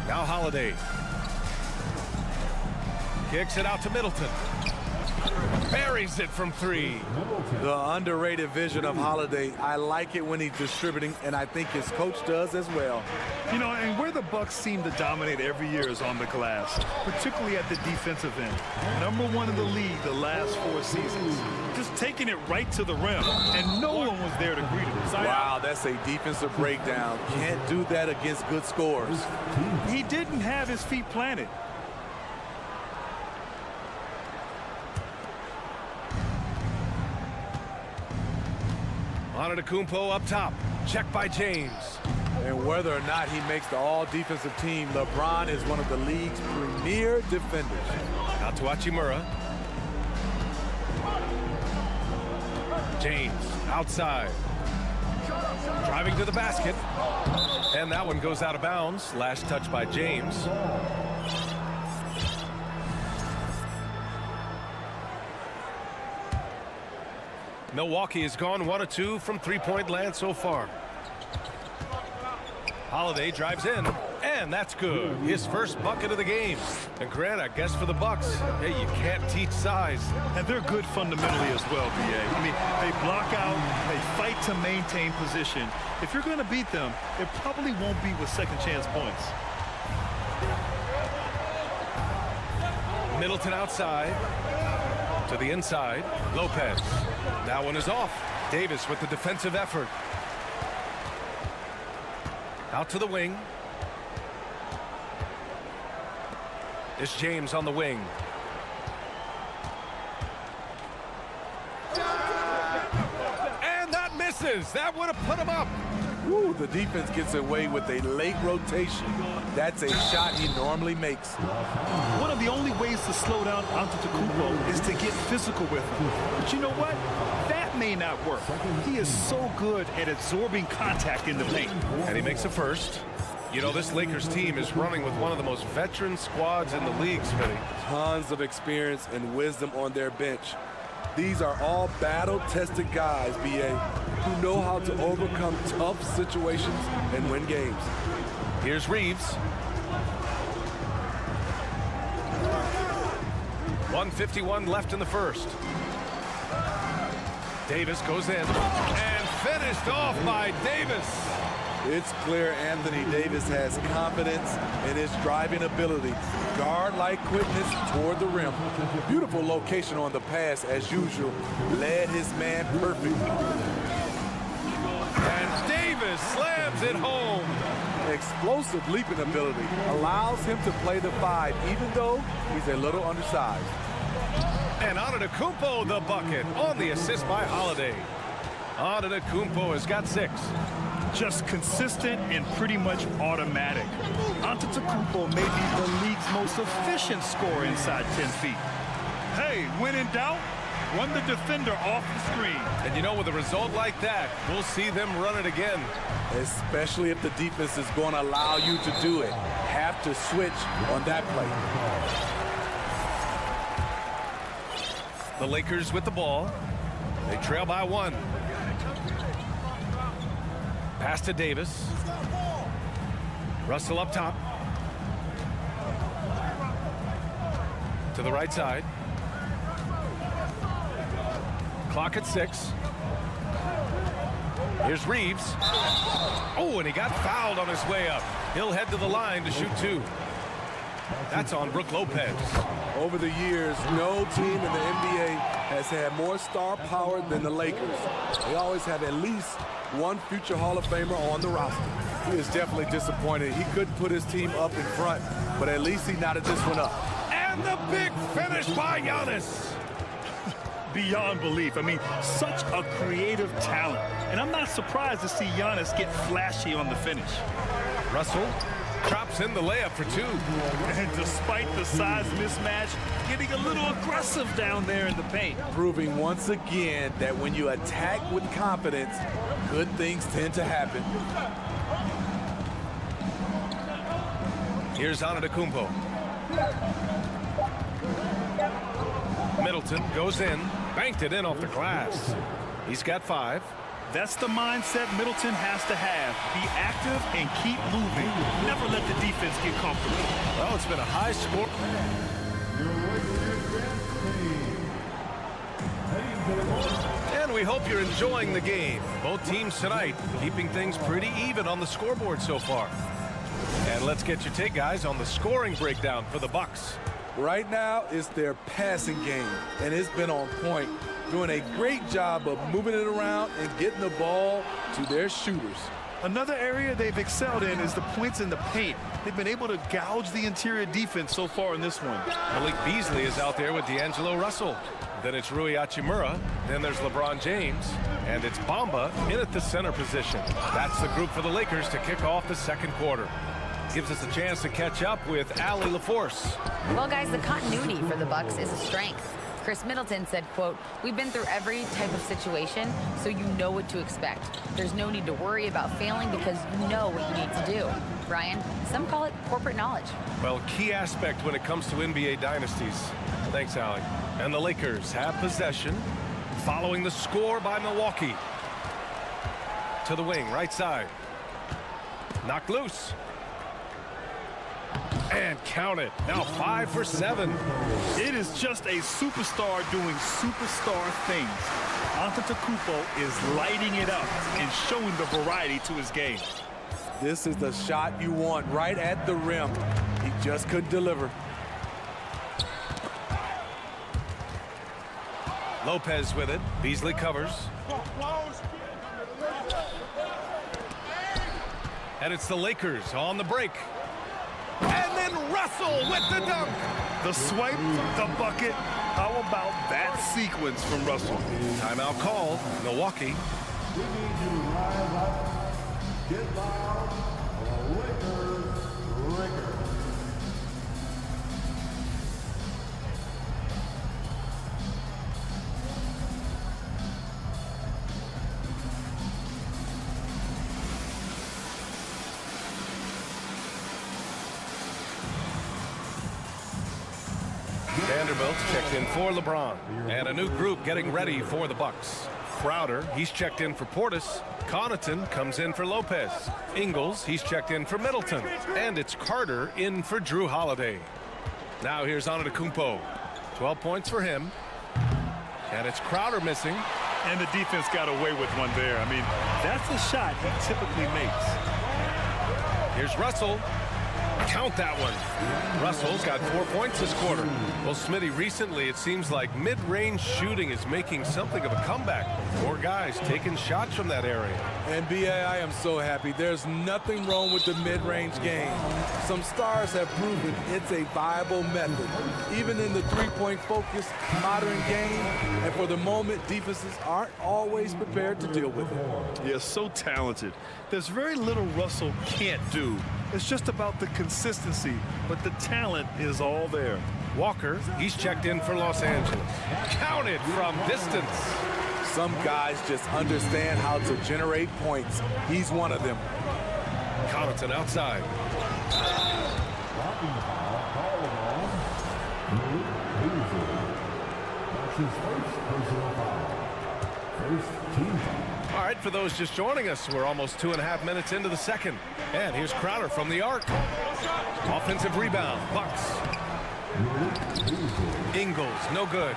Now Holiday. Kicks it out to Middleton. Buries it from 3. The underrated vision of Holiday. I like it when he's distributing, and I think his coach does as well. You know, and where the Bucks seem to dominate every year is on the glass, particularly at the defensive end. #1 in the league the last 4 seasons. Just taking it right to the rim, and no one was there to greet him. Wow, that's a defensive breakdown. Can't do that against good scores. He didn't have his feet planted. Antetokounmpo up top. Check by James. And whether or not he makes the all-defensive team, LeBron is one of the league's premier defenders. Out to Hachimura. James outside. Driving to the basket. And that one goes out of bounds. Last touch by James. Milwaukee has gone 1 of 2 from 3-point land so far. Holiday drives in, and that's good. His first bucket of the game. And Grant, I guess for the Bucks, hey, you can't teach size. And they're good fundamentally as well, BA. I mean, they block out, they fight to maintain position. If you're going to beat them, it probably won't be with second chance points. Middleton outside. To the inside. Lopez. That one is off. Davis with the defensive effort. Out to the wing. It's James on the wing. And that misses. That would have put him up. Ooh, the defense gets away with a late rotation. That's a shot he normally makes. One of the only ways to slow down Antetokounmpo is to get physical with him. But you know what? That may not work. He is so good at absorbing contact in the paint. And he makes a first. You know, this Lakers team is running with one of the most veteran squads in the league, Smitty. Tons of experience and wisdom on their bench. These are all battle-tested guys, BA, who know how to overcome tough situations and win games. Here's Reeves. 1:51 left in the first. Davis goes in and finished off by Davis. It's clear Anthony Davis has confidence in his driving ability. Guard-like quickness toward the rim. Beautiful location on the pass as usual. Led his man perfectly. And Davis slams it home. Explosive leaping ability allows him to play the 5 even though he's a little undersized. And Udiplomat the bucket on the assist by Holiday. Udiplomat has got 6. Just consistent and pretty much automatic. Antetokounmpo may be the league's most efficient scorer inside 10 feet. Hey, when in doubt, run the defender off the screen. And you know, with a result like that, we'll see them run it again. Especially if the defense is going to allow you to do it. Have to switch on that play. The Lakers with the ball. They trail by 1. Pass to Davis. Russell up top. To the right side. Clock at 6. Here's Reeves. Oh, and he got fouled on his way up. He'll head to the line to shoot 2. That's on Brook Lopez. Over the years, no team in the NBA has had more star power than the Lakers. They always have at least one future Hall of Famer on the roster. He is definitely disappointed. He couldn't put his team up in front, but at least he knotted this one up. And the big finish by Giannis. Beyond belief. I mean, such a creative talent. And I'm not surprised to see Giannis get flashy on the finish. Russell drops in the layup for 2. And despite the size mismatch, getting a little aggressive down there in the paint. Proving once again that when you attack with confidence, good things tend to happen. Here's Antetokounmpo. Middleton goes in, banked it in off the glass. He's got 5. That's the mindset Middleton has to have. Be active and keep moving. Never let the defense get comfortable. Well, it's been a high score. And we hope you're enjoying the game. Both teams tonight keeping things pretty even on the scoreboard so far. And let's get your take, guys, on the scoring breakdown for the Bucks. Right now, it's their passing game, and it's been on point. Doing a great job of moving it around and getting the ball to their shooters. Another area they've excelled in is the points in the paint. They've been able to gouge the interior defense so far in this one. Malik Beasley is out there with D'Angelo Russell. Then it's Rui Hachimura. Then there's LeBron James. And it's Bamba in at the center position. That's the group for the Lakers to kick off the second quarter. Gives us a chance to catch up with Allie LaForce. Well, guys, the continuity for the Bucks is a strength. Chris Middleton said, quote, "We've been through every type of situation, so you know what to expect. There's no need to worry about failing because you know what you need to do." Brian, some call it corporate knowledge. Well, key aspect when it comes to NBA dynasties. Thanks, Allie. And the Lakers have possession following the score by Milwaukee. To the wing, right side. Knocked loose. And count it. Now 5 for 7. It is just a superstar doing superstar things. Antetokounmpo is lighting it up and showing the variety to his game. This is the shot you want right at the rim. He just couldn't deliver. Lopez with it. Beasley covers. And it's the Lakers on the break. And then Russell with the dunk. The swipe, the bucket. How about that sequence from Russell? Timeout called. Milwaukee. We need you to rise up, get loud, Lakers. Vanderbilt's checked in for LeBron. And a new group getting ready for the Bucks. Crowder, he's checked in for Portis. Connaughton comes in for Lopez. Ingles, he's checked in for Middleton. And it's Carter in for Drew Holiday. Now here's Antetokounmpo. 12 points for him. And it's Crowder missing. And the defense got away with one there. I mean, that's a shot he typically makes. Here's Russell. Count that one. Russell's got 4 points this quarter. Well, Smitty, recently it seems like mid-range shooting is making something of a comeback. More guys taking shots from that area. And B.A., I am so happy. There's nothing wrong with the mid-range game. Some stars have proven it's a viable method, even in the three-point focused modern game. And for the moment, defenses aren't always prepared to deal with it. Yeah, so talented. There's very little Russell can't do. It's just about the consistency, but the talent is all there. Walker, he's checked in for Los Angeles. Counted from distance. Some guys just understand how to generate points. He's one of them. Connaughton outside. All right, for those just joining us, we're almost 2.5 minutes into the second. And here's Crowder from the arc. Offensive rebound, Bucks. Ingles, no good.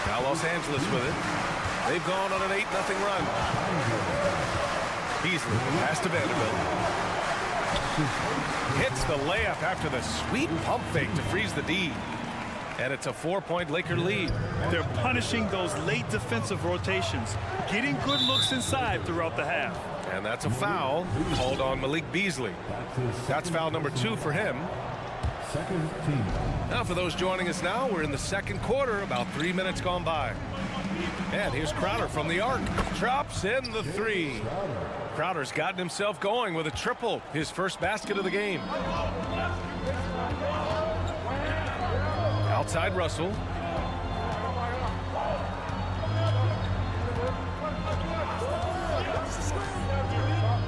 Now Los Angeles with it. They've gone on an 8-0 run. Beasley, pass to Vanderbilt. Hits the layup after the sweet pump fake to freeze the D. And it's a 4-point Laker lead. They're punishing those late defensive rotations, getting good looks inside throughout the half. And that's a foul called on Malik Beasley. That's foul number 2 for him. Now for those joining us now, we're in the second quarter, about 3 minutes gone by. And here's Crowder from the arc. Drops in the 3. Crowder's gotten himself going with a triple, his first basket of the game. Outside Russell.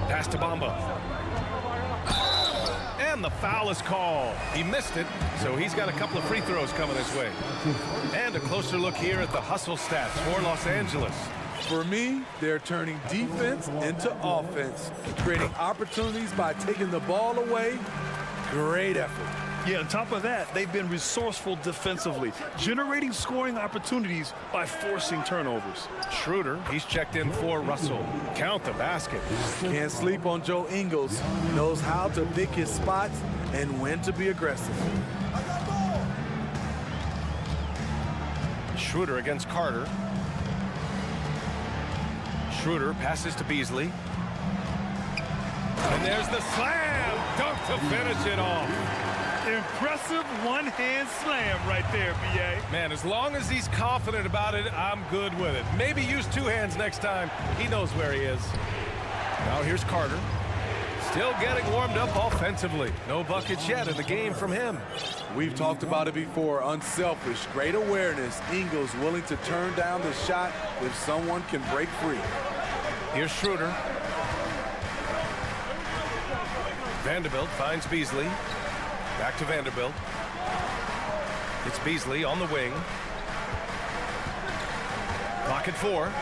Pass to Bamba. And the foul is called. He missed it, so he's got a couple of free throws coming his way. And a closer look here at the hustle stats for Los Angeles. For me, they're turning defense into offense, creating opportunities by taking the ball away. Great effort. Yeah, on top of that, they've been resourceful defensively, generating scoring opportunities by forcing turnovers. Schroeder, he's checked in for Russell. Count the basket. Can't sleep on Joe Ingles. Knows how to pick his spots and when to be aggressive. Schroeder against Carter. Schroeder passes to Beasley. And there's the slam dunk to finish it off. Impressive one-hand slam right there, B.A. Man, as long as he's confident about it, I'm good with it. Maybe use 2 hands next time. He knows where he is. Now here's Carter. Still getting warmed up offensively. No buckets yet in the game from him. We've talked about it before. Unselfish, great awareness. Ingles willing to turn down the shot if someone can break free. Here's Schroeder. Vanderbilt finds Beasley. Back to Vanderbilt. It's Beasley on the wing. Clock at 4.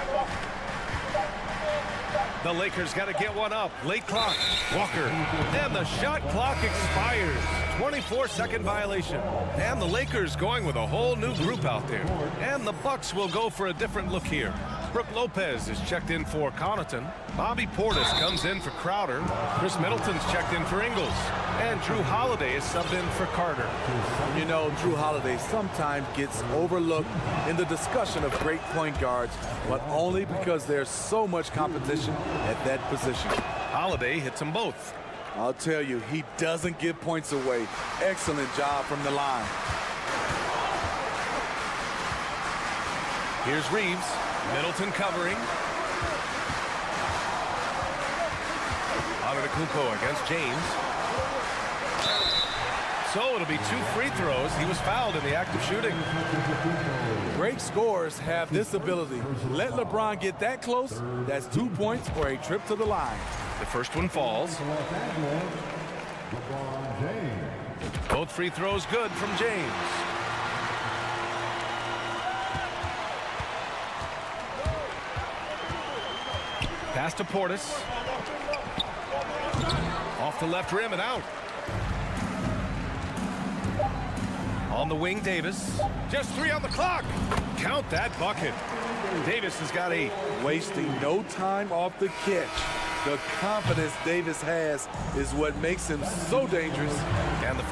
The Lakers got to get one up. Late clock. Walker. And the shot clock expires. 24-second violation. And the Lakers going with a whole new group out there. And the Bucks will go for a different look here. Brook Lopez is checked in for Connaughton. Bobby Portis comes in for Crowder. Chris Middleton's checked in for Ingles. And Drew Holiday is subbed in for Carter. You know, Drew Holiday sometimes gets overlooked in the discussion of great point guards, but only because there's so much competition at that position. Holiday hits them both. I'll tell you, he doesn't give points away. Excellent job from the line. Here's Reeves. Middleton covering. Antetokounmpo against James. So it'll be 2 free throws. He was fouled in the act of shooting. Great scorers have this ability. Let LeBron get that close. That's 2 points or a trip to the line. The first one falls. Both free throws good from James. Pass to Portis. Off the left rim and out. On the wing, Davis. Just 3 on the clock. Count that bucket. Davis has got 8. Wasting no time off the catch. The confidence Davis has is what makes him so dangerous. And the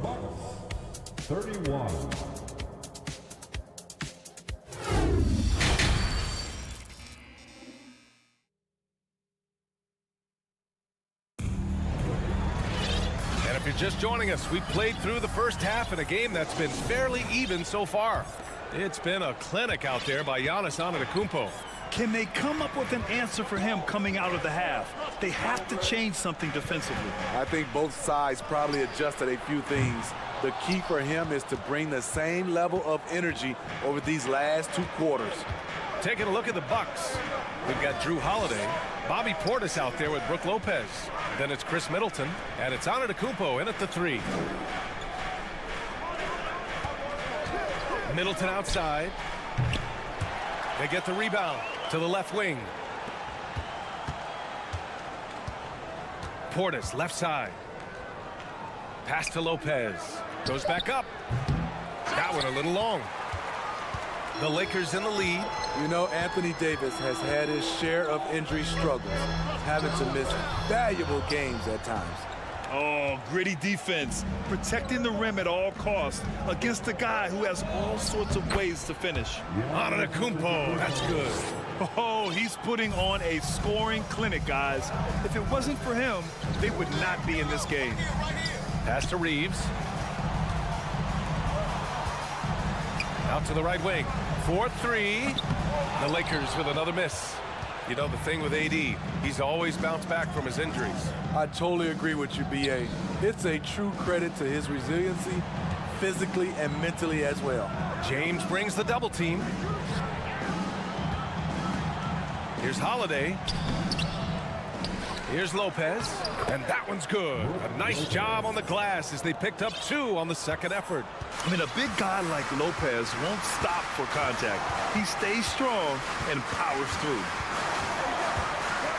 Bucks, 31. And if you're just joining us, we played through the first half in a game that's been fairly even so far. It's been a clinic out there by Giannis Antetokounmpo. Can they come up with an answer for him coming out of the half? They have to change something defensively. I think both sides probably adjusted a few things. The key for him is to bring the same level of energy over these last 2 quarters. Taking a look at the Bucks. We've got Drew Holiday, Bobby Portis out there with Brook Lopez. Then it's Chris Middleton, and it's Antetokounmpo in at the 3. Middleton outside. They get the rebound to the left wing. Portis left side. Pass to Lopez. Goes back up. That one a little long. The Lakers in the lead. You know, Anthony Davis has had his share of injury struggles, having to miss valuable games at times. Oh, gritty defense, protecting the rim at all costs against a guy who has all sorts of ways to finish. Antetokounmpo, that's good. Oh, he's putting on a scoring clinic, guys. If it wasn't for him, they would not be in this game. Pass to Reeves. Out to the right wing. 4-3. The Lakers with another miss. You know, the thing with AD, he's always bounced back from his injuries. I totally agree with you, B.A. It's a true credit to his resiliency, physically and mentally as well. James brings the double team. Here's Holiday. Here's Lopez. And that one's good. A nice job on the glass as they picked up 2 on the second effort. I mean, a big guy like Lopez won't stop for contact. He stays strong and powers through.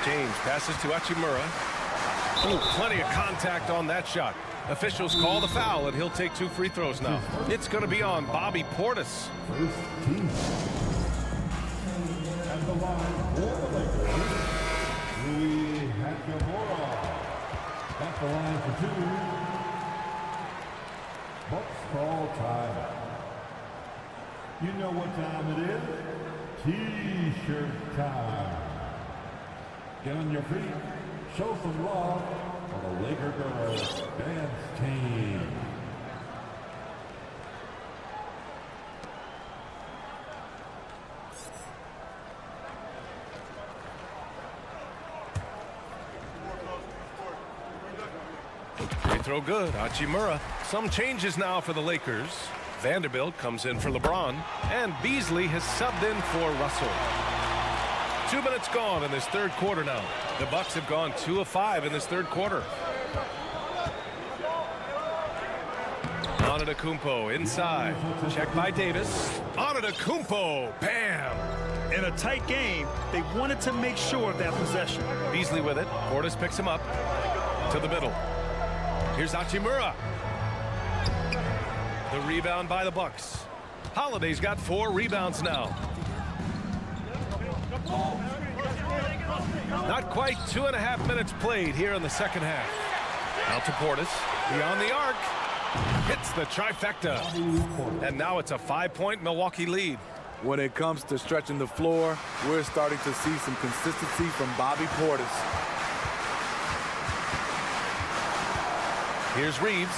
James passes to Hachimura. Ooh, plenty of contact on that shot. Officials call the foul, and he'll take 2 free throws now. It's going to be on Bobby Portis. First team. And the line for the Lakers, Hachimura. At the line for 2. Bucks call time. You know what time it is? T-shirt time. Get on your feet. Show some love for the Laker girls dance team. Free throw good. Hachimura. Some changes now for the Lakers. Vanderbilt comes in for LeBron, and Beasley has subbed in for Russell. 2 minutes gone in this third quarter now. The Bucks have gone 2 of 5 in this third quarter. Antetokounmpo inside. Check by Davis. Antetokounmpo. Bam! In a tight game, they wanted to make sure of that possession. Beasley with it. Portis picks him up to the middle. Here's Hachimura. The rebound by the Bucks. Holiday's got 4 rebounds now. Not quite 2.5 minutes played here in the second half. Out to Portis. Beyond the arc. Hits the trifecta. And now it's a 5-point Milwaukee lead. When it comes to stretching the floor, we're starting to see some consistency from Bobby Portis. Here's Reeves.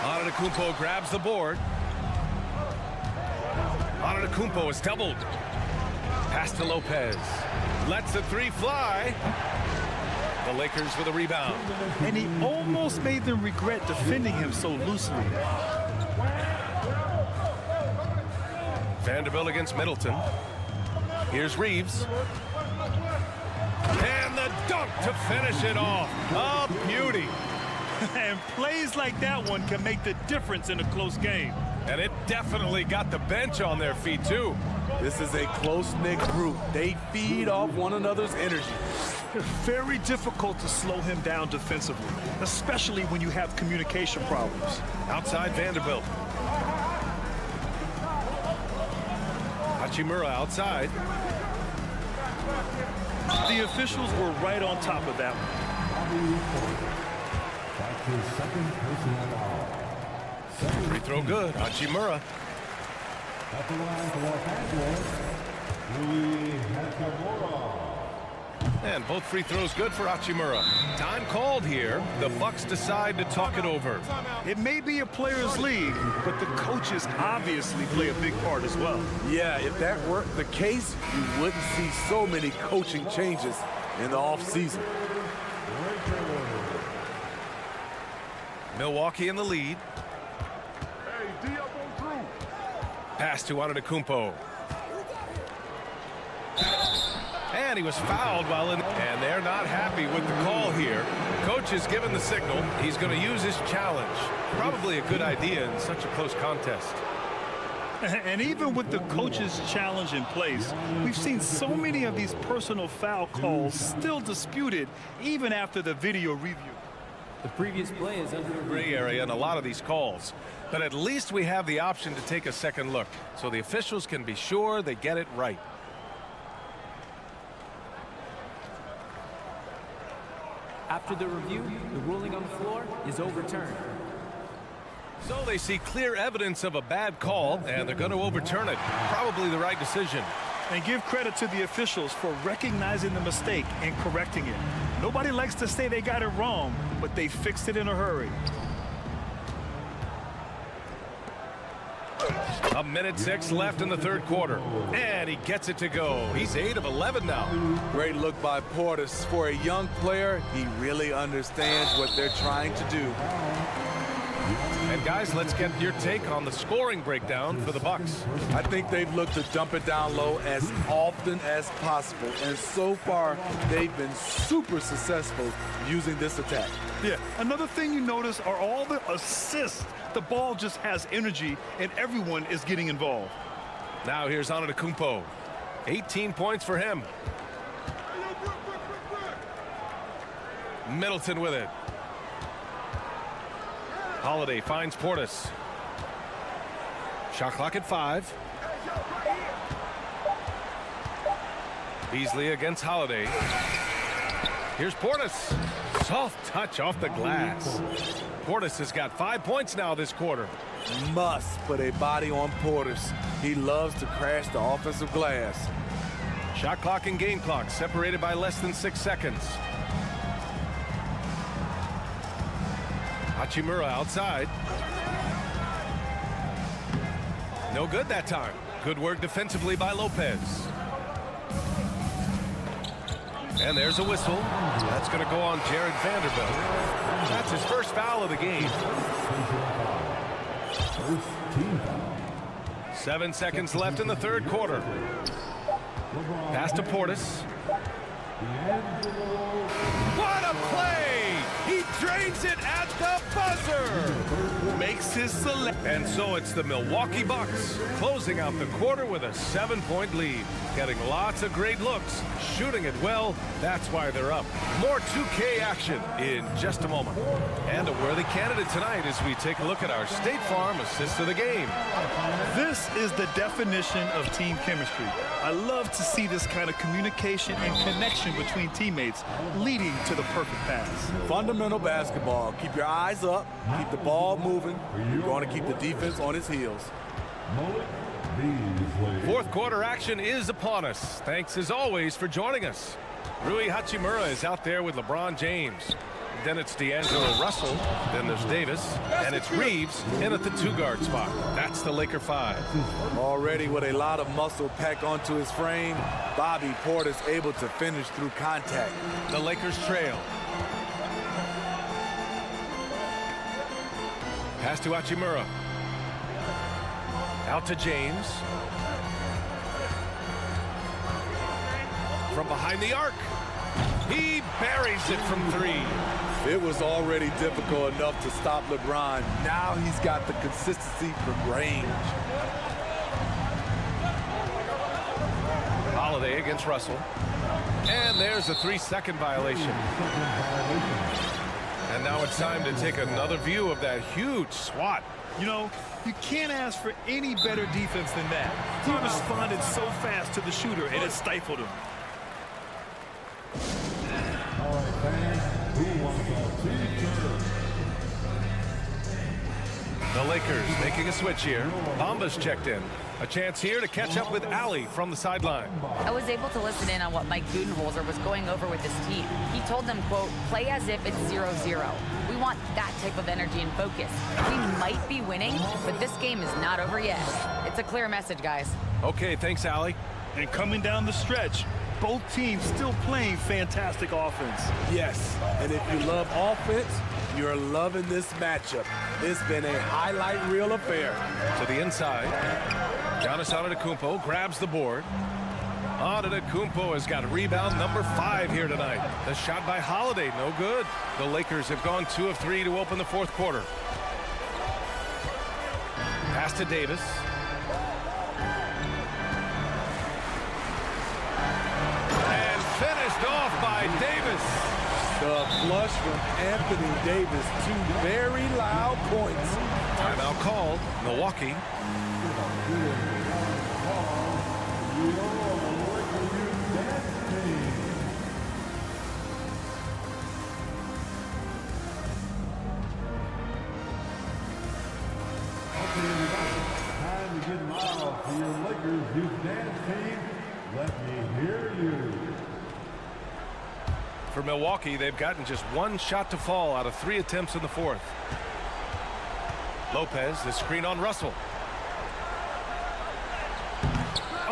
Antetokounmpo grabs the board. Antetokounmpo is doubled. Pass to Lopez. Lets the 3 fly. The Lakers with a rebound. And he almost made them regret defending him so loosely. Vanderbilt against Middleton. Here's Reeves. And the dunk to finish it off. A beauty. And plays like that one can make the difference in a close game. And it definitely got the bench on their feet, too. This is a close-knit group. They feed off one another's energy. Very difficult to slow him down defensively, especially when you have communication problems. Outside Vanderbilt. Hachimura outside. The officials were right on top of that one. That's his second personal foul. Free throw good. Hachimura. At the line for Los Angeles, Rui Hachimura. And both free throws good for Hachimura. Time called here. The Bucks decide to talk it over. It may be a players' league, but the coaches obviously play a big part as well. Yeah, if that were the case, you wouldn't see so many coaching changes in the offseason. Milwaukee in the lead. Pass to Antetokounmpo. And he was fouled while in. And they're not happy with the call here. Coach has given the signal. He's going to use his challenge. Probably a good idea in such a close contest. And even with the coach's challenge in place, we've seen so many of these personal foul calls still disputed even after the video review. The previous play is under the gray area in a lot of these calls. But at least we have the option to take a second look, so the officials can be sure they get it right. After the review, the ruling on the floor is overturned. So they see clear evidence of a bad call, and they're going to overturn it. Probably the right decision. And give credit to the officials for recognizing the mistake and correcting it. Nobody likes to say they got it wrong, but they fixed it in a hurry. A minute 6 left in the third quarter. And he gets it to go. He's 8 of 11 now. Great look by Portis. For a young player, he really understands what they're trying to do. And guys, let's get your take on the scoring breakdown for the Bucks. I think they've looked to dump it down low as often as possible. And so far, they've been super successful using this attack. Yeah, another thing you notice are all the assists. The ball just has energy, and everyone is getting involved. Now here's Antetokounmpo. 18 points for him. Middleton with it. Holiday finds Portis. Shot clock at 5. Beasley against Holiday. Here's Portis. Soft touch off the glass. Portis has got 5 points now this quarter. Must put a body on Portis. He loves to crash the offensive glass. Shot clock and game clock separated by less than 6 seconds. Hachimura outside. No good that time. Good work defensively by Lopez. And there's a whistle. That's going to go on Jared Vanderbilt. That's his first foul of the game. 7 seconds left in the third quarter. Pass to Portis. What a play! He drains it at the buzzer! Makes his select. And so it's the Milwaukee Bucks closing out the quarter with a 7-point lead. Getting lots of great looks, shooting it well. That's why they're up. More 2K action in just a moment. And a worthy candidate tonight as we take a look at our State Farm assist of the game. This is the definition of team chemistry. I love to see this kind of communication and connection between teammates leading to the perfect pass. Fundamental basketball. Keep your eyes up, keep the ball moving. You're going to keep the defense on its heels. Fourth quarter action is upon us. Thanks as always for joining us. Rui Hachimura is out there with LeBron James. Then it's D'Angelo Russell. Then there's Davis. And it's Reeves in at the 2-guard spot. That's the Laker 5. Already with a lot of muscle packed onto his frame, Bobby Portis able to finish through contact. The Lakers trail. Pass to Hachimura. Out to James. from behind the arc. He buries it from 3. It was already difficult enough to stop LeBron. Now he's got the consistency from range. Holiday against Russell. And there's a 3-second violation. And now it's time to take another view of that huge swat. You know, you can't ask for any better defense than that. He responded so fast to the shooter, and it stifled him. All right, fans, who wants a T-shirt? The Lakers making a switch here. Bamba's checked in. A chance here to catch up with Ali from the sideline. I was able to listen in on what Mike Budenholzer was going over with his team. He told them, quote, play as if it's 0-0. We want that type of energy and focus. We might be winning, but this game is not over yet. It's a clear message, guys. Okay, thanks, Ali. And coming down the stretch, both teams still playing fantastic offense. Yes, and if you love offense, you're loving this matchup. It's been a highlight reel affair. To the inside. Giannis Antetokounmpo grabs the board. Antetokounmpo has got rebound number 5 here tonight. The shot by Holiday, no good. The Lakers have gone 2 of 3 to open the 4th quarter. Pass to Davis. And finished off by Davis. The flush from Anthony Davis. 2 very loud points. Timeout called. Milwaukee. Time to get loud for your Lakers youth dance team. Let me hear you. For Milwaukee, they've gotten just 1 shot to fall out of 3 attempts in the 4th. Lopez, the screen on Russell.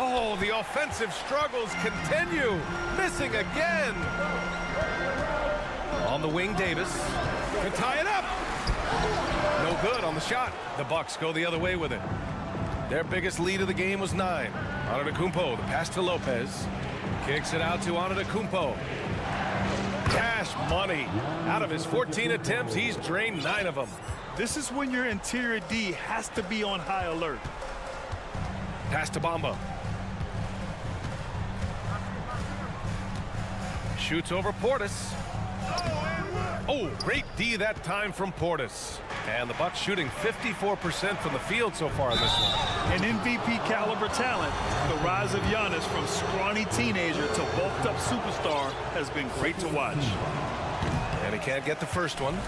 Oh, the offensive struggles continue. Missing again. On the wing, Davis. Can tie it up. No good on the shot. The Bucks go the other way with it. Their biggest lead of the game was 9. Antetokounmpo, the pass to Lopez. Kicks it out to Antetokounmpo. Cash money. Out of his 14 attempts, he's drained 9 of them. This is when your interior D has to be on high alert. Pass to Bamba. Shoots over Portis. Oh, great D that time from Portis. And the Bucks shooting 54% from the field so far in this one. An MVP caliber talent. The rise of Giannis from scrawny teenager to bulked up superstar has been great to watch. And he can't get the first one.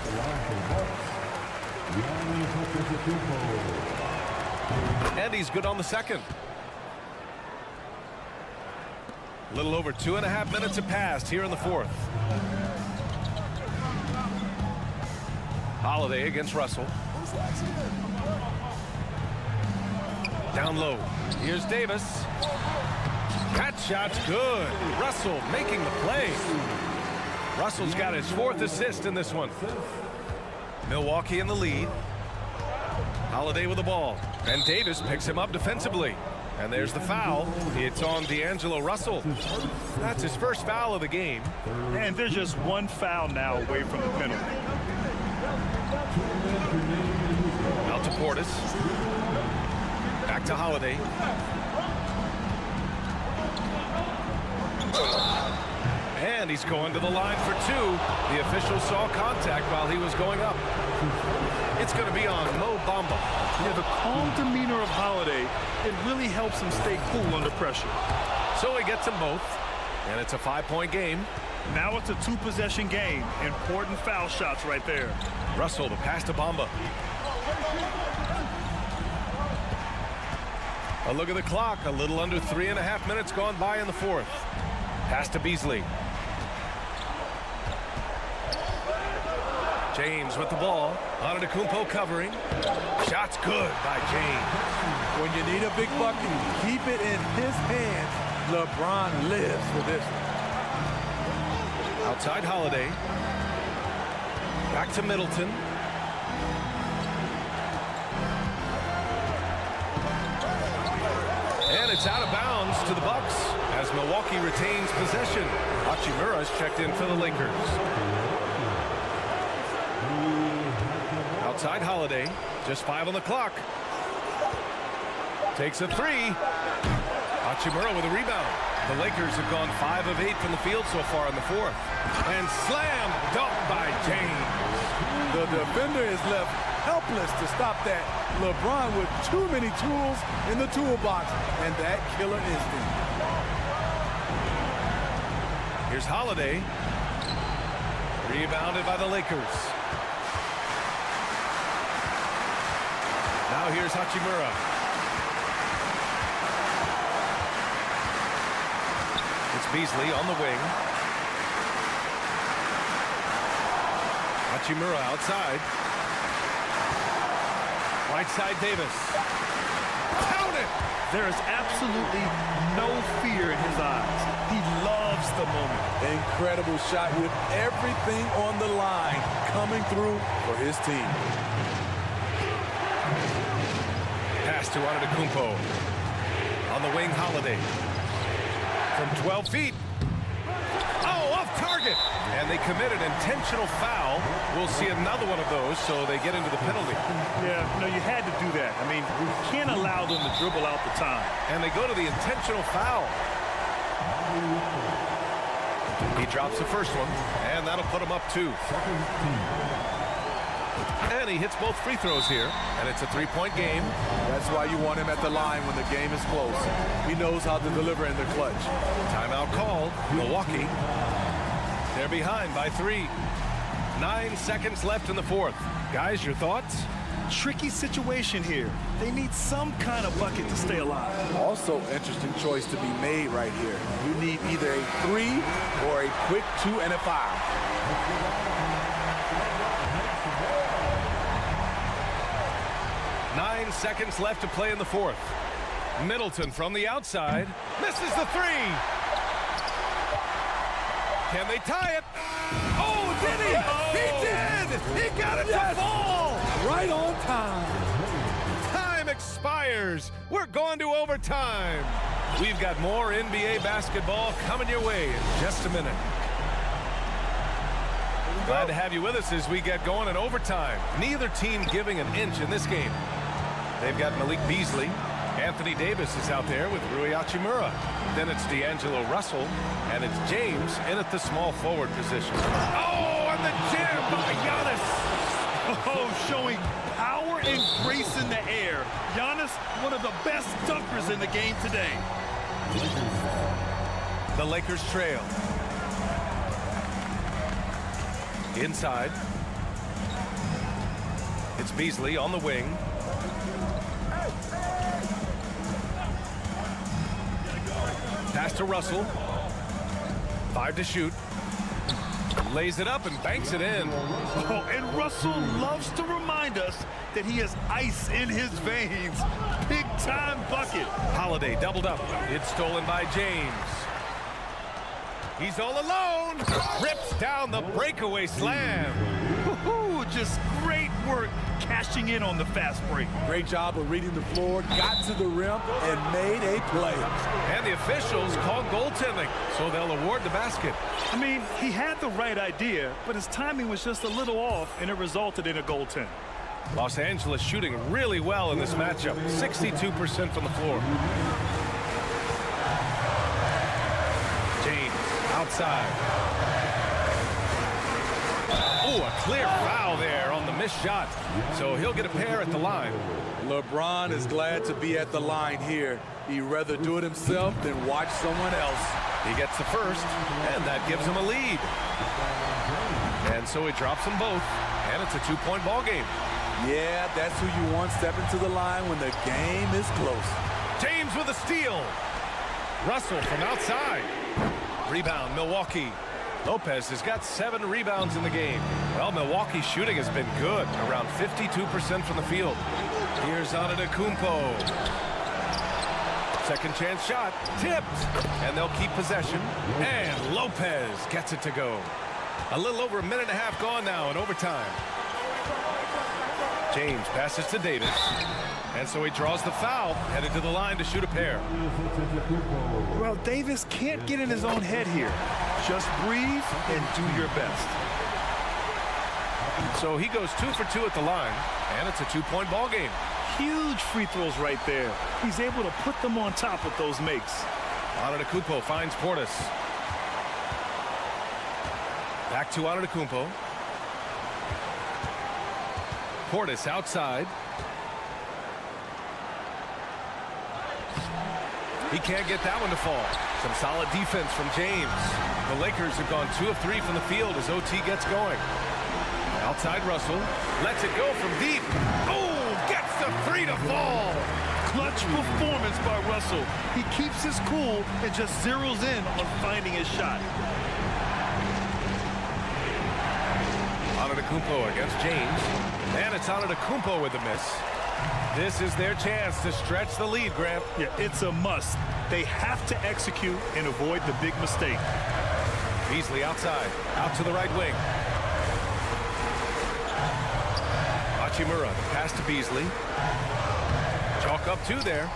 And he's good on the second. A little over 2.5 minutes have passed here in the 4th. Holiday against Russell. Down low. Here's Davis. That shot's good. Russell making the play. Russell's got his 4th assist in this one. Milwaukee in the lead. Holiday with the ball. And Davis picks him up defensively. And there's the foul. It's on D'Angelo Russell. That's his first foul of the game. And there's just 1 foul now away from the penalty. Out to Portis. Back to Holiday. And he's going to the line for 2. The official saw contact while he was going up. It's going to be on Mo Bamba. Yeah, the calm demeanor of Holiday, it really helps him stay cool under pressure. So he gets them both, and it's a 5-point game. Now it's a 2-possession game. Important foul shots right there. Russell, the pass to Bamba. A look at the clock. A little under 3.5 minutes gone by in the 4th. Pass to Beasley. James with the ball. Antetokounmpo covering. Shot's good by James. When you need a big bucket, keep it in his hands. LeBron lives for this. Outside Holiday. Back to Middleton. And it's It's out of bounds to the Bucks as Milwaukee retains possession. Hachimura's checked in for the Lakers. Outside Holiday, just 5 on the clock. Takes a 3. Hachimura with a rebound. The Lakers have gone 5 of 8 from the field so far in the fourth. And slam dunk by James. The defender is left helpless to stop that. LeBron with too many tools in the toolbox and that killer instinct. Here's Holiday. Rebounded by the Lakers. Now here's Hachimura. It's Beasley on the wing. Hachimura outside. Right side Davis. Count it! There is absolutely no fear in his eyes. He loves the moment. Incredible shot with everything on the line coming through for his team. Pass to Udiplomat. On the wing, Holiday. From 12 feet. Oh, off target. And they commit an intentional foul. We'll see another one of those, so they get into the penalty. Yeah, no, you had to do that. I mean, we can't allow them to dribble out the time. And they go to the intentional foul. He drops the first one, and that'll put him up 2. And he hits both free throws here, and it's a 3-point game. That's why you want him at the line when the game is close. He knows how to deliver in the clutch. Timeout called. Milwaukee. They're behind by 3. 9 seconds left in the fourth. Guys, your thoughts? Tricky situation here. They need some kind of bucket to stay alive. Also, interesting choice to be made right here. You need either a 3 or a quick 2 and a 5. 9 seconds left to play in the fourth. Middleton from the outside. Misses the 3. Can they tie it? Oh, did he? Oh. He did! He got it to fall! Right on time. Time expires. We're going to overtime. We've got more NBA basketball coming your way in just a minute. Glad to have you with us as we get going in overtime. Neither team giving an inch in this game. They've got Malik Beasley. Anthony Davis is out there with Rui Hachimura. Then it's D'Angelo Russell, and it's James in at the small forward position. Oh, and the jam by Giannis. Oh, showing power and grace in the air. Giannis, one of the best dunkers in the game today. The Lakers trail. Inside. It's Beasley on the wing. Pass to Russell. 5 to shoot. Lays it up and banks it in. Oh, and Russell loves to remind us that he has ice in his veins. Big time bucket. Holiday doubled up. It's stolen by James. He's all alone. Rips down the breakaway slam. Just great work cashing in on the fast break. Great job of reading the floor, got to the rim, and made a play. And the officials called goaltending, so they'll award the basket. I mean, he had the right idea, but his timing was just a little off, and it resulted in a goaltend. Los Angeles shooting really well in this matchup, 62% from the floor. James outside. Oh, a clear foul there on the missed shot. So he'll get a pair at the line. LeBron is glad to be at the line here. He'd rather do it himself than watch someone else. He gets the first, and that gives him a lead. And so he drops them both, and it's a 2-point ball game. Yeah, that's who you want stepping to the line when the game is close. James with a steal. Russell from outside. Rebound, Milwaukee. Lopez has got 7 rebounds in the game. Well, Milwaukee's shooting has been good, around 52% from the field. Here's Udiplomat. Second chance shot, tipped, and they'll keep possession. And Lopez gets it to go. A little over a minute and a half gone now in overtime. James passes to Davis. And so he draws the foul, headed to the line to shoot a pair. Well, Davis can't get in his own head here. Just breathe and do your best. So he goes 2 for 2 at the line, and it's a 2-point ball game. Huge free throws right there. He's able to put them on top with those makes. Antetokounmpo finds Portis. Back to Antetokounmpo. Portis outside. He can't get that one to fall. Some solid defense from James. The Lakers have gone 2 of 3 from the field as OT gets going. Outside Russell. Lets it go from deep. Oh, gets the 3 to fall. Clutch performance by Russell. He keeps his cool and just zeroes in on finding his shot. Antetokounmpo against James. And it's Antetokounmpo with the miss. This is their chance to stretch the lead, Grant. Yeah, it's a must. They have to execute and avoid the big mistake. Beasley outside, out to the right wing. Hachimura, pass to Beasley. Chalk up 2 there.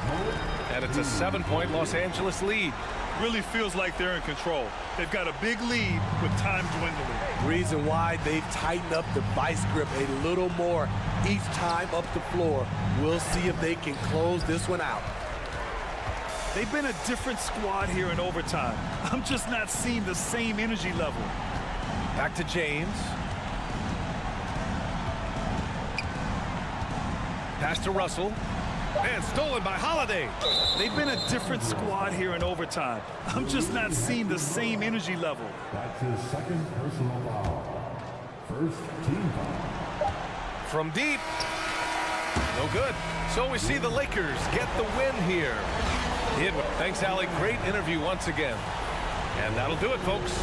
And it's a 7-point Los Angeles lead. Really feels like they're in control. They've got a big lead with time dwindling. Reason why they've tightened up the vice grip a little more each time up the floor. We'll see if they can close this one out. They've been a different squad here in overtime. I'm just not seeing the same energy level. Back to James. Pass to Russell. And stolen by Holiday. They've been a different squad here in overtime. I'm just not seeing the same energy level. That's his second personal foul. First team foul. From deep. No good. So we see the Lakers get the win here. Thanks, Allie. Great interview once again. And that'll do it, folks.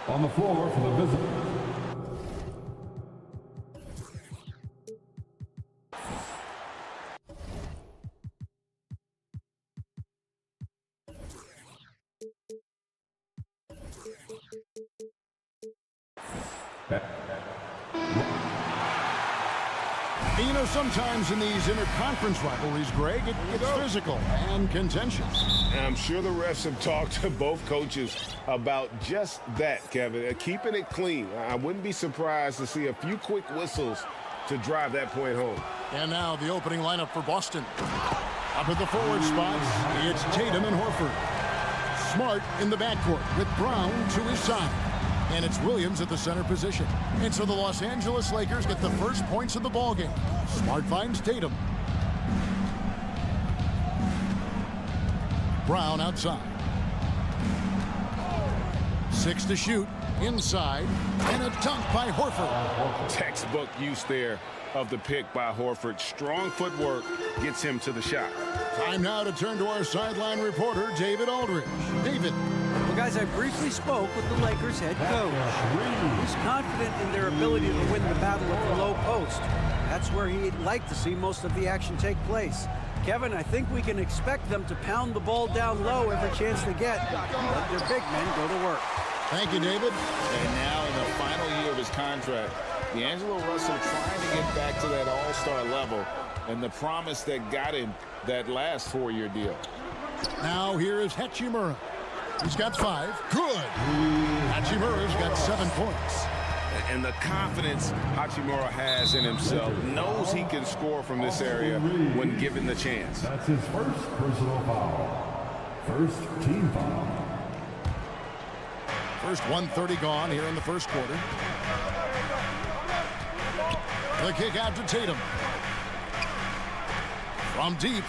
On the floor for the visitors. You know, sometimes in these interconference rivalries, Greg, it gets physical and contentious. And I'm sure the refs have talked to both coaches about just that, Kevin. Keeping it clean. I wouldn't be surprised to see a few quick whistles to drive that point home. And now the opening lineup for Boston. Up at the forward spots, it's Tatum and Horford. Smart in the backcourt with Brown to his side. And it's Williams at the center position. And so the Los Angeles Lakers get the first points of the ballgame. Smart finds Tatum. Brown outside. 6 to shoot. Inside. And a dunk by Horford. Textbook use there of the pick by Horford. Strong footwork gets him to the shot. Time now to turn to our sideline reporter, David Aldridge. David. Well, guys, I briefly spoke with the Lakers head coach. He's confident in their ability to win the battle of the low post. That's where he'd like to see most of the action take place. Kevin, I think we can expect them to pound the ball down low every chance they get. Let their big men go to work. Thank you, David. And now in the final year of his contract, D'Angelo Russell trying to get back to that all-star level. and the promise that got him that last 4-year deal. Now here is Hachimura. He's got 5. Good. Hachimura's got 7 points. And the confidence Hachimura has in himself, knows he can score from this area when given the chance. That's his first personal foul. First team foul. First 1:30 gone here in the first quarter. The kick out to Tatum. From deep.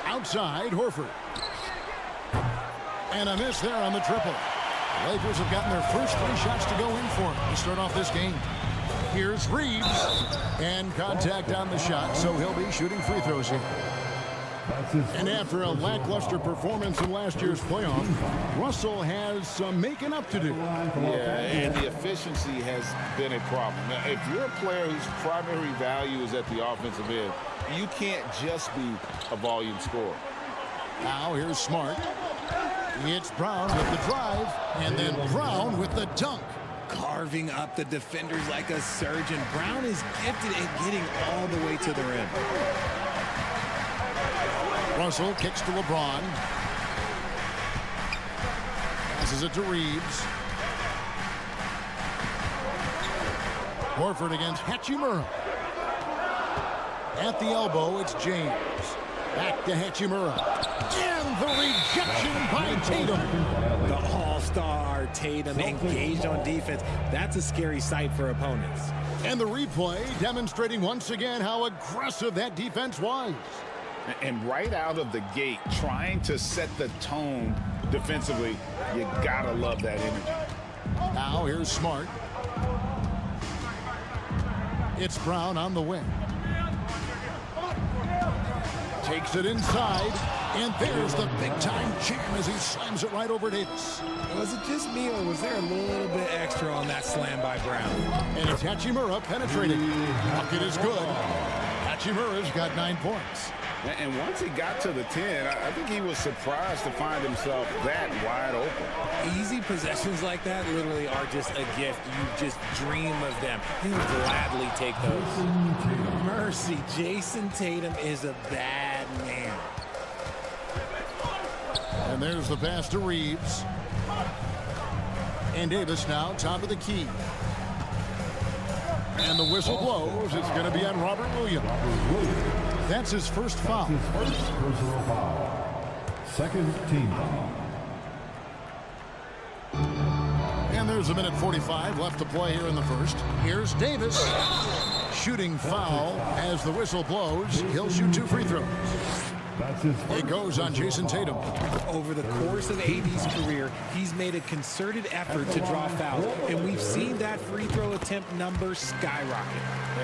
Outside, Horford. And a miss there on the triple. The Lakers have gotten their first 3 shots to go in for it to start off this game. Here's Reeves. And contact on the shot, so he'll be shooting free throws here. And after a lackluster performance in last year's playoff, Russell has some making up to do. Yeah, and the efficiency has been a problem. Now, if you're a player whose primary value is at the offensive end, you can't just be a volume scorer. Now here's Smart. It's Brown with the drive, and then Brown with the dunk. Carving up the defenders like a surgeon. Brown is gifted at getting all the way to the rim. Russell kicks to LeBron. Passes it to Reeves. Horford against Hachimura. At the elbow, it's James. Back to Hachimura. And the rejection by Tatum. The all-star Tatum engaged on defense. That's a scary sight for opponents. And the replay demonstrating once again how aggressive that defense was. And right out of the gate, trying to set the tone defensively, you gotta love that energy. Now here's Smart. It's Brown on the wing. Takes it inside, and there's the big-time jam as he slams it right over Davis. Was it just me, or was there a little bit extra on that slam by Brown? And it's Hachimura penetrating. Bucket is good. Hachimura's got 9 points. And once he got to the 10, I think he was surprised to find himself that wide open. Easy possessions like that literally are just a gift. You just dream of them. He'll gladly take those. Mercy, Jason Tatum is a bad man. And there's the pass to Reeves. And Davis now top of the key. And the whistle blows. It's going to be on Robert Williams. That's his first foul. His first personal foul. Second team foul. And there's a minute 45 left to play here in the first. Here's Davis. Shooting foul as the whistle blows. He'll shoot 2 free throws. It goes on Jason Tatum. Over the course of AD's career, he's made a concerted effort to draw fouls, and we've seen that free throw attempt number skyrocket.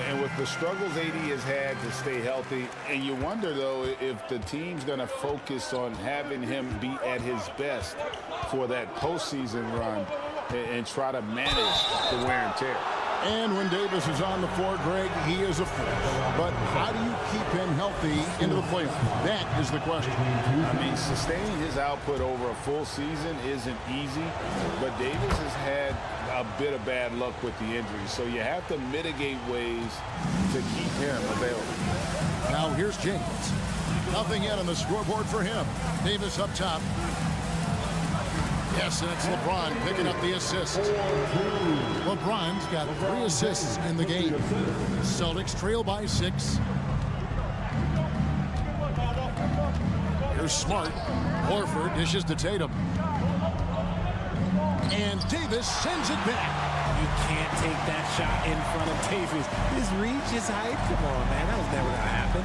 And with the struggles AD has had to stay healthy, and you wonder, though, if the team's going to focus on having him be at his best for that postseason run and try to manage the wear and tear. And when Davis is on the floor, Greg, he is a force. But how do you keep him healthy into the playoffs? That is the question. I mean, sustaining his output over a full season isn't easy, but Davis has had a bit of bad luck with the injury, so you have to mitigate ways to keep him available. Now here's James. Nothing yet on the scoreboard for him. Davis up top. Yes, and it's LeBron picking up the assist. LeBron's got 3 assists in the game. Celtics trail by 6. Here's Smart. Horford dishes to Tatum. And Davis sends it back. You can't take that shot in front of Davis. His reach is height. Come on, man. That was never going to happen.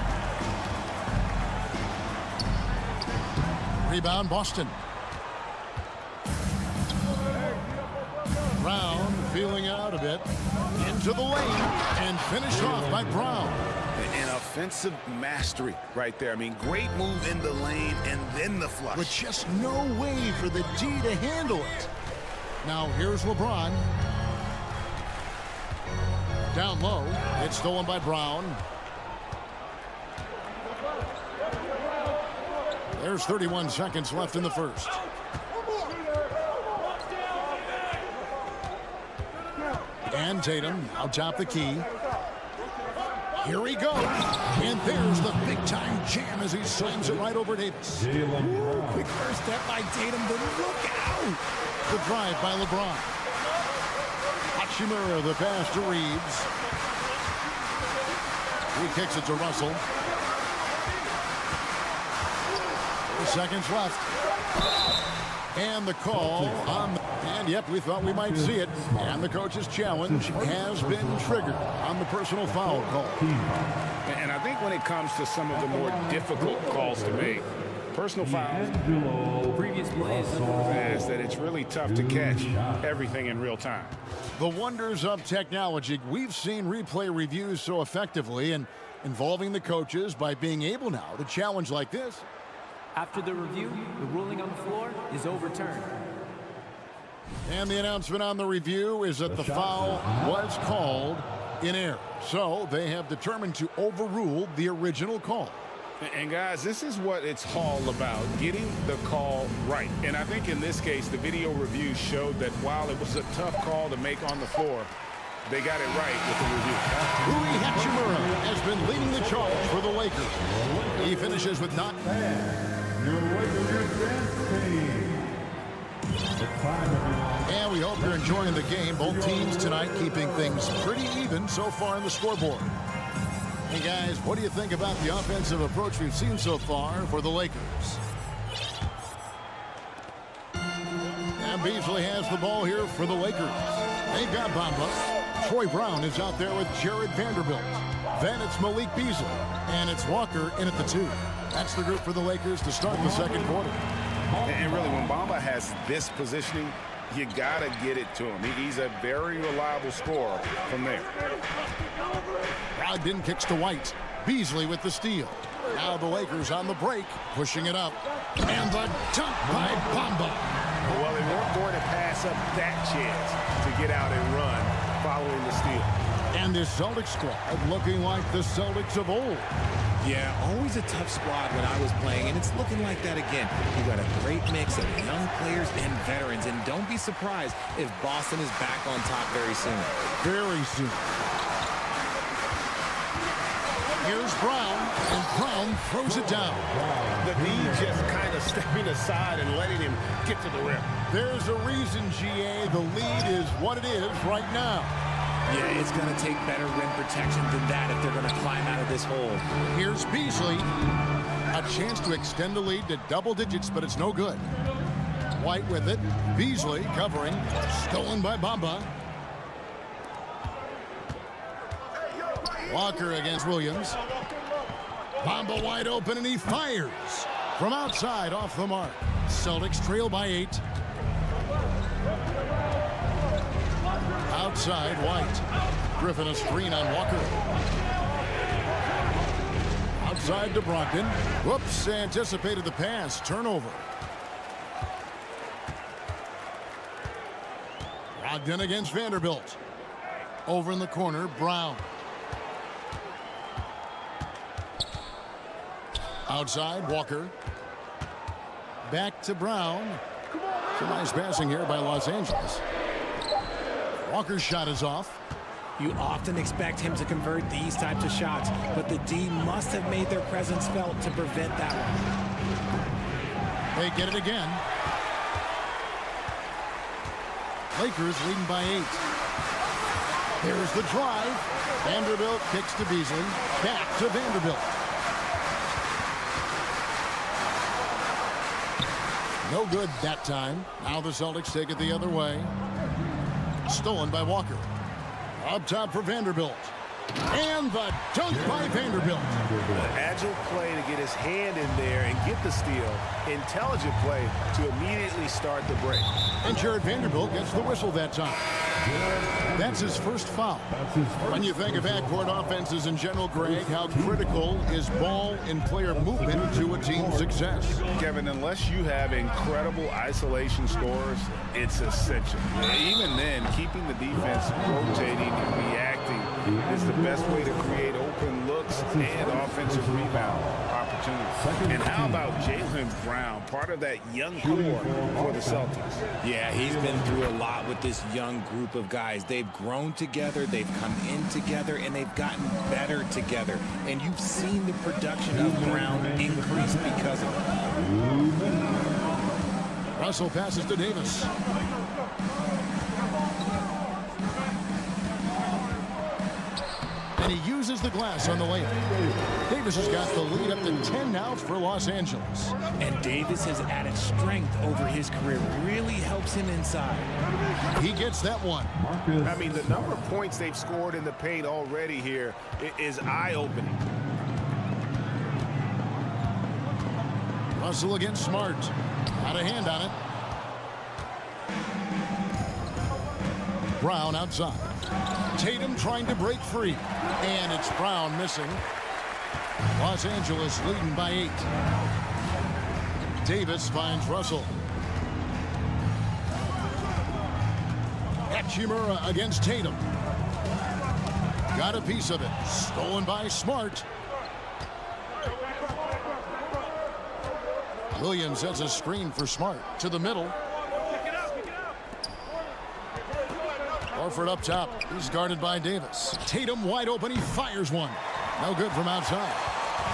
Rebound, Boston. Brown feeling out a bit. Into the lane and finished off by Brown. An offensive mastery right there. I mean, great move in the lane and then the flush. With just no way for the D to handle it. Now here's LeBron. Down low. It's stolen by Brown. There's 31 seconds left in the first. And Tatum out top the key. Here he goes. And there's the big-time jam as he slams it right over Davis. Ooh, quick first step by Tatum, but look out. The drive by LeBron. Hachimura, the pass to Reeves. He kicks it to Russell. 4 seconds left. And the call on, and yep, we thought we might see it. And the coach's challenge has been triggered on the personal foul call. And I think when it comes to some of the more difficult calls to make, personal fouls, Previous plays. is that it's really tough to catch everything in real time. The wonders of technology. We've seen replay reviews so effectively and involving the coaches by being able now to challenge like this. After the review, the ruling on the floor is overturned. And the announcement on the review is that the foul was called in error. So they have determined to overrule the original call. And guys, this is what it's all about, getting the call right. And I think in this case, the video review showed that while it was a tough call to make on the floor, they got it right with the review. Rui Hachimura has been leading the charge for the Lakers. He finishes with 9. And we hope you're enjoying the game. Both teams tonight keeping things pretty even so far on the scoreboard. Hey guys, what do you think about the offensive approach we've seen so far for the Lakers? And Beasley has the ball here for the Lakers. They've got Bamba. Troy Brown is out there with Jared Vanderbilt. Then it's Malik Beasley. And it's Walker in at the 2. That's the group for the Lakers to start the second quarter. And really, when Bamba has this positioning, you got to get it to him. He's a very reliable scorer from there. Brogdon kicks to White. Beasley with the steal. Now the Lakers on the break, pushing it up. And the dunk by Bamba. Well, they weren't going to pass up that chance to get out and run following the steal. And this Celtics squad looking like the Celtics of old. Yeah, always a tough squad when I was playing, and it's looking like that again. You got a great mix of young players and veterans, and don't be surprised if Boston is back on top very soon. Very soon. Here's Brown, and Brown throws it down. The D just kind of stepping aside and letting him get to the rim. There's a reason, GA, the lead is what it is right now. Yeah, it's going to take better rim protection than that if they're going to climb out of this hole. Here's Beasley. A chance to extend the lead to double digits, but it's no good. White with it. Beasley covering. Stolen by Bamba. Walker against Williams. Bamba wide open, and he fires. From outside, off the mark. Celtics trail by 8. Outside, White. Griffin a screen on Walker. Outside to Brogdon. Whoops, anticipated the pass. Turnover. Brogdon against Vanderbilt. Over in the corner, Brown. Outside, Walker. Back to Brown. Some nice passing here by Los Angeles. Walker's shot is off. You often expect him to convert these types of shots, but the D must have made their presence felt to prevent that one. They get it again. Lakers leading by 8. There's the drive. Vanderbilt kicks to Beasley. Back to Vanderbilt. No good that time. Now the Celtics take it the other way. Stolen by Walker. Up top for Vanderbilt. And the dunk by Vanderbilt. Agile play to get his hand in there and get the steal. Intelligent play to immediately start the break. And Jared Vanderbilt gets the whistle that time. That's his first foul. When you think of backcourt offenses in general, Greg, how critical is ball and player movement to a team's success? Kevin, unless you have incredible isolation scores, it's essential. Even then, keeping the defense rotating and reacting is the best way to create open looks and offensive rebound opportunities. And how about Jaylen Brown, part of that young core for the Celtics? Yeah, he's been through a lot with this young group of guys. They've grown together, they've come in together, and they've gotten better together. And you've seen the production of Brown increase because of it. Russell passes to Davis. And he uses the glass on the layup. Davis has got the lead up to 10 now for Los Angeles. And Davis has added strength over his career. Really helps him inside. He gets that one. I mean, the number of points they've scored in the paint already here is eye-opening. Russell against Smart. Out of hand on it. Brown outside. Tatum trying to break free. And it's Brown missing. Los Angeles leading by 8. Davis finds Russell. Hachimura against Tatum. Got a piece of it. Stolen by Smart. Williams has a screen for Smart to the middle. Horford up top. He's guarded by Davis. Tatum wide open. He fires one. No good from outside.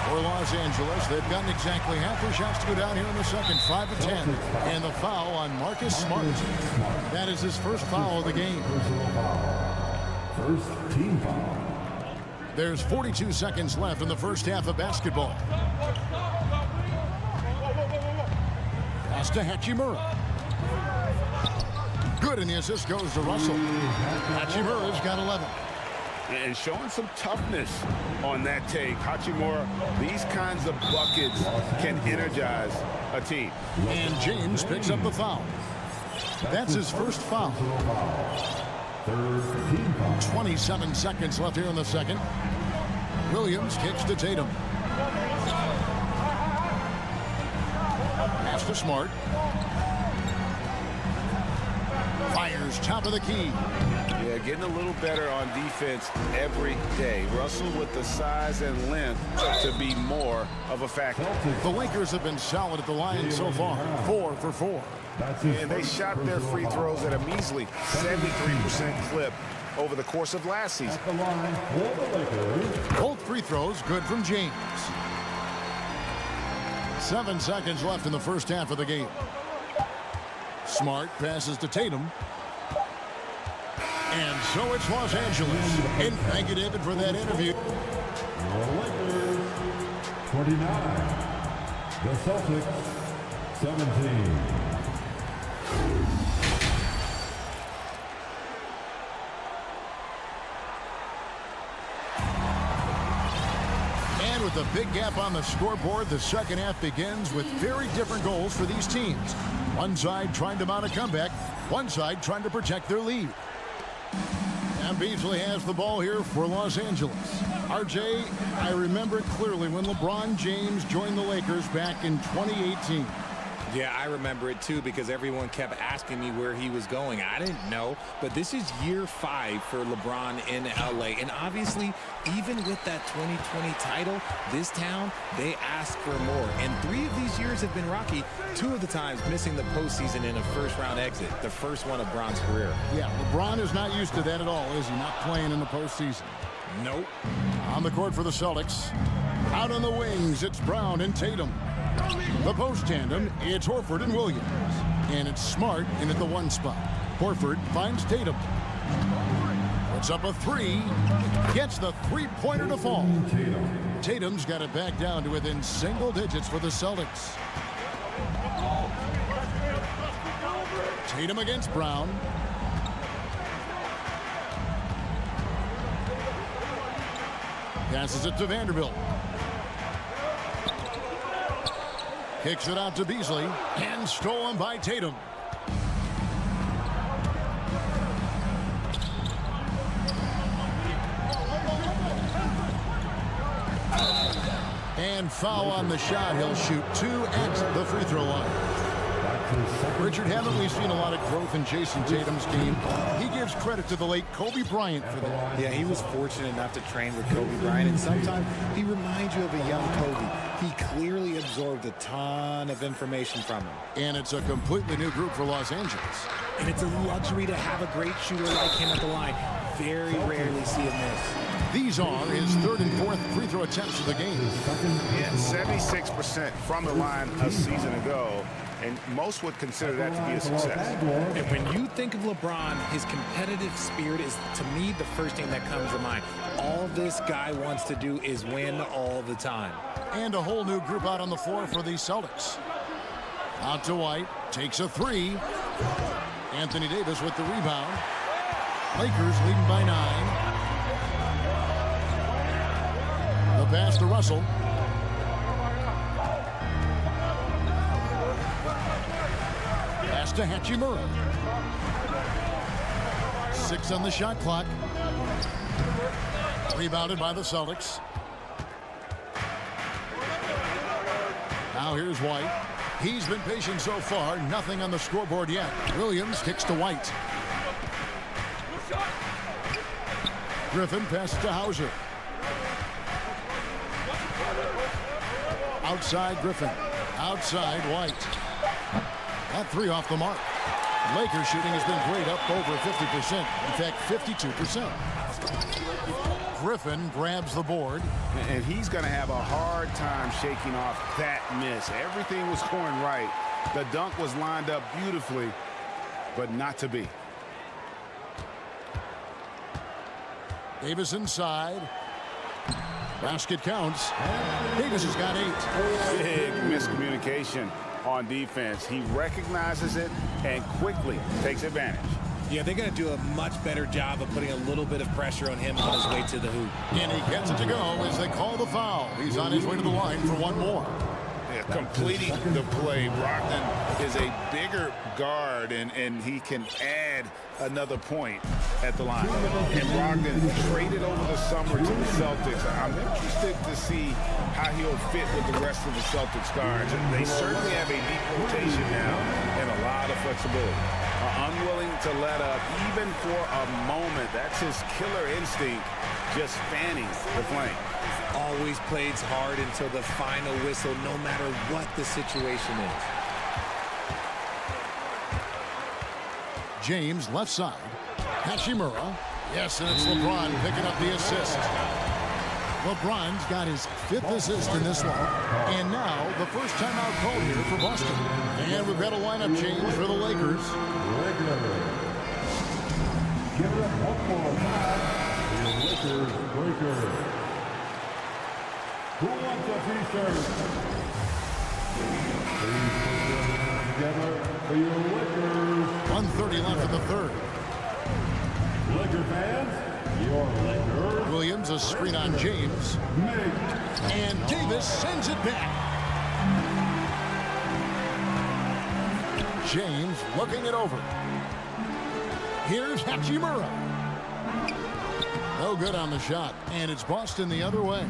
For Los Angeles, they've gotten exactly half their shots to go down here in the second. 5 of 10. And the foul on Marcus Smart. That is his first foul of the game. First team foul. There's 42 seconds left in the first half of basketball. Pass to Hachimura. Good, and the assist goes to Russell. Hachimura's got 11. And showing some toughness on that take. Hachimura, these kinds of buckets can energize a team. And James picks up the foul. That's his first foul. 27 seconds left here in the second. Williams kicks to Tatum. Pass to Smart. Fires top of the key. Yeah, getting a little better on defense every day. Russell with the size and length to be more of a factor. The Lakers have been solid at the line so far. 4 for 4. And they shot their free throws at a measly 73% clip over the course of last season. Both free throws good from James. 7 seconds left in the first half of the game. Smart passes to Tatum. And so it's Los Angeles. And thank you, David, for that interview. The Lakers, 29. The Celtics, 17. And with a big gap on the scoreboard, the second half begins with very different goals for these teams. One side trying to mount a comeback, one side trying to protect their lead. And Beasley has the ball here for Los Angeles. RJ, I remember it clearly when LeBron James joined the Lakers back in 2018. Yeah, I remember it too because everyone kept asking me where he was going. I didn't know, but this is year 5 for LeBron in LA. And obviously, even with that 2020 title, this town, they asked for more. And 3 of these years have been rocky. 2 of the times missing the postseason in a first-round exit, the first one of Bron's career. Yeah, LeBron is not used to that at all, is he? Not playing in the postseason. Nope. On the court for the Celtics. Out on the wings, it's Brown and Tatum. The post tandem, it's Horford and Williams. And it's Smart in at the 1 spot. Horford finds Tatum. Puts up a 3. Gets the three-pointer to fall. Tatum's got it back down to within single digits for the Celtics. Tatum against Brown. Passes it to Vanderbilt. Kicks it out to Beasley. And stolen by Tatum. And foul on the shot. He'll shoot 2 at the free throw line. Richard, haven't we seen a lot of growth in Jason Tatum's game? He gives credit to the late Kobe Bryant for that. Yeah, he was fortunate enough to train with Kobe Bryant, and sometimes he reminds you of a young Kobe. He clearly absorbed a ton of information from him. And it's a completely new group for Los Angeles. And it's a luxury to have a great shooter like him at the line. Very rarely see him miss. These are his third and fourth free throw attempts of the game. Yeah, 76% from the line a season ago, and most would consider that to be a success. And when you think of LeBron, his competitive spirit is, to me, the first thing that comes to mind. All this guy wants to do is win all the time. And a whole new group out on the floor for the Celtics. Out to White, takes a three. Anthony Davis with the rebound. Lakers leading by 9. The pass to Russell. Pass to Hachimura. 6 on the shot clock. Rebounded by the Celtics. Now here's White. He's been patient so far. Nothing on the scoreboard yet. Williams kicks to White. Griffin passes to Hauser. Outside Griffin. Outside White. That three off the mark. Lakers shooting has been great, up over 50%. In fact, 52%. Griffin grabs the board. And he's going to have a hard time shaking off that miss. Everything was going right. The dunk was lined up beautifully, but not to be. Davis inside. Basket counts. Davis has got 8. Big miscommunication on defense. He recognizes it and quickly takes advantage. Yeah, they're going to do a much better job of putting a little bit of pressure on him on his way to the hoop. And he gets it to go as they call the foul. He's on his way to the line for one more. Yeah, completing the play. Brogdon is a bigger guard, and he can add another point at the line. And Brogdon traded over the summer to the Celtics. I'm interested to see how he'll fit with the rest of the Celtics guards. And they certainly have a deep rotation now and a lot of flexibility. Unwilling to let up even for a moment. That's his killer instinct, just fanning the flame. Always plays hard until the final whistle, no matter what the situation is. James left side. Hachimura. Yes, and it's LeBron picking up the assist. LeBron's got his 5th assist in this one. And now the first timeout call here for Boston. And we've got a lineup change for the Lakers. Give it up one more time. The Lakers breaker. Who wants a t-shirt? Please put them together for your Lakers. 1:30 left in the third. Laker fans, your Lakers. Williams, a screen on James. And Davis sends it back. James looking it over. Here's Hachimura. No good on the shot. And it's Boston the other way.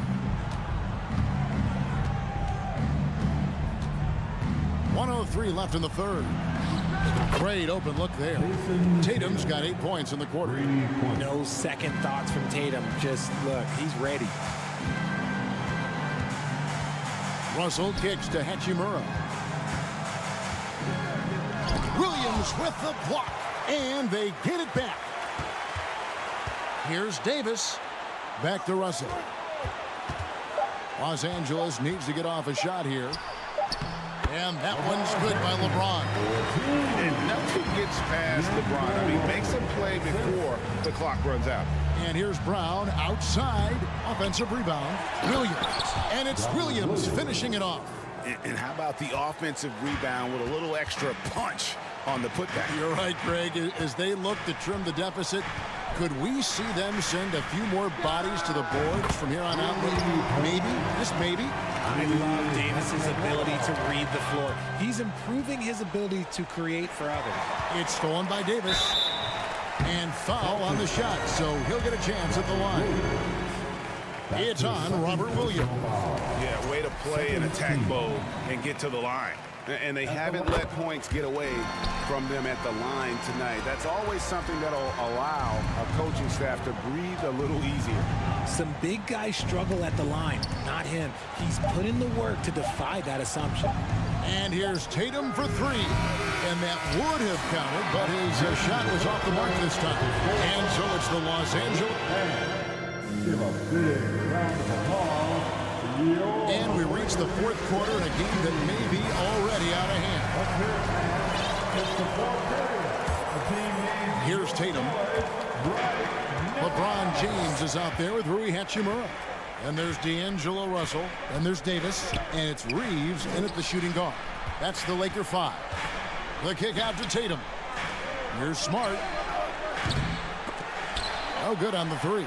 1:03 left in the third. Great open look there. Tatum's got 8 points in the quarter. No second thoughts from Tatum. Just look, he's ready. Russell kicks to Hachimura. Williams with the block. And they get it back. Here's Davis. Back to Russell. Los Angeles needs to get off a shot here. And that one's good by LeBron. And nothing gets past LeBron. I mean, makes a play before the clock runs out. And here's Brown outside. Offensive rebound. Williams. And it's Williams finishing it off. And how about the offensive rebound with a little extra punch on the putback? You're right, Greg. As they look to trim the deficit, could we see them send a few more bodies to the boards from here on out? Maybe. Just maybe. I love Davis's ability to read the floor. He's improving his ability to create for others. It's stolen by Davis. And foul on the shot, so he'll get a chance at the line. It's on Robert Williams. Yeah, way to play in attack mode and get to the line. And they haven't let points get away from them at the line tonight. That's always something that'll allow a coaching staff to breathe a little easier. Some big guys struggle at the line, not him. He's put in the work to defy that assumption. And here's Tatum for three. And that would have counted, but his shot was off the mark this time. And so it's the Los Angeles. Give a big round of applause to you. And we reach the fourth quarter in a game that may be already out of hand. It's the fourth period. The team needs Here's Tatum. LeBron James is out there with Rui Hachimura. And there's D'Angelo Russell. And there's Davis. And it's Reeves in at the shooting guard. That's the Laker 5. The kick out to Tatum. Here's Smart. Oh, good on the three.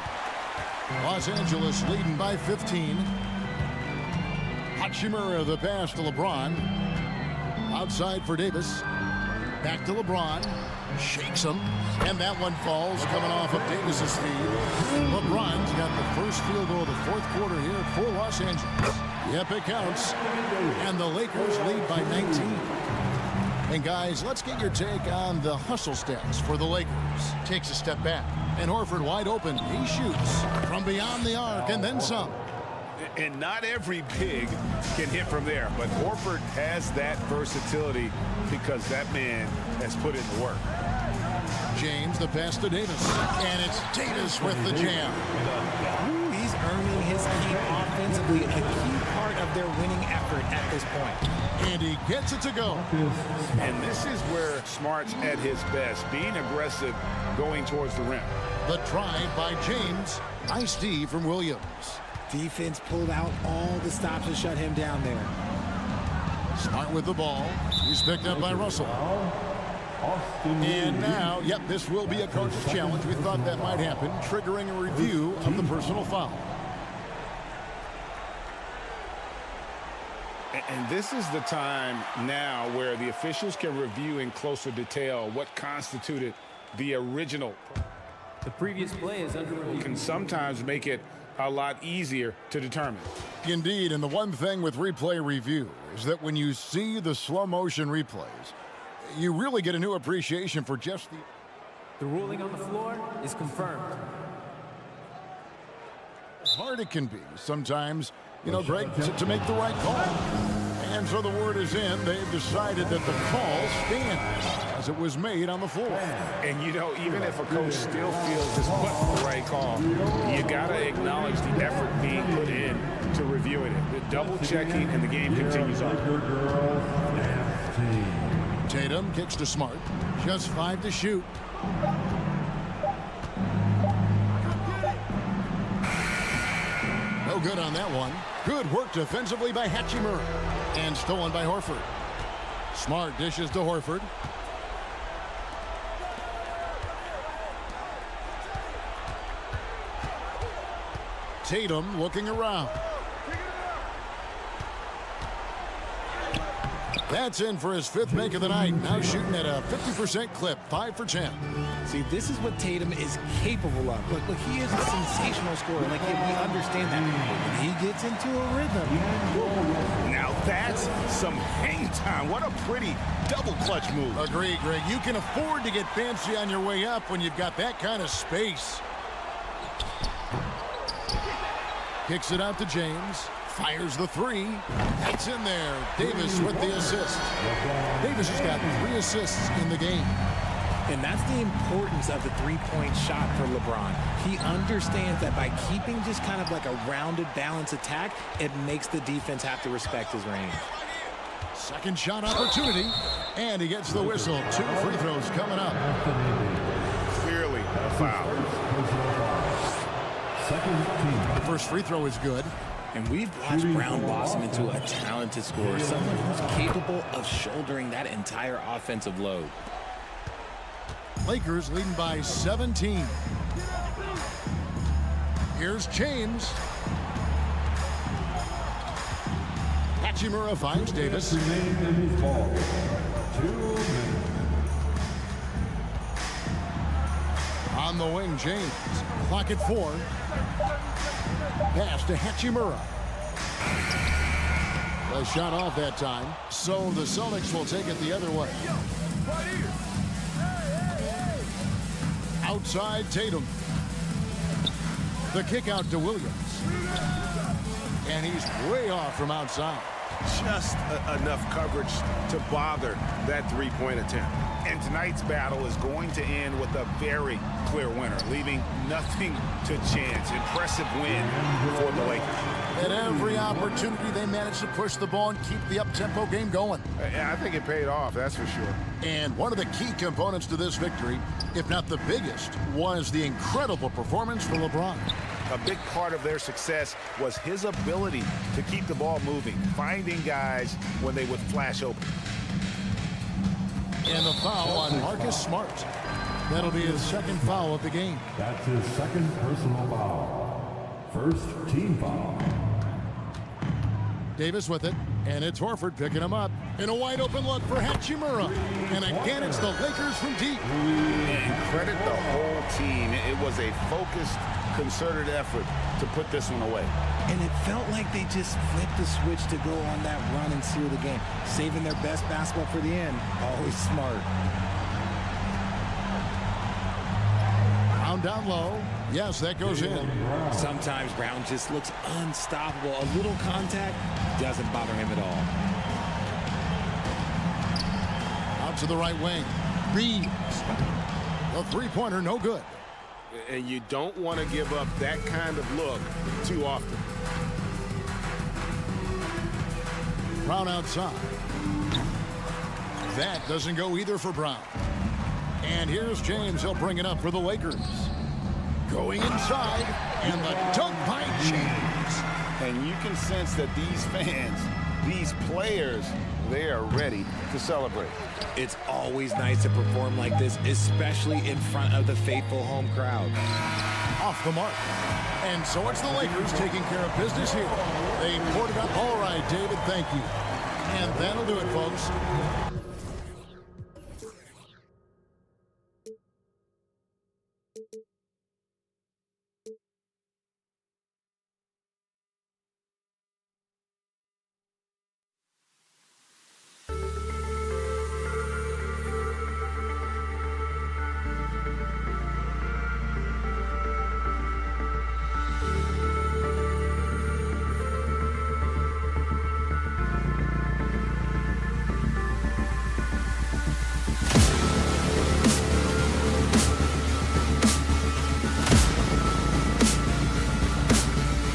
Los Angeles leading by 15. Hachimura the pass to LeBron. Outside for Davis. Back to LeBron. Shakes him. And that one falls coming off of Davis's feed. LeBron's got the first field goal of the fourth quarter here for Los Angeles. Yep, it counts. And the Lakers lead by 19. And guys, let's get your take on the hustle stats for the Lakers. Takes a step back. And Horford wide open. He shoots from beyond the arc and then some. And not every big can hit from there, but Horford has that versatility because that man has put in the work. James, the pass to Davis. And it's Davis with the jam. He's earning his keep offensively, a key part of their winning effort at this point. And he gets it to go. And this is where Smart's at his best, being aggressive, going towards the rim. The try by James. Nice D from Williams. Defense pulled out all the stops to shut him down there. Smart with the ball. He's picked up by Russell. And now, yep, this will be a coach's challenge. We thought that might happen, triggering a review of the personal foul. And this is the time now where the officials can review in closer detail what constituted the original. The previous play is under review. Can sometimes make it a lot easier to determine. Indeed, and the one thing with replay review is that when you see the slow motion replays, you really get a new appreciation for just the... The ruling on the floor is confirmed. Hard it can be sometimes, you know, Greg, to make the right call. And so the word is in. They've decided that the call stands as it was made on the floor. And, you know, even if a coach still feels this wasn't the right call, you got to acknowledge the effort being put in to reviewing it. The double checking, and the game continues on. Tatum kicks to Smart. Just 5 to shoot. No good on that one. Good work defensively by Hachimura. And stolen by Horford. Smart dishes to Horford. Tatum looking around. That's in for his 5th make of the night. Now shooting at a 50% clip, 5 for 10. See, this is what Tatum is capable of. Look, he is a sensational scorer. Like, we understand that. When he gets into a rhythm. Now that's some hang time. What a pretty double clutch move. Agreed, Greg. You can afford to get fancy on your way up when you've got that kind of space. Kicks it out to James. Fires the 3. That's in there. Davis with the assist. Davis has got 3 assists in the game. And that's the importance of the three-point shot for LeBron. He understands that by keeping just kind of like a rounded, balanced attack, it makes the defense have to respect his range. Second shot opportunity. And he gets the whistle. 2 free throws coming up. Clearly a foul. The first free throw is good. And we've watched Brown blossom into a talented scorer, someone who's capable of shouldering that entire offensive load. Lakers leading by 17. Here's James. Hachimura finds Davis. On the wing, James. Clock at 4. Pass to Hachimura. A shot off that time, so the Celtics will take it the other way. Outside Tatum. The kick out to Williams. And he's way off from outside. Just enough coverage to bother that three-point attempt. And tonight's battle is going to end with a very clear winner, leaving nothing to chance. Impressive win for the Lakers. At every opportunity, they managed to push the ball and keep the up-tempo game going. I think it paid off, that's for sure. And one of the key components to this victory, if not the biggest, was the incredible performance from LeBron. A big part of their success was his ability to keep the ball moving, finding guys when they would flash open. And the foul on Marcus Smart. That'll be his second foul of the game. That's his second personal foul. First team foul. Davis with it, and it's Horford picking him up. In a wide open look for Hachimura. And again, it's the Lakers from deep. And credit the whole team. It was a focused, concerted effort to put this one away. And it felt like they just flipped the switch to go on that run and seal the game. Saving their best basketball for the end. Always smart. Brown down low. Yes, that goes in. Sometimes Brown just looks unstoppable. A little contact doesn't bother him at all. Out to the right wing. Reeves. The three-pointer, no good. And you don't want to give up that kind of look too often. Brown outside. That doesn't go either for Brown. And here's James. He'll bring it up for the Lakers. Going inside, and the dunk by James. And you can sense that these fans, these players, they are ready to celebrate. It's always nice to perform like this, especially in front of the faithful home crowd. Off the mark. And so it's the Lakers taking care of business here. They poured it up. All right, David, thank you. And that'll do it, folks.